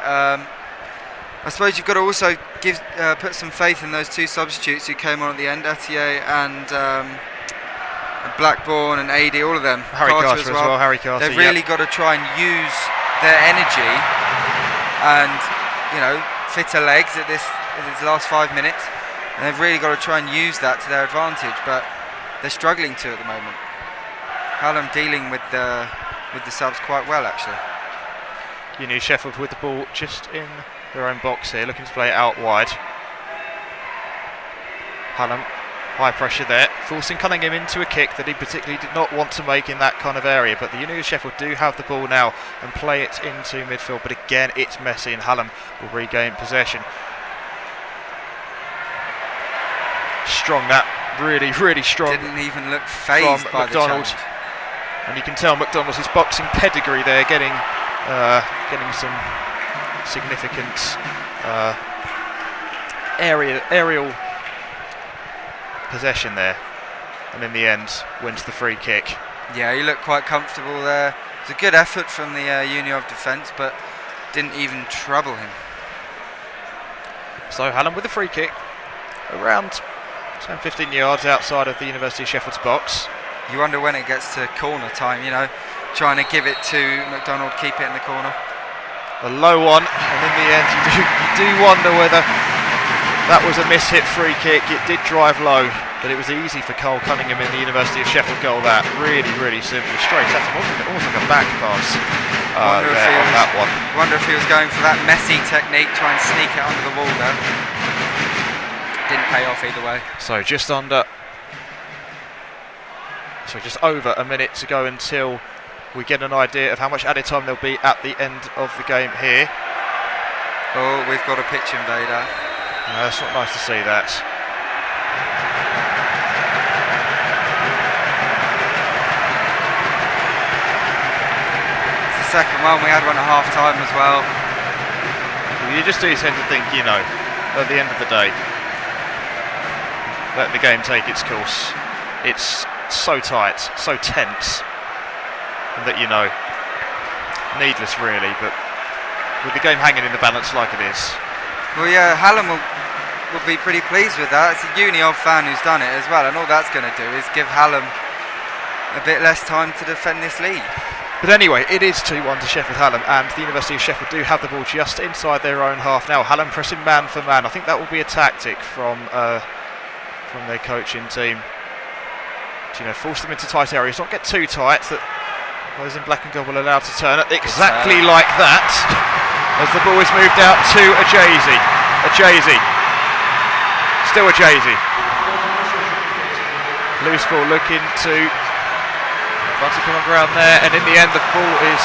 I suppose you've got to also put some faith in those two substitutes who came on at the end, Atier and Blackburn and Adey, all of them. Harry Carter as well. Harry Carter. They've really got to try and use their energy and fitter legs at this last 5 minutes, and they've really got to try and use that to their advantage. But they're struggling to at the moment. Hallam dealing with the subs quite well, actually. Sheffield with the ball just in their own box here, looking to play it out wide. Hallam, high pressure there, forcing Cunningham into a kick that he particularly did not want to make in that kind of area, but the University of Sheffield do have the ball now and play it into midfield, but again it's messy and Hallam will regain possession. Strong, that really, really strong. Didn't even look phased by McDonald. the challenge. And you can tell McDonald's his boxing pedigree there, getting some significant aerial possession there, and in the end wins the free kick. Yeah, he looked quite comfortable there. It was a good effort from the Uniov defence, but didn't even trouble him. So Hallam with the free kick, around 10-15 yards outside of the University of Sheffield's box. You wonder when it gets to corner time, trying to give it to McDonald, keep it in the corner. A low one, and in the end you do wonder whether that was a mishit free kick. It did drive low, but it was easy for Cole Cunningham in the University of Sheffield goal. That really, really simple, straight at him. Almost like a back pass on that one. Wonder if he was going for that messy technique, try and sneak it under the wall there. Didn't pay off either way. So just over a minute to go until we get an idea of how much added time there'll be at the end of the game here. Oh, we've got a pitch invader. It's not nice to see that. It's the second one. We had one at half time as well. You just do tend to think, at the end of the day, let the game take its course. It's so tight, so tense, that needless really, but with the game hanging in the balance like it is. Well, yeah, Hallam will be pretty pleased with that. It's a Uniov fan who's done it as well, and all that's going to do is give Hallam a bit less time to defend this lead. But anyway, it is 2-1 to Sheffield Hallam, and the University of Sheffield do have the ball just inside their own half now. Hallam pressing man for man. I think that will be a tactic from their coaching team. Force them into tight areas, not get too tight that those in black and gold will allow to turn it exactly like that. As the ball is moved out to a Jay-Z. Still a Jay-Z. Loose ball looking to common ground there, and in the end the ball is,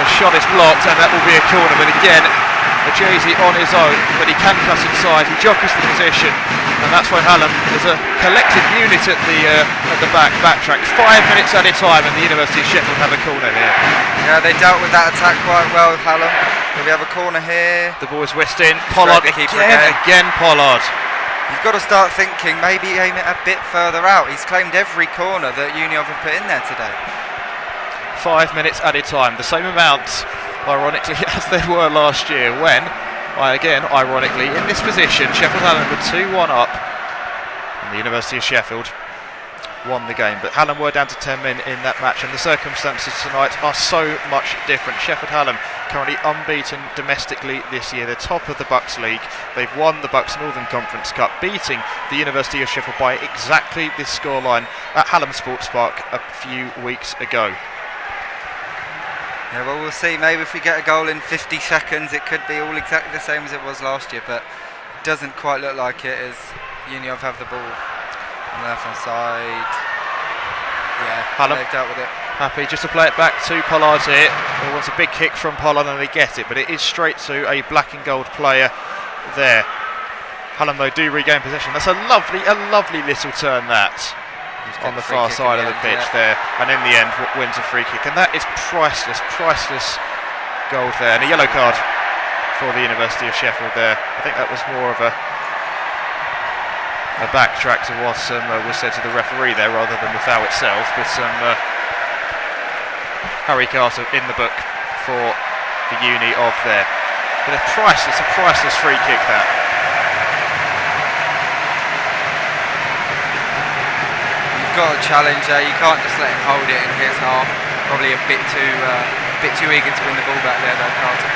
the shot is blocked, and that will be a corner. But again, Jay-Z on his own, but he can cut inside, he jockeys the position, and that's why Hallam is a collective unit at the backtrack. 5 minutes at a time, and the University of Sheffield have a corner here. Yeah, they dealt with that attack quite well, Hallam. We have a corner here. The ball is whisked in. Pollard again Pollard. You've got to start thinking, maybe aim it a bit further out. He's claimed every corner that Uniov have put in there today. 5 minutes at a time, the same amount, ironically, as they were last year when, ironically, in this position, Sheffield Hallam were 2-1 up, and the University of Sheffield won the game. But Hallam were down to 10 men in that match, and the circumstances tonight are so much different. Sheffield Hallam currently unbeaten domestically this year. They're top of the Bucks League. They've won the Bucks Northern Conference Cup, beating the University of Sheffield by exactly this scoreline at Hallam Sports Park a few weeks ago. Yeah, well, we'll see. Maybe if we get a goal in 50 seconds, it could be all exactly the same as it was last year, but it doesn't quite look like it as Uniov have the ball on the left-hand side. Yeah, Hallam they've dealt with it. Happy just to play it back to Pollard here. He wants a big kick from Pollard and they get it, but it is straight to a black and gold player there. Hallam, though, do regain possession. That's a lovely little turn that. On the far side of the pitch there, and in the end wins a free kick, and that is priceless gold there, and a yellow card for the University of Sheffield there. I think that was more of a backtrack to what was said to the referee there rather than the foul itself, but Harry Carter in the book for the uni of there. But a priceless free kick that. Got a challenge there. You can't just let him hold it in his half. Probably a bit too eager to win the ball back there, though, Carter.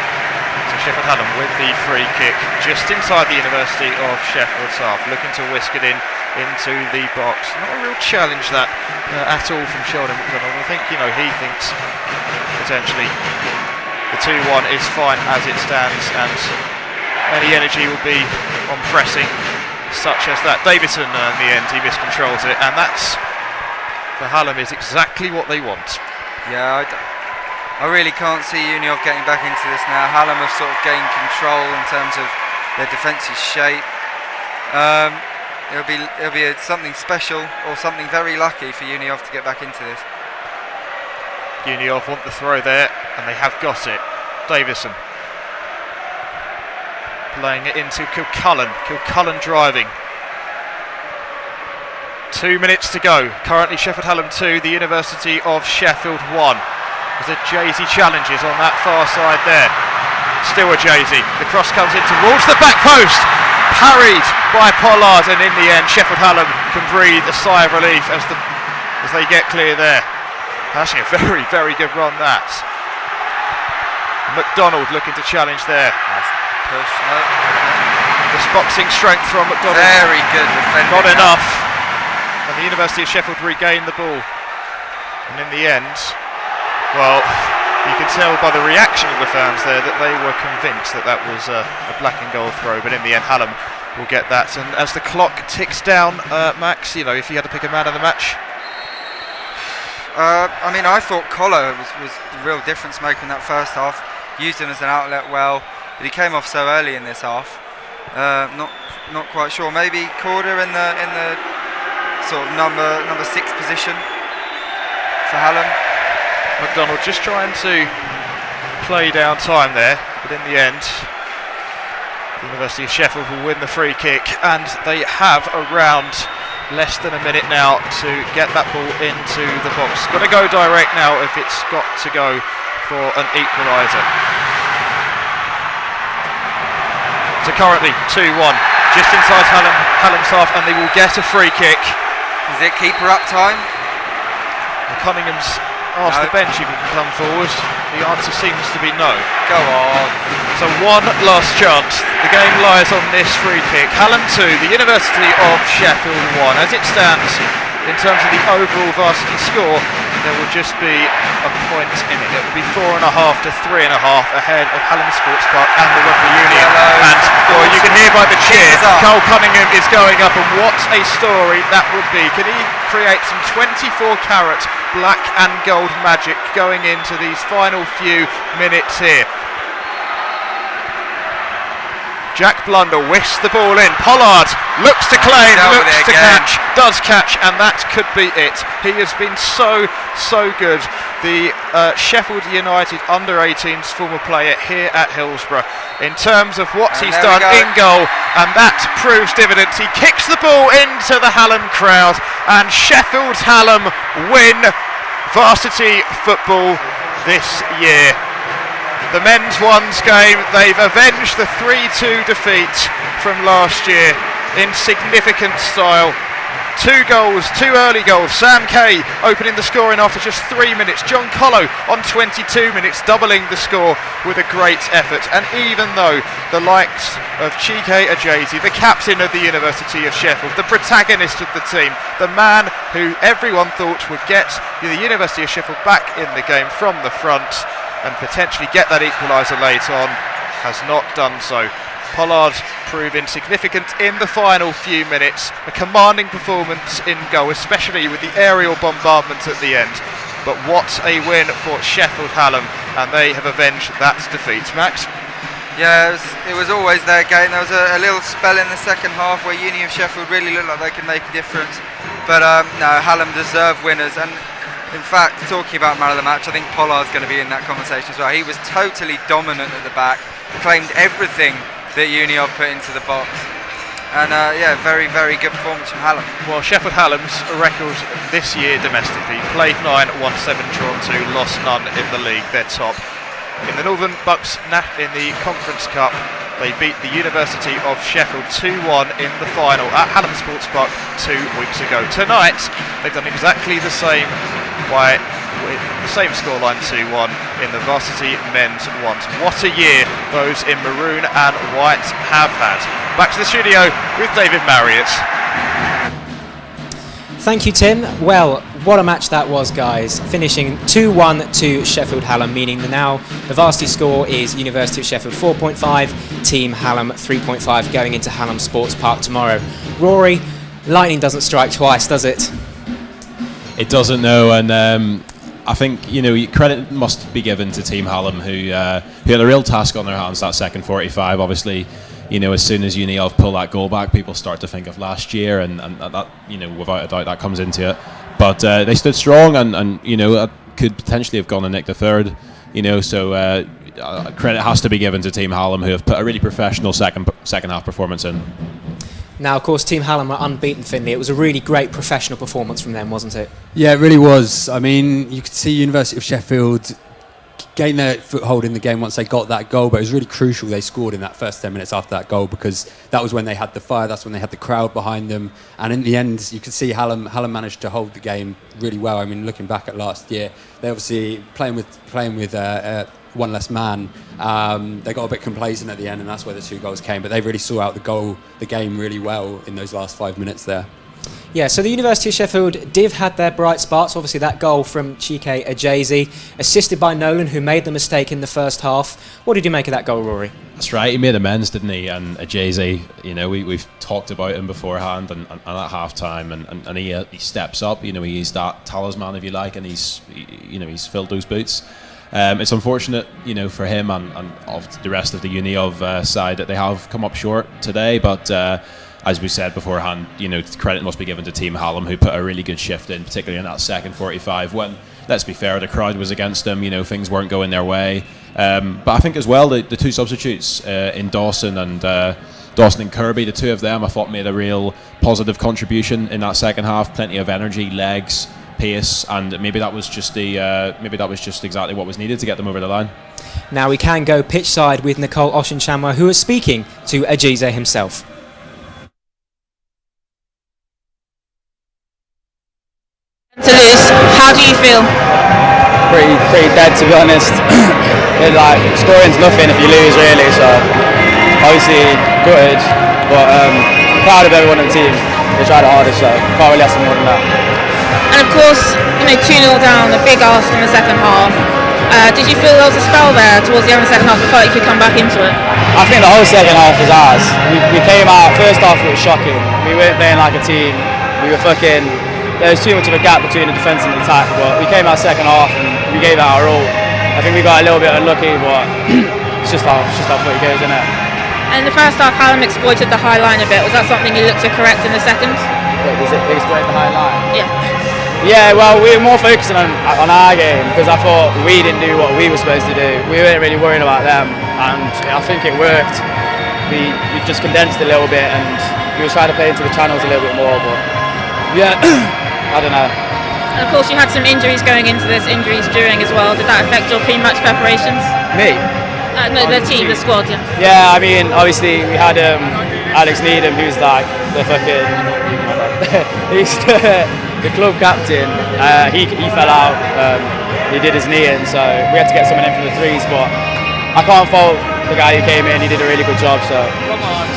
So Sheffield Hallam with the free kick just inside the University of Sheffield's half, looking to whisk it into the box. Not a real challenge that at all from Sheldon McDonald. I think he thinks potentially the 2-1 is fine as it stands, and any energy will be on pressing such as that. Davison in the end, he miscontrols it, and that's for Hallam is exactly what they want. Yeah, I really can't see Uniov getting back into this now. Hallam have sort of gained control in terms of their defensive shape. It'll be something special or something very lucky for Uniov to get back into this. Uniov want the throw there, and they have got it. Davison playing it into Kilcullen driving. 2 minutes to go. Currently Sheffield Hallam 2, the University of Sheffield 1. There's a Jay-Z challenges on that far side there. Still a Jay-Z. The cross comes in towards the back post. Parried by Pollard, and in the end Sheffield Hallam can breathe a sigh of relief as they get clear there. Actually a very good run that. McDonald looking to challenge there. Nice push, no. This boxing strength from McDonald. Very good defending. Not enough. And the University of Sheffield regained the ball. And in the end, well, you can tell by the reaction of the fans there that they were convinced that was a black and gold throw. But in the end, Hallam will get that. And as the clock ticks down, Max, if you had to pick a man of the match. I thought Collar was the real difference maker in that first half. Used him as an outlet well, but he came off so early in this half. Not quite sure. Maybe Corder in the sort of number 6 position for Hallam. McDonald just trying to play down time there, but in the end, the University of Sheffield will win the free kick, and they have around less than a minute now to get that ball into the box. Got to go direct now if it's got to go for an equaliser. So currently 2-1, just inside Hallam's half, and they will get a free kick. Is it keeper up time? Cunningham's asked the bench if he can come forward. The answer seems to be no. Go on. So one last chance. The game lies on this free kick. Hallam 2, the University of Sheffield 1. As it stands, in terms of the overall varsity score, there will just be a point in it. It will be 4.5 to 3.5 ahead of Hallam Sports Park and the Rugby Union. And you can hear by the cheer, Carl Cunningham is going up, and what a story that would be. Can he create some 24-carat black and gold magic going into these final few minutes here? Jack Blundell whisks the ball in. Pollard looks to claim, looks to catch, does catch, and that could be it. He has been so good. The Sheffield United under-18s former player here at Hillsborough in terms of what he's done in goal, and that proves dividends. He kicks the ball into the Hallam crowd, and Sheffield Hallam win varsity football this year. The men's ones game, they've avenged the 3-2 defeat from last year in significant style. 2 goals, 2 early goals. Sam Kay opening the scoring after just 3 minutes. John Collo on 22 minutes, doubling the score with a great effort. And even though the likes of Chike Ajezi, the captain of the University of Sheffield, the protagonist of the team, the man who everyone thought would get the University of Sheffield back in the game from the front and potentially get that equaliser late on, has not done so. Pollard proved insignificant in the final few minutes. A commanding performance in goal, especially with the aerial bombardment at the end. But what a win for Sheffield Hallam, and they have avenged that defeat. Max? Yeah, it was always their game. There was a little spell in the second half where Uni of Sheffield really looked like they could make a difference. But no, Hallam deserve winners. And in fact, talking about man of the match, I think Pollard's going to be in that conversation as well. He was totally dominant at the back, claimed everything that Uni of put into the box. And yeah, very, very good performance from Hallam. Well, Sheffield Hallam's record this year domestically, played 9, won 7, drawn 2, lost none in the league. They're top. In the Northern Bucks in the Conference Cup, they beat the University of Sheffield 2-1 in the final at Hallam Sports Park 2 weeks ago. Tonight, they've done exactly the same with the same scoreline 2-1 in the Varsity men's ones. What a year those in maroon and white have had. Back to the studio with David Marriott. Thank you, Tim. Well, what a match that was, guys. Finishing 2-1 to Sheffield Hallam, meaning that now the varsity score is University of Sheffield 4.5, Team Hallam 3.5, going into Hallam Sports Park tomorrow. Rory, lightning doesn't strike twice, does it? It doesn't, no, and I think credit must be given to Team Hallam, who had a real task on their hands that second 45. Obviously, as soon as Uni of pull that goal back, people start to think of last year, and that without a doubt that comes into it. But they stood strong, and could potentially have gone and nicked a third. So credit has to be given to Team Hallam, who have put a really professional second half performance in. Now, of course, Team Hallam are unbeaten, Finley. It was a really great professional performance from them, wasn't it? Yeah, it really was. I mean, you could see University of Sheffield gain their foothold in the game once they got that goal, but it was really crucial they scored in that first 10 minutes after that goal, because that was when they had the fire, that's when they had the crowd behind them, and in the end you could see Hallam managed to hold the game really well. I mean, looking back at last year, they obviously playing with one less man, they got a bit complacent at the end, and that's where the 2 goals came, but they really saw out the game really well in those last 5 minutes there. Yeah, so the University of Sheffield did had their bright spots. Obviously, that goal from Chike Ajezi, assisted by Nolan, who made the mistake in the first half. What did you make of that goal, Rory? That's right, he made amends, didn't he? And Ajezi, we've talked about him beforehand, and at half time, and he steps up. He's that talisman, if you like, and he's filled those boots. It's unfortunate, for him and of the rest of the Uni of side that they have come up short today, but as we said beforehand, credit must be given to Team Hallam, who put a really good shift in, particularly in that second 45 when, let's be fair, the crowd was against them, things weren't going their way. But I think as well, the 2 substitutes in Dawson and Kirby, the 2 of them I thought made a real positive contribution in that second half. Plenty of energy, legs, pace, and maybe that was just exactly what was needed to get them over the line. Now we can go pitch side with Nicole Oshin-Chamwa, who is speaking to Ajeze himself. To lose, how do you feel? Pretty dead, to be honest. Scoring's nothing if you lose, really. So obviously gutted, but proud of everyone on the team. They tried the hardest, so can't really ask them more than that. And of course, 2-0 down, a big ask in the second half. Did you feel there was a spell there towards the end of the second half? You felt you could come back into it? I think the whole second half was ours. We came out, first half it was shocking. We weren't playing like a team. There was too much of a gap between the defence and the attack, but we came out second half and we gave it our all. I think we got a little bit unlucky, but it's just how footy goes, isn't it? In the first half, Hallam exploited the high line a bit. Was that something you looked to correct in the second? Wait, was it exploit the high line? Yeah. Yeah, well, we were more focusing on our game because I thought we didn't do what we were supposed to do. We weren't really worrying about them, and I think it worked. We just condensed a little bit, and we were trying to play into the channels a little bit more. But yeah, I don't know. And of course, you had some injuries going into this, injuries during as well. Did that affect your pre-match preparations? Me? No, the team, the squad, yeah. Yeah, I mean, obviously we had Alex Needham, who's like the fucking, he's the club captain. He fell out. He did his knee in, so we had to get someone in for the threes. But I can't fault the guy who came in. He did a really good job. So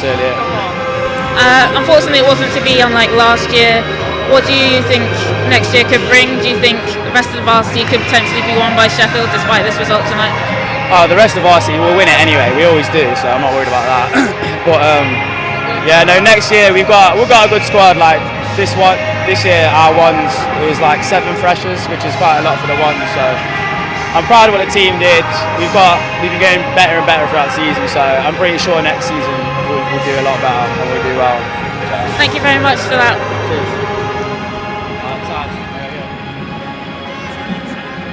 yeah. Unfortunately, it wasn't to be unlike last year. What do you think next year could bring? Do you think the rest of the varsity could potentially be won by Sheffield despite this result tonight? The rest of varsity will win it anyway. We always do, so I'm not worried about that. But yeah, no. Next year we've got a good squad. Like this year our ones, it was like 7 freshers, which is quite a lot for the ones. So I'm proud of what the team did. We've been getting better and better throughout the season. So I'm pretty sure next season we'll do a lot better and we'll do well. So. Thank you very much for that.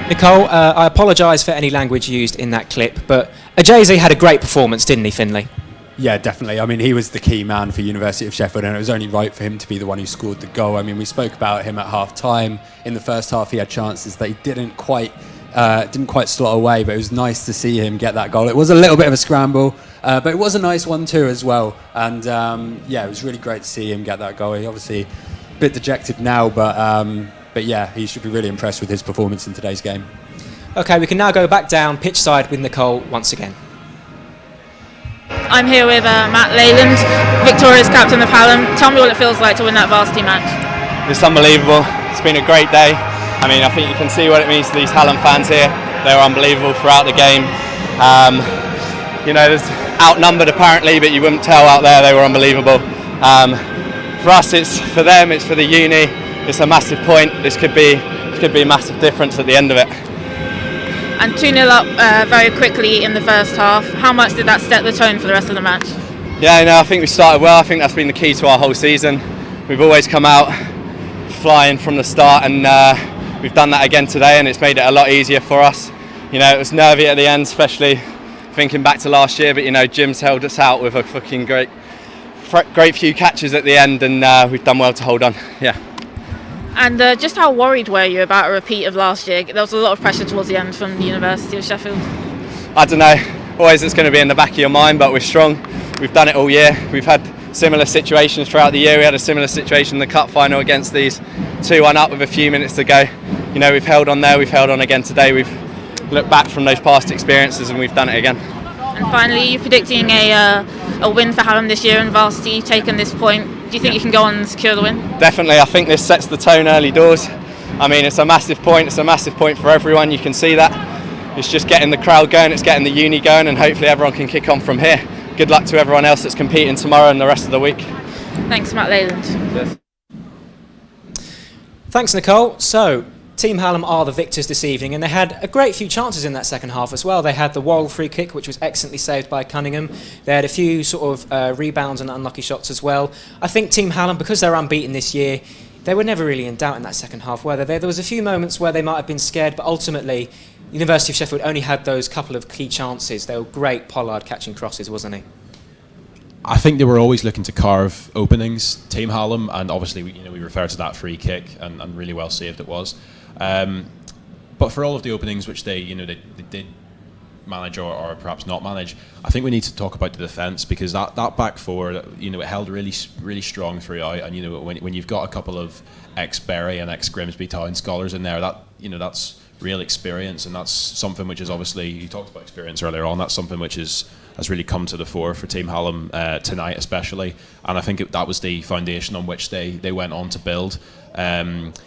Nicole, I apologise for any language used in that clip, but Ajay had a great performance, didn't he, Finlay? Yeah, definitely. I mean, he was the key man for University of Sheffield, and it was only right for him to be the one who scored the goal. I mean, we spoke about him at half-time. In the first half, he had chances that he didn't quite slot away, but it was nice to see him get that goal. It was a little bit of a scramble, but it was a nice one too as well. And yeah, it was really great to see him get that goal. He obviously a bit dejected now, but yeah, he should be really impressed with his performance in today's game. Okay, we can now go back down pitch side with Nicole once again. I'm here with Matt Leyland, Victoria's captain of Hallam. Tell me what it feels like to win that varsity match. It's unbelievable. It's been a great day. I mean, I think you can see what it means to these Hallam fans here. They were unbelievable throughout the game. You know, there's outnumbered apparently, but you wouldn't tell out there. They were unbelievable. For us, for them, it's for the uni. It's a massive point. This could be a massive difference at the end of it. And 2-0 up very quickly in the first half. How much did that set the tone for the rest of the match? Yeah, no, I think we started well. I think that's been the key to our whole season. We've always come out flying from the start, and we've done that again today, and it's made it a lot easier for us. You know, it was nervy at the end, especially thinking back to last year, but you know, Jim's held us out with a fucking great few catches at the end, and we've done well to hold on. Yeah. And just how worried were you about a repeat of last year? There was a lot of pressure towards the end from the University of Sheffield. I don't know. Always it's going to be in the back of your mind, but we're strong. We've done it all year. We've had similar situations throughout the year. We had a similar situation in the cup final against these 2-1 up with a few minutes to go. You know, we've held on there. We've held on again today. We've looked back from those past experiences and we've done it again. And finally, you're predicting a win for Hallam this year in varsity. You've taken this point. Do you think you can go on and secure the win? Definitely. I think this sets the tone early doors. I mean, it's a massive point. It's a massive point for everyone. You can see that. It's just getting the crowd going. It's getting the uni going, and hopefully everyone can kick on from here. Good luck to everyone else that's competing tomorrow and the rest of the week. Thanks, Matt Leyland. Cheers. Thanks, Nicole. So, Team Hallam are the victors this evening, and they had a great few chances in that second half as well. They had the Worrell free kick, which was excellently saved by Cunningham. They had a few sort of rebounds and unlucky shots as well. I think Team Hallam, because they're unbeaten this year, they were never really in doubt in that second half, were they? There was a few moments where they might have been scared, but ultimately, University of Sheffield only had those couple of key chances. They were great, Pollard catching crosses, wasn't he? I think they were always looking to carve openings, Team Hallam, and obviously we refer to that free kick, and really well saved it was. But for all of the openings which they did manage or perhaps not manage, I think we need to talk about the defence, because that back four, it held really strong throughout, and when you've got a couple of ex-Bury and ex-Grimsby Town scholars in there, that's real experience, and that's something which is obviously, you talked about experience earlier on, that's something which has really come to the fore for Team Hallam tonight especially, and I think that was the foundation on which they went on to build.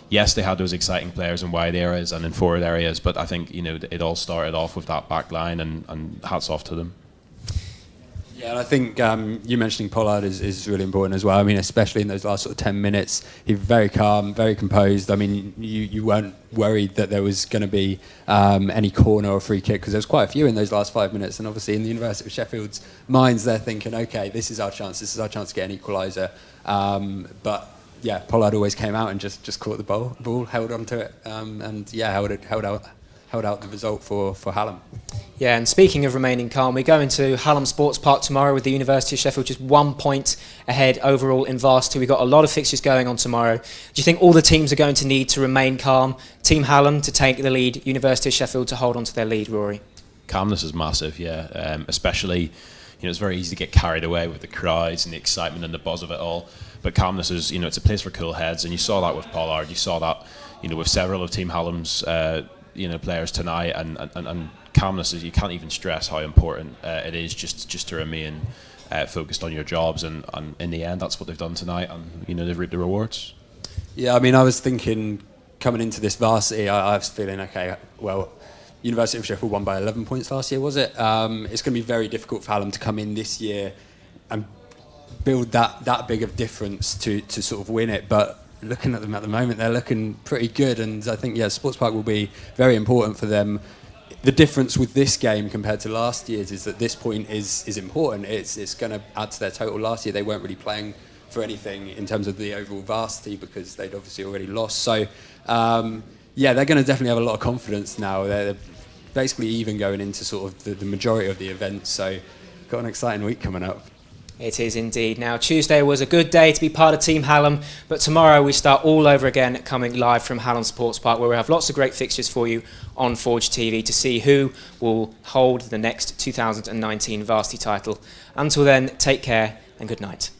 Yes, they had those exciting players in wide areas and in forward areas, but I think it all started off with that back line, and hats off to them. Yeah, and I think you mentioning Pollard is really important as well. I mean, especially in those last sort of 10 minutes, he was very calm, very composed. I mean, you weren't worried that there was going to be any corner or free kick, because there was quite a few in those last 5 minutes. And obviously in the University of Sheffield's minds, they're thinking, okay, this is our chance to get an equaliser. But yeah, Pollard always came out and just caught the ball, held onto it, and yeah, held out the result for Hallam. Yeah, and speaking of remaining calm, we go into Hallam Sports Park tomorrow with the University of Sheffield just 1 point ahead overall in Varsity. We've got a lot of fixtures going on tomorrow. Do you think all the teams are going to need to remain calm? Team Hallam to take the lead, University of Sheffield to hold on to their lead, Rory? Calmness is massive, yeah. Especially, it's very easy to get carried away with the crowds and the excitement and the buzz of it all. But calmness is, it's a place for cool heads, and you saw that with Pollard. You saw that, with several of Team Hallam's, players tonight, and calmness is, you can't even stress how important it is just to remain focused on your jobs, and in the end that's what they've done tonight, and they've reaped the rewards. Yeah, I mean, I was thinking coming into this Varsity, I was feeling, okay, well, University of Sheffield won by 11 points last year, was it? It's going to be very difficult for Hallam to come in this year and build that big of difference to sort of win it, but looking at them at the moment, they're looking pretty good, and I think, Sports Park will be very important for them. The difference with this game compared to last year's is that this point is important. It's going to add to their total. Last year they weren't really playing for anything in terms of the overall Varsity because they'd obviously already lost. So, they're going to definitely have a lot of confidence now. They're basically even going into sort of the majority of the events. So, got an exciting week coming up. It is indeed. Now, Tuesday was a good day to be part of Team Hallam, but tomorrow we start all over again, coming live from Hallam Sports Park, where we have lots of great fixtures for you on Forge TV to see who will hold the next 2019 Varsity title. Until then, take care and good night.